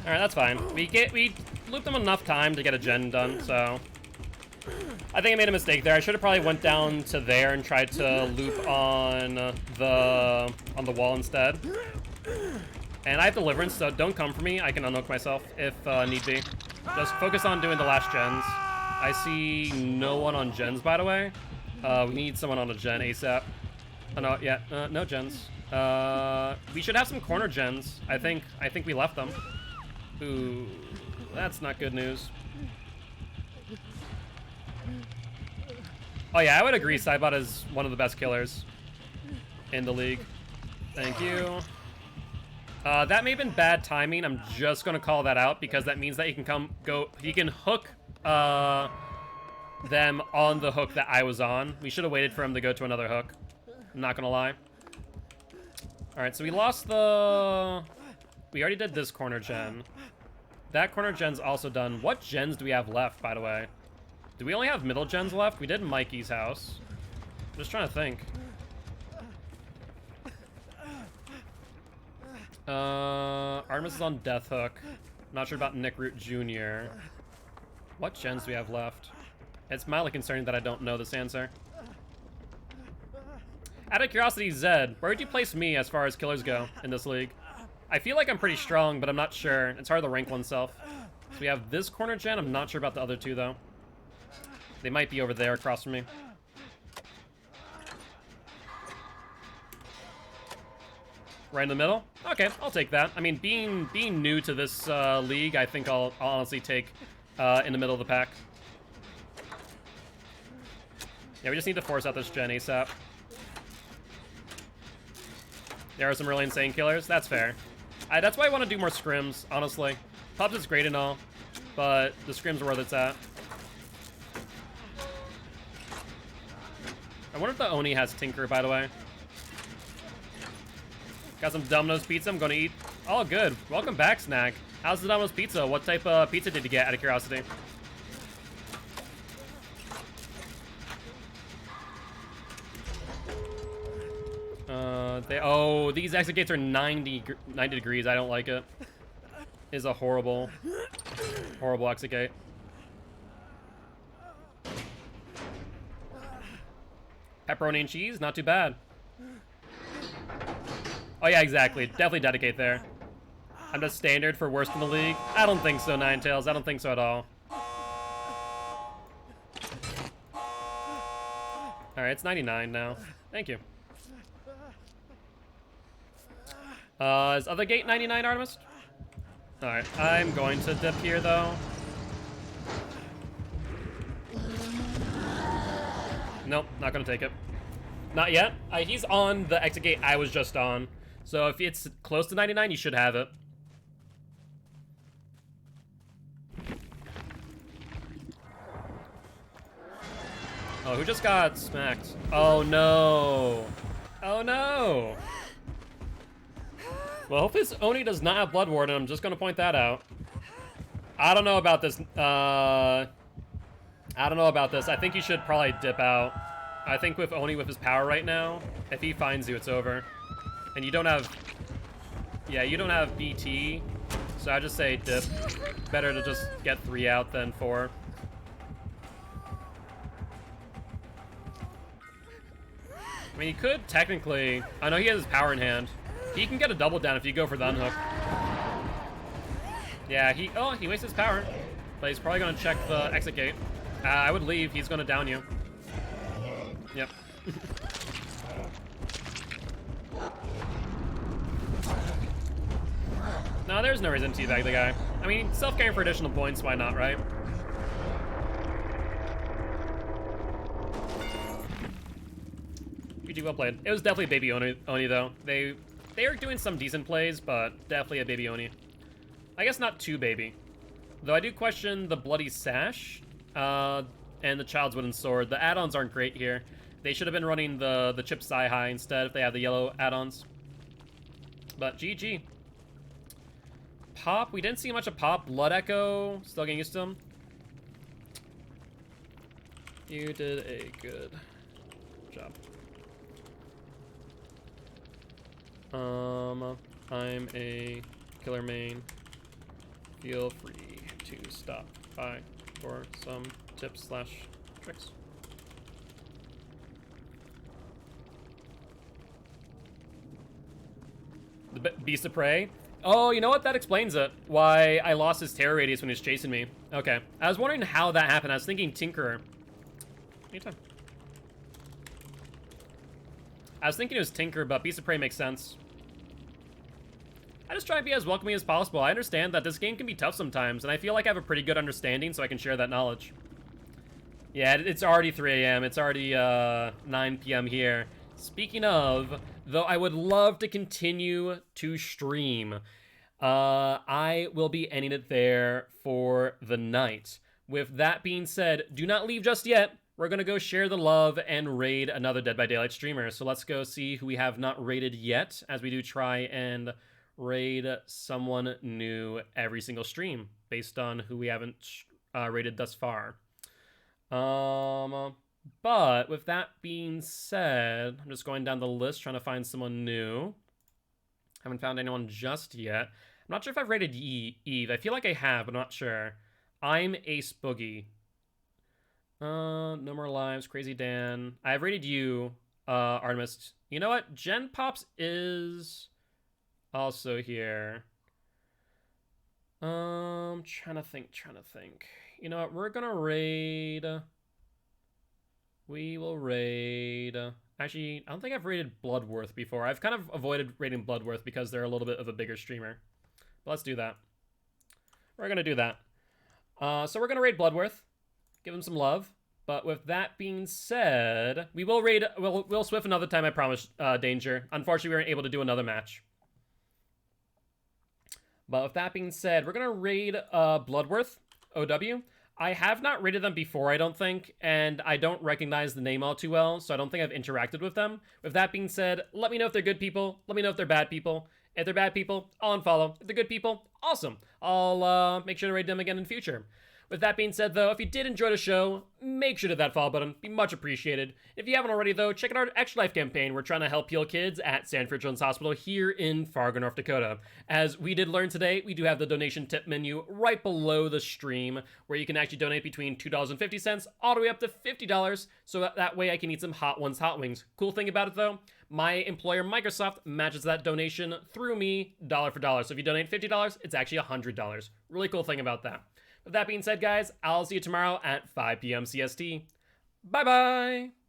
Alright, that's fine. We looped them enough time to get a gen done, so I think I made a mistake there. I should have probably went down to there and tried to loop on the wall instead. And I have Deliverance, so don't come for me. I can unhook myself if need be. Just focus on doing the last gens. I see no one on gens, by the way. We need someone on a gen ASAP. Oh, no, yeah, no gens. We should have some corner gens. I think we left them. Ooh, that's not good news. Oh yeah, I would agree. Cybot is one of the best killers in the league. Thank you. That may have been bad timing. I'm just gonna call that out because that means that he can hook them on the hook that I was on. We should have waited for him to go to another hook. I'm not gonna lie. All right, so we lost the. We already did this corner gen. That corner gen's also done. What gens do we have left, by the way? Do we only have middle gens left? We did Mikey's house. I'm just trying to think. Artemis is on Death Hook. Not sure about Nick Root Jr. What gens do we have left? It's mildly concerning that I don't know this answer. Out of curiosity, Zed, where would you place me as far as killers go in this league? I feel like I'm pretty strong, but I'm not sure. It's hard to rank oneself. So we have this corner gen. I'm not sure about the other two, though. They might be over there across from me. Right in the middle? Okay, I'll take that. I mean, being new to this league, I think I'll honestly take in the middle of the pack. Yeah, we just need to force out this gen ASAP. There are some really insane killers. That's fair. That's why I want to do more scrims, honestly. Pubs is great and all, but the scrims are where it's at. I wonder if the Oni has Tinker, by the way. Got some Domino's pizza I'm gonna eat. Oh, good. Welcome back, Snag. How's the Domino's pizza? What type of pizza did you get, out of curiosity? These exit gates are 90 degrees. I don't like it. Is a horrible exit gate. Pepperoni and cheese, not too bad. Oh yeah, exactly. Definitely dedicate there. I'm just standard for worst in the league. I don't think so, Ninetales. I don't think so at all. All right, it's 99 now. Thank you. Is other gate 99, Artemis? All right, I'm going to dip here though. Nope, not gonna take it. Not yet. He's on the exit gate I was just on. So if it's close to 99, you should have it. Oh, who just got smacked? Oh no. Oh no. Well, hopefully this Oni does not have Blood Warden. I'm just gonna point that out. I don't know about this. I don't know about this. I think you should probably dip out. I think with Oni with his power right now, if he finds you, it's over. And you don't have... Yeah, you don't have BT. So I just say dip. Better to just get 3 out than 4. I mean, he could technically... I know he has his power in hand. He can get a double down if you go for the unhook. Yeah, he wastes his power. But he's probably going to check the exit gate. I would leave. He's going to down you. Yep. No, there's no reason to teabag the guy. I mean, self-game for additional points, why not, right? GG, well played. It was definitely Baby Oni though. They are doing some decent plays, but definitely a Baby Oni. I guess not too baby. Though I do question the Bloody Sash and the Child's Wooden Sword. The add-ons aren't great here. They should have been running the Chip Sai High instead if they have the yellow add-ons. But GG. Pop, we didn't see much of Pop. Blood Echo, still getting used to him. You did a good job. I'm a killer main. Feel free to stop by for some tips / tricks. The Beast of Prey? Oh, you know what? That explains it. Why I lost his terror radius when he was chasing me. Okay. I was wondering how that happened. I was thinking Tinkerer. Anytime. I was thinking it was Tinker, but Beast of Prey makes sense. I just try to be as welcoming as possible. I understand that this game can be tough sometimes, and I feel like I have a pretty good understanding, so I can share that knowledge. Yeah, it's already 3 a.m. It's already 9 p.m. here. Speaking of, though I would love to continue to stream, I will be ending it there for the night. With that being said, do not leave just yet. We're going to go share the love and raid another Dead by Daylight streamer. So let's go see who we have not raided yet, as we do try and raid someone new every single stream based on who we haven't raided thus far. But with that being said, I'm just going down the list trying to find someone new. Haven't found anyone just yet. I'm not sure if I've raided Eve. I feel like I have, but I'm not sure. I'm Ace Boogie. No More Lives, Crazy Dan. I've rated you, Artemis. You know what? Gen Pops is also here. Trying to think. You know what? We're gonna raid. We will raid. Actually, I don't think I've raided Bloodworth before. I've kind of avoided raiding Bloodworth because they're a little bit of a bigger streamer. But let's do that. We're gonna do that. So we're gonna raid Bloodworth. Give him some love. But with that being said, we will raid Will Swift another time, I promise, Danger. Unfortunately, we weren't able to do another match. But with that being said, we're gonna raid Bloodworth, OW. I have not raided them before, I don't think, and I don't recognize the name all too well, so I don't think I've interacted with them. With that being said, let me know if they're good people. Let me know if they're bad people. If they're bad people, I'll unfollow. If they're good people, awesome. I'll make sure to raid them again in the future. With that being said, though, if you did enjoy the show, make sure to hit that follow button. Be much appreciated. If you haven't already, though, check out our Extra Life campaign. We're trying to help heal kids at Sanford Children's Hospital here in Fargo, North Dakota. As we did learn today, we do have the donation tip menu right below the stream, where you can actually donate between $2.50 all the way up to $50, so that way I can eat some Hot Ones hot wings. Cool thing about it, though, my employer, Microsoft, matches that donation through me dollar for dollar. So if you donate $50, it's actually $100. Really cool thing about that. With that being said, guys, I'll see you tomorrow at 5 p.m. CST. Bye-bye!